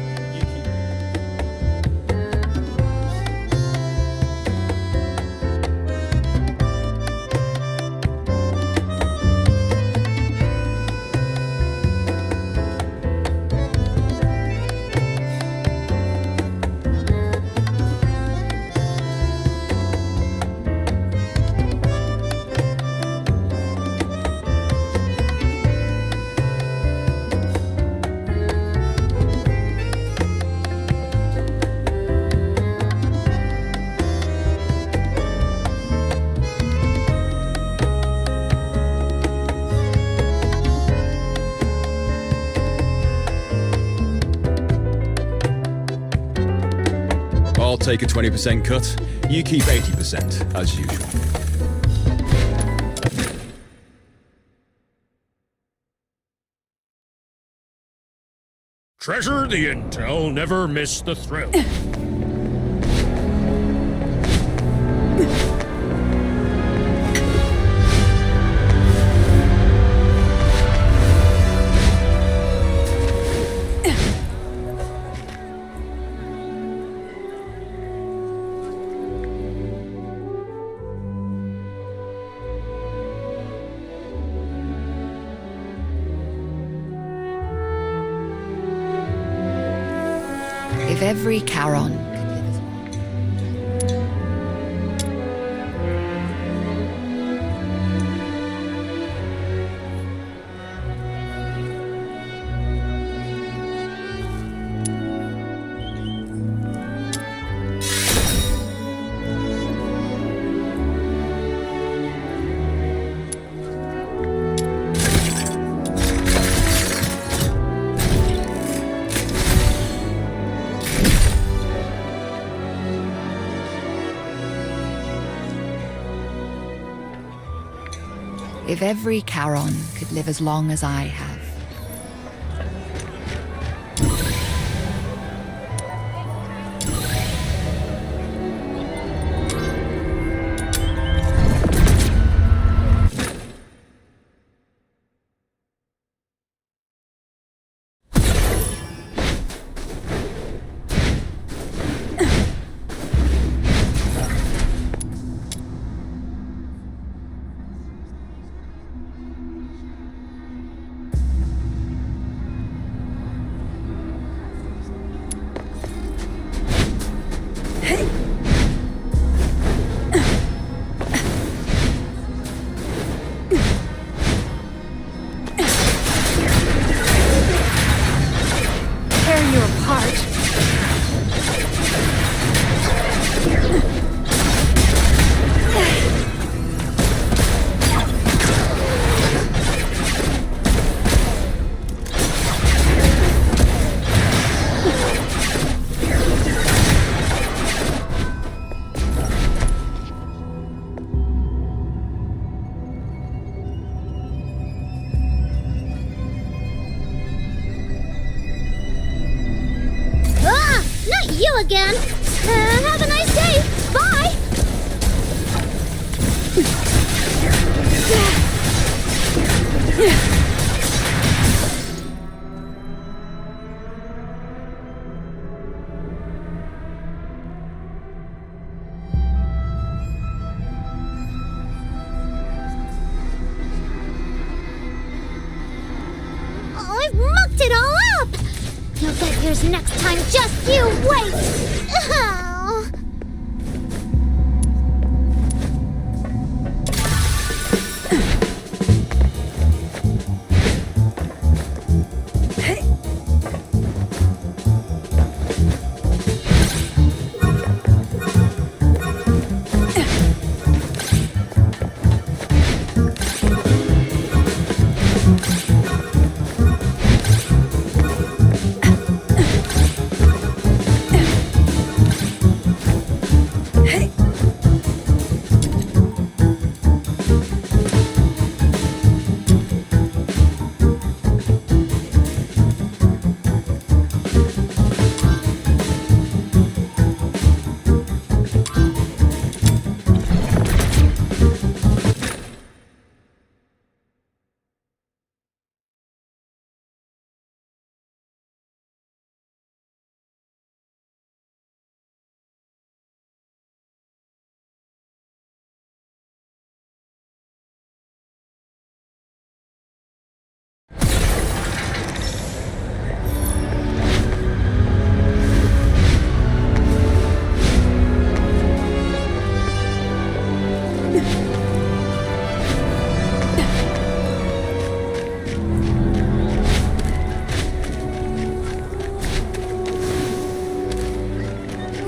I'll take a 20% cut. You keep 80%, as usual. Treasure the intel, never miss the thrill. If every Charon If every Charon could live as long as I have. You again. Have a nice day. Bye. I've mucked it all up. You'll get yours next time, just you wait! Oh.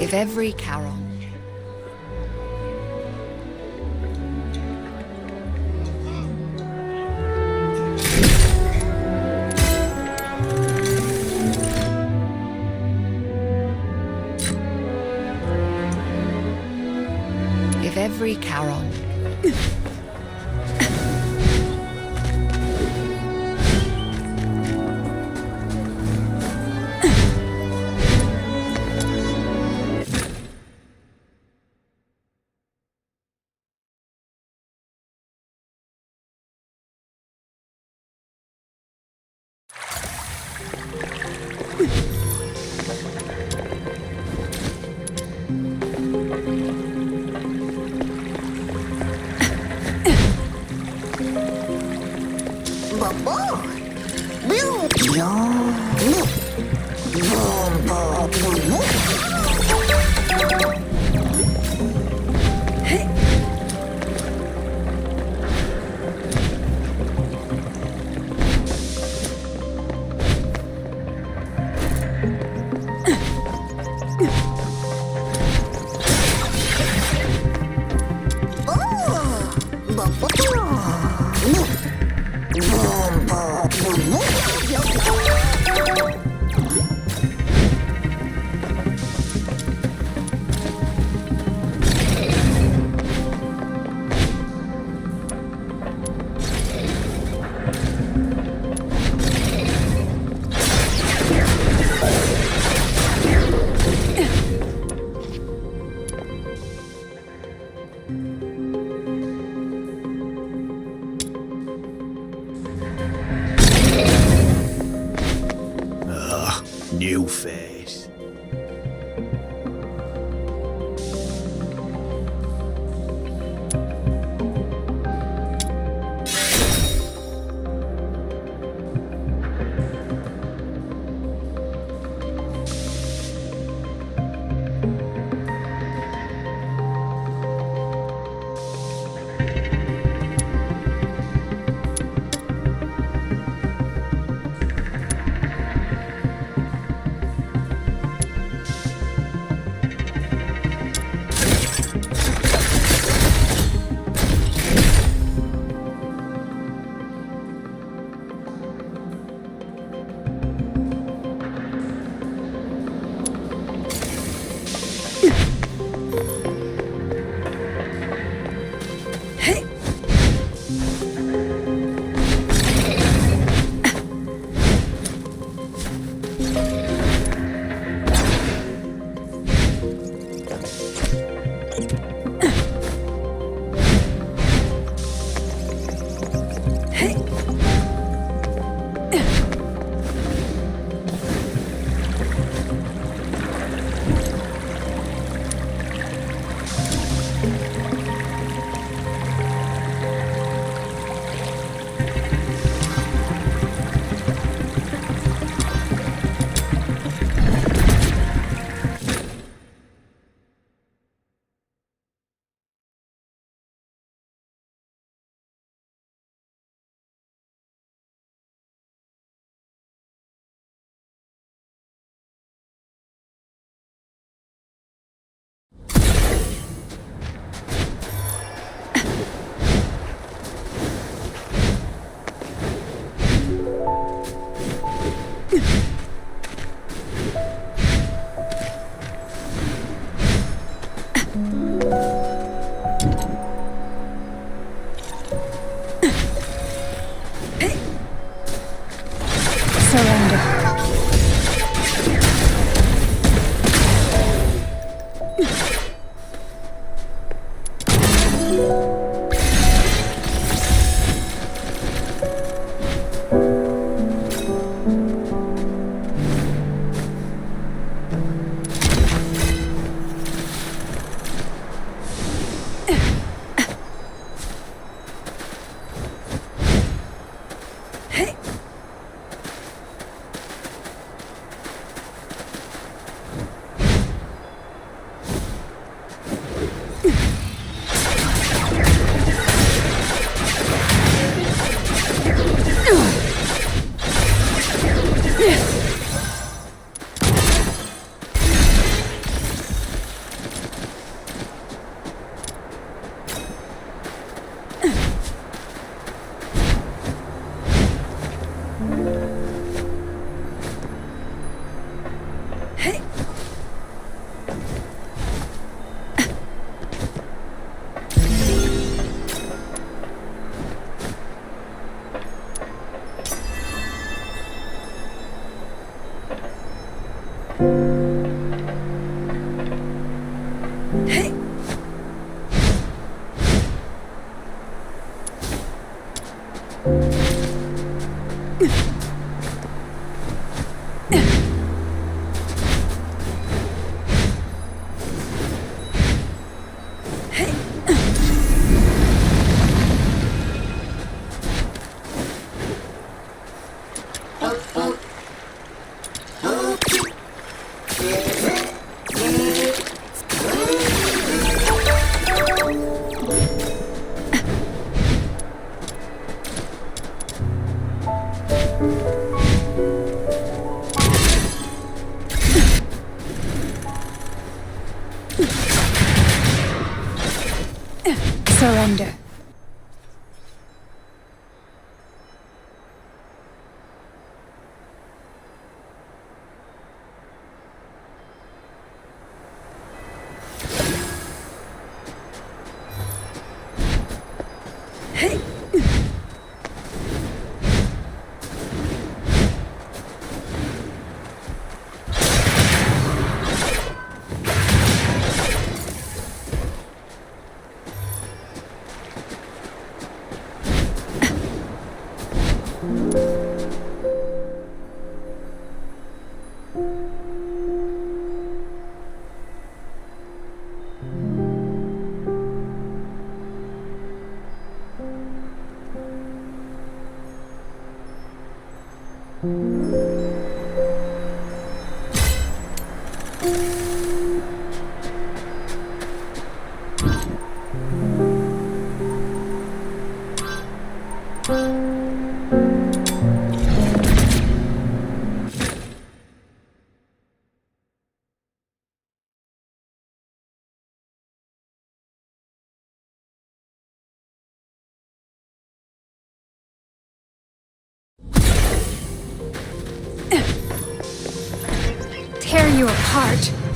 If every Charon. If every Charon. New face. Surrender. Tear you apart.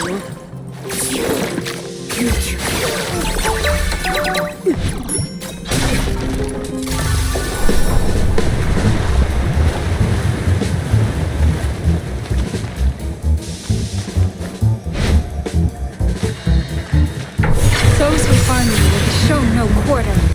Those who harm you will be shown no quarter.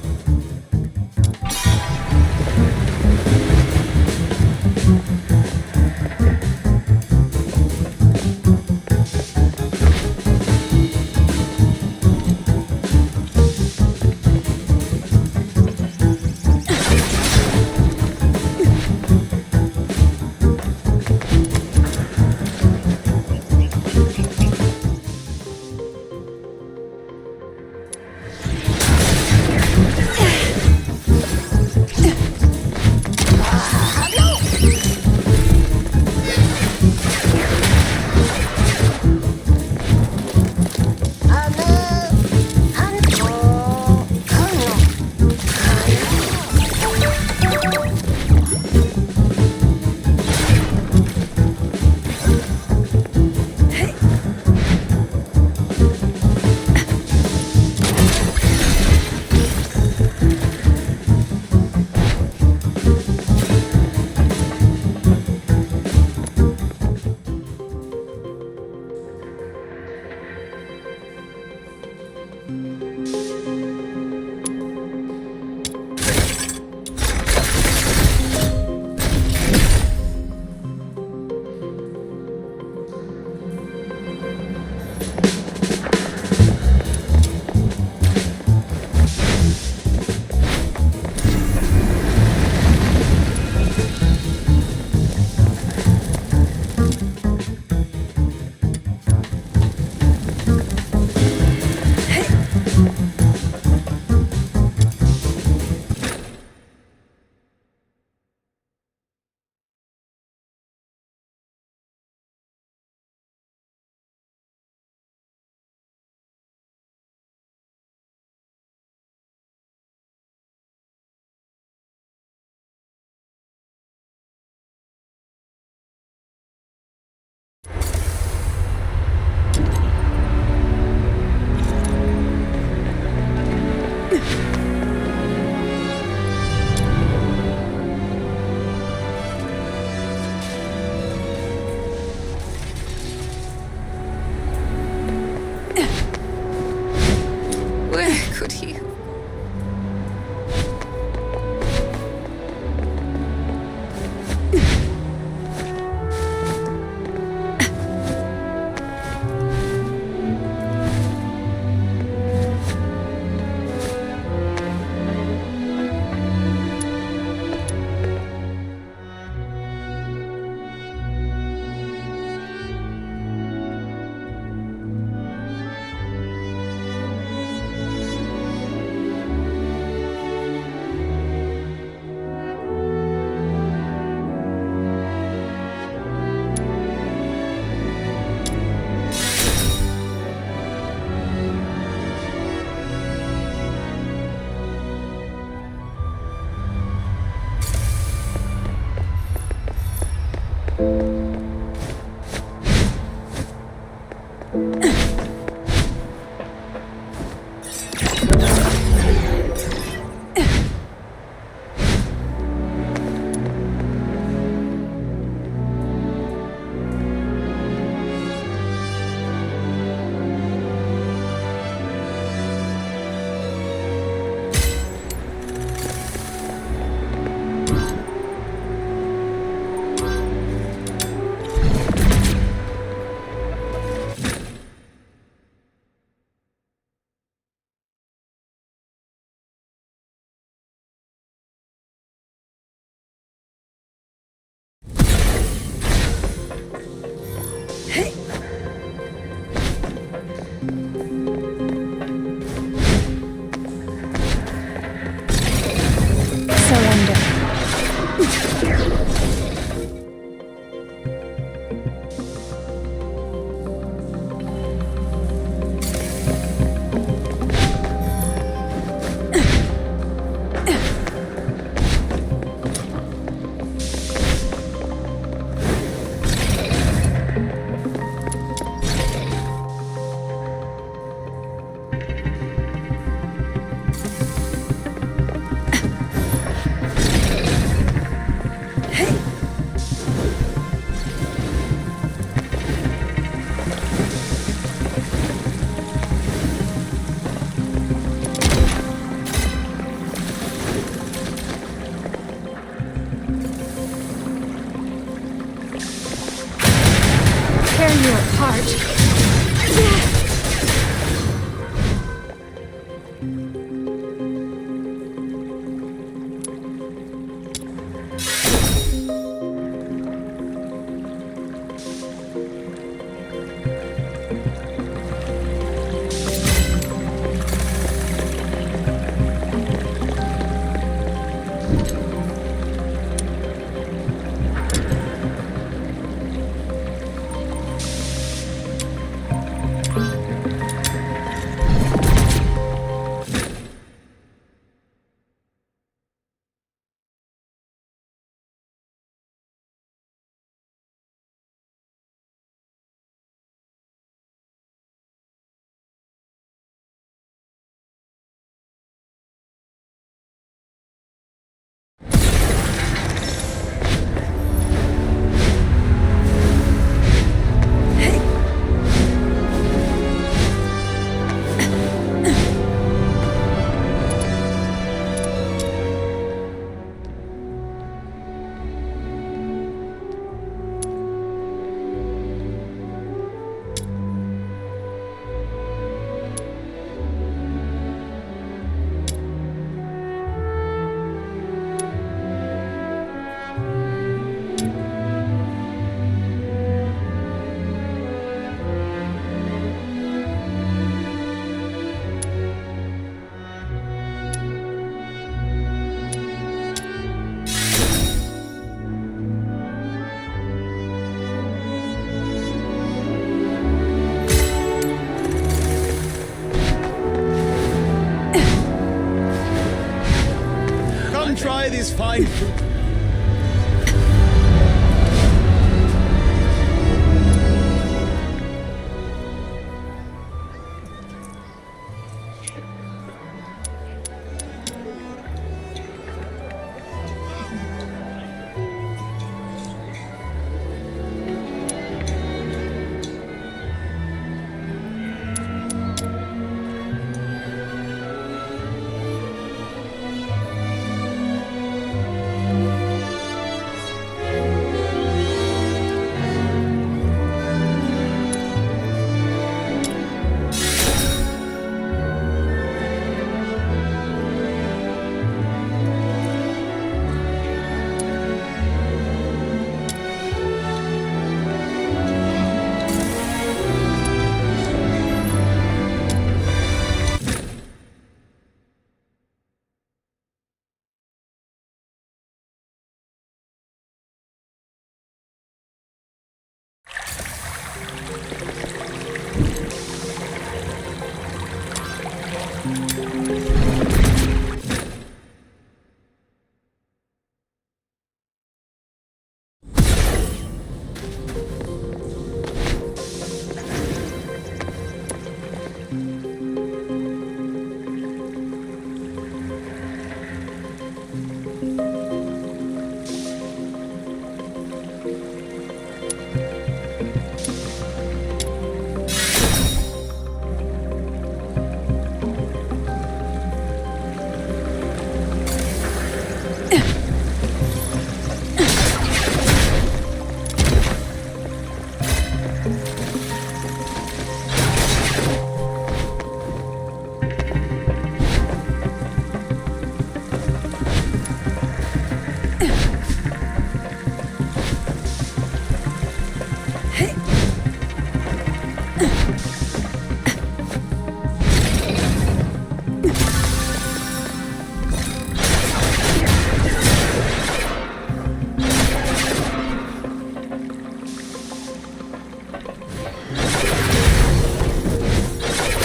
is fine.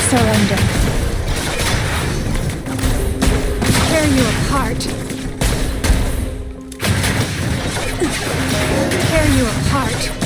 Surrender. Tear you apart. Tear you apart.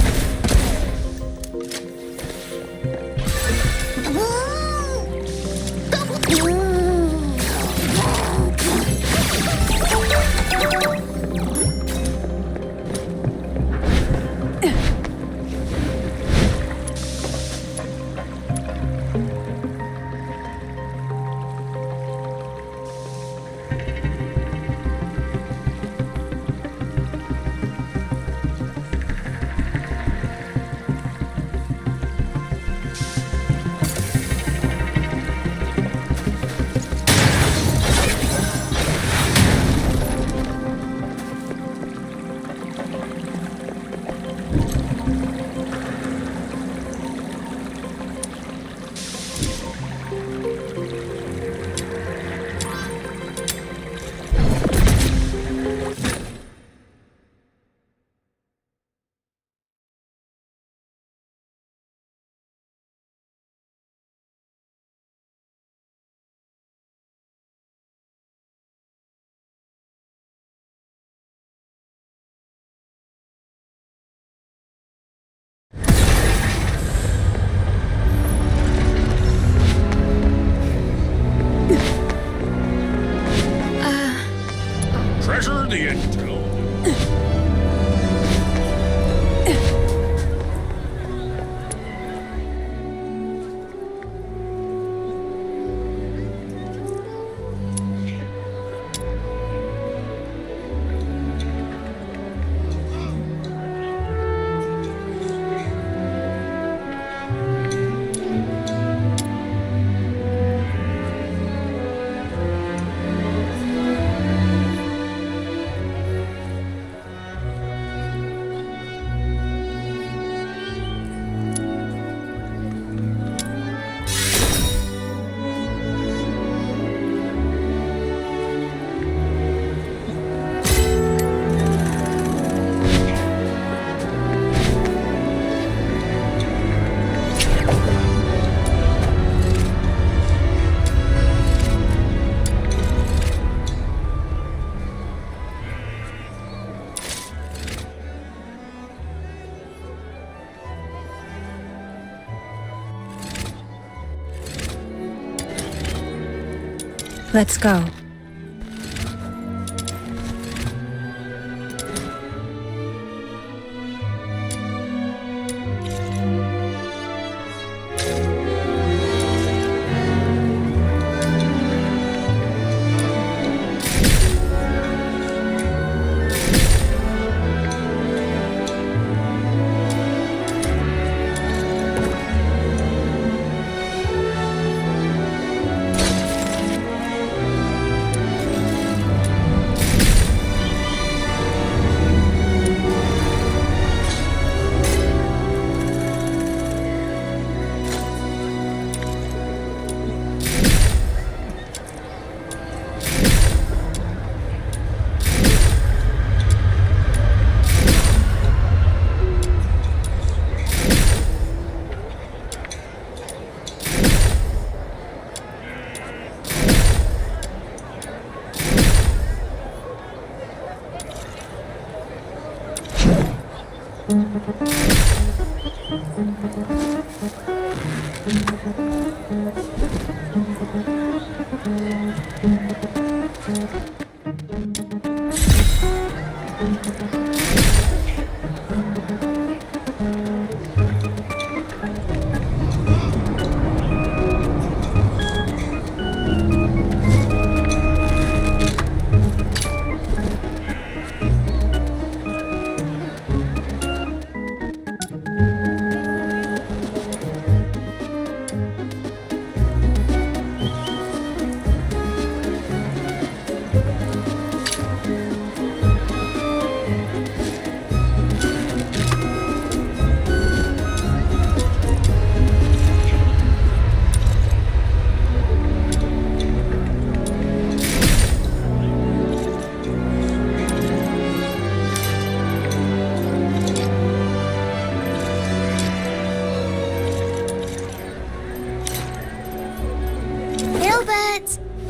Let's go.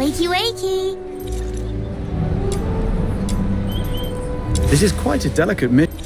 Wakey, wakey. This is quite a delicate mission.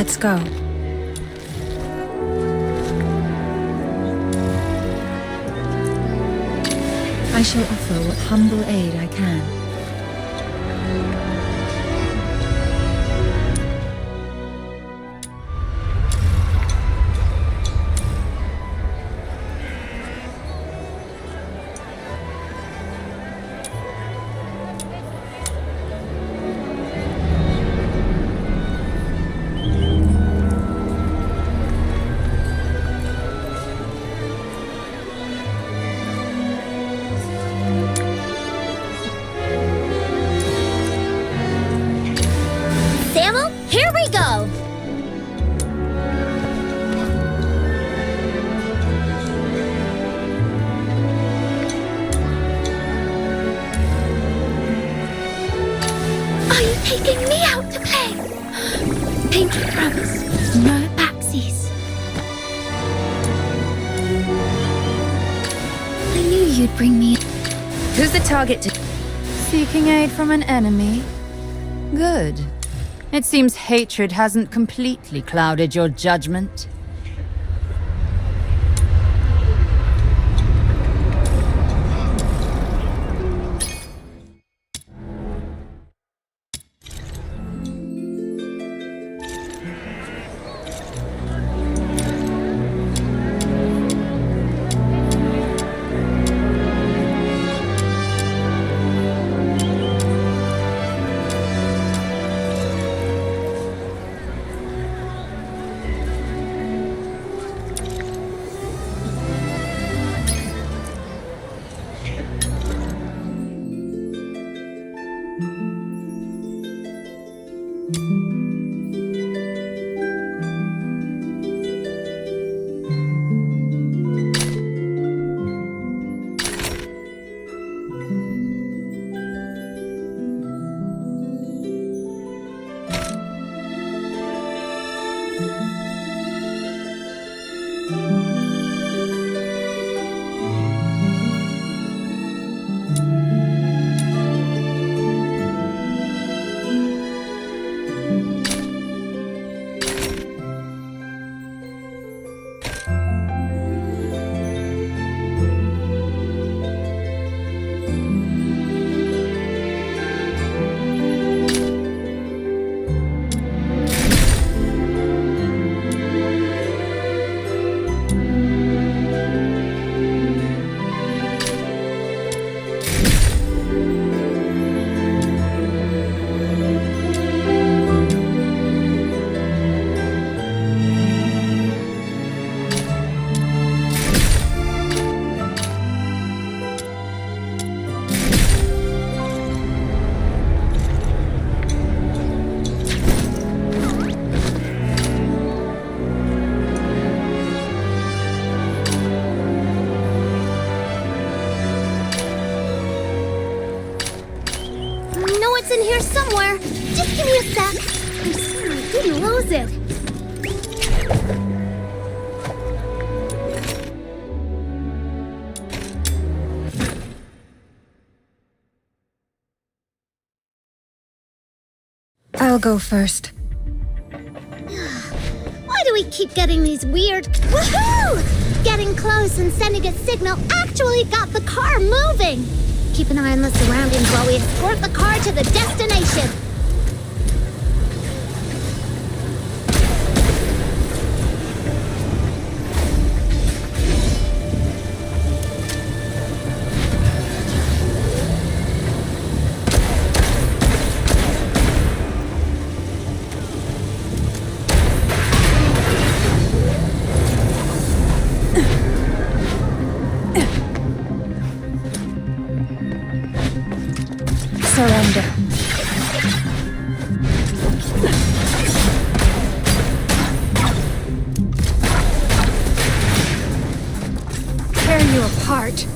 Let's go. I shall offer what humble aid I can. Samuel, here we go! Are you taking me out to play? Pinky promise, no backsies. I knew you'd bring me. Who's the target to... Seeking aid from an enemy? Good. It seems hatred hasn't completely clouded your judgment. It's in here somewhere. Just give me a sec. I swear I didn't lose it. I'll go first. Why do we keep getting these weird... Woohoo! Getting close and sending a signal actually got the car moving. Keep an eye on the surroundings while we escort the car to the destination. Surrender. Tear you apart.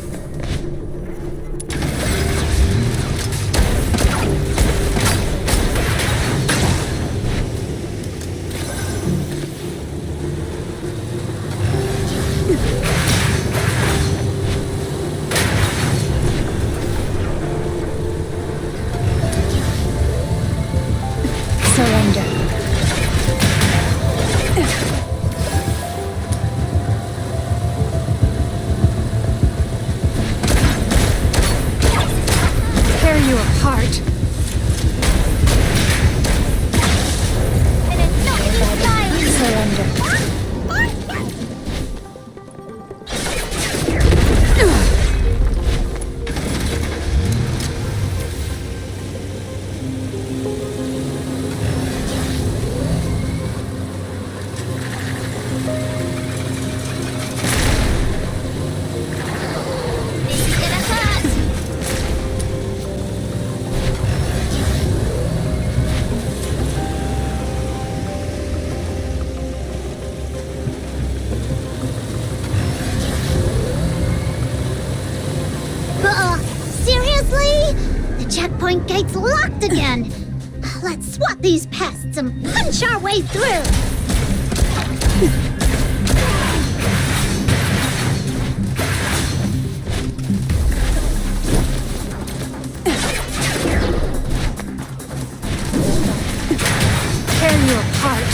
checkpoint gate's locked again. Let's swat these pests and punch our way through. Tear you apart.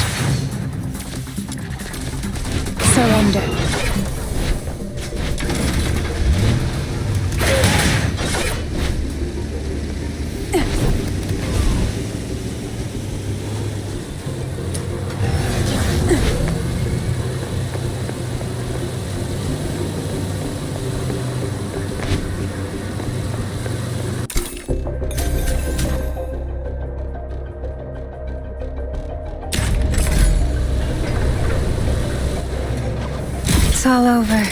Surrender. It's all over.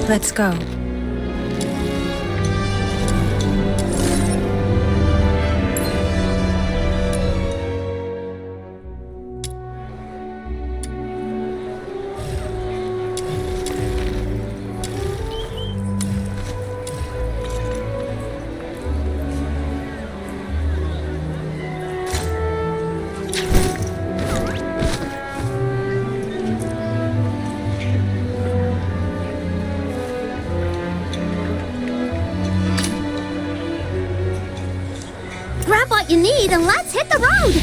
Let's go. Grab what you need and let's hit the road!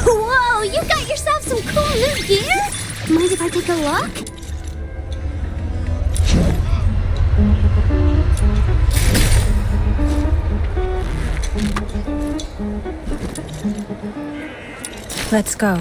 Whoa, you got yourself some cool new gear? Mind if I take a look? Let's go.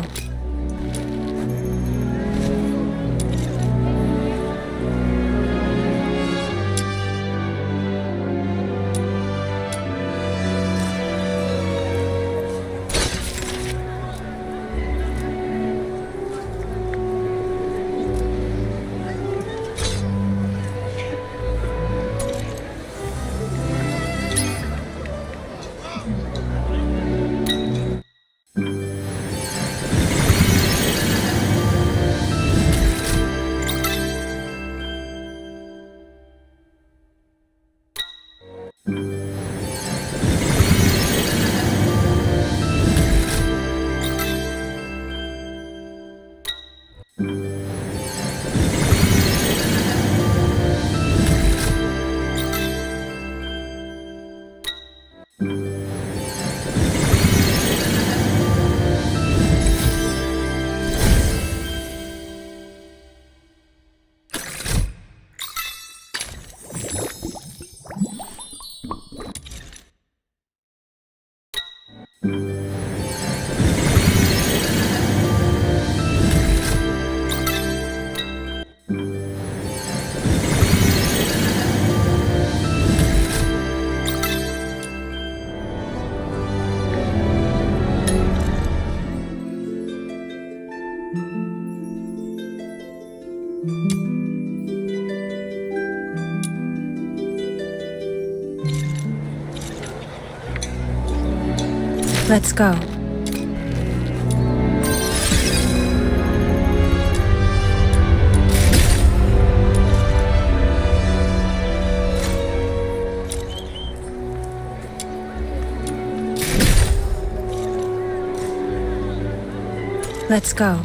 Let's go. Let's go.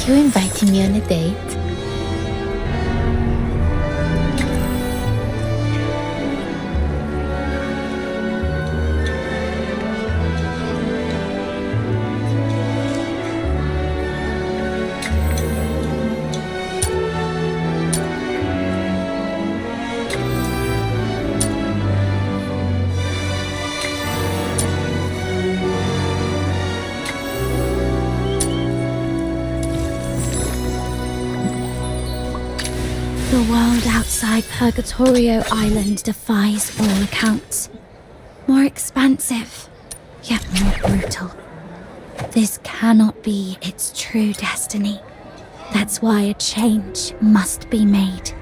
you inviting me on a date? The world outside Purgatorio Island defies all accounts. More expansive, yet more brutal. This cannot be its true destiny. That's why a change must be made.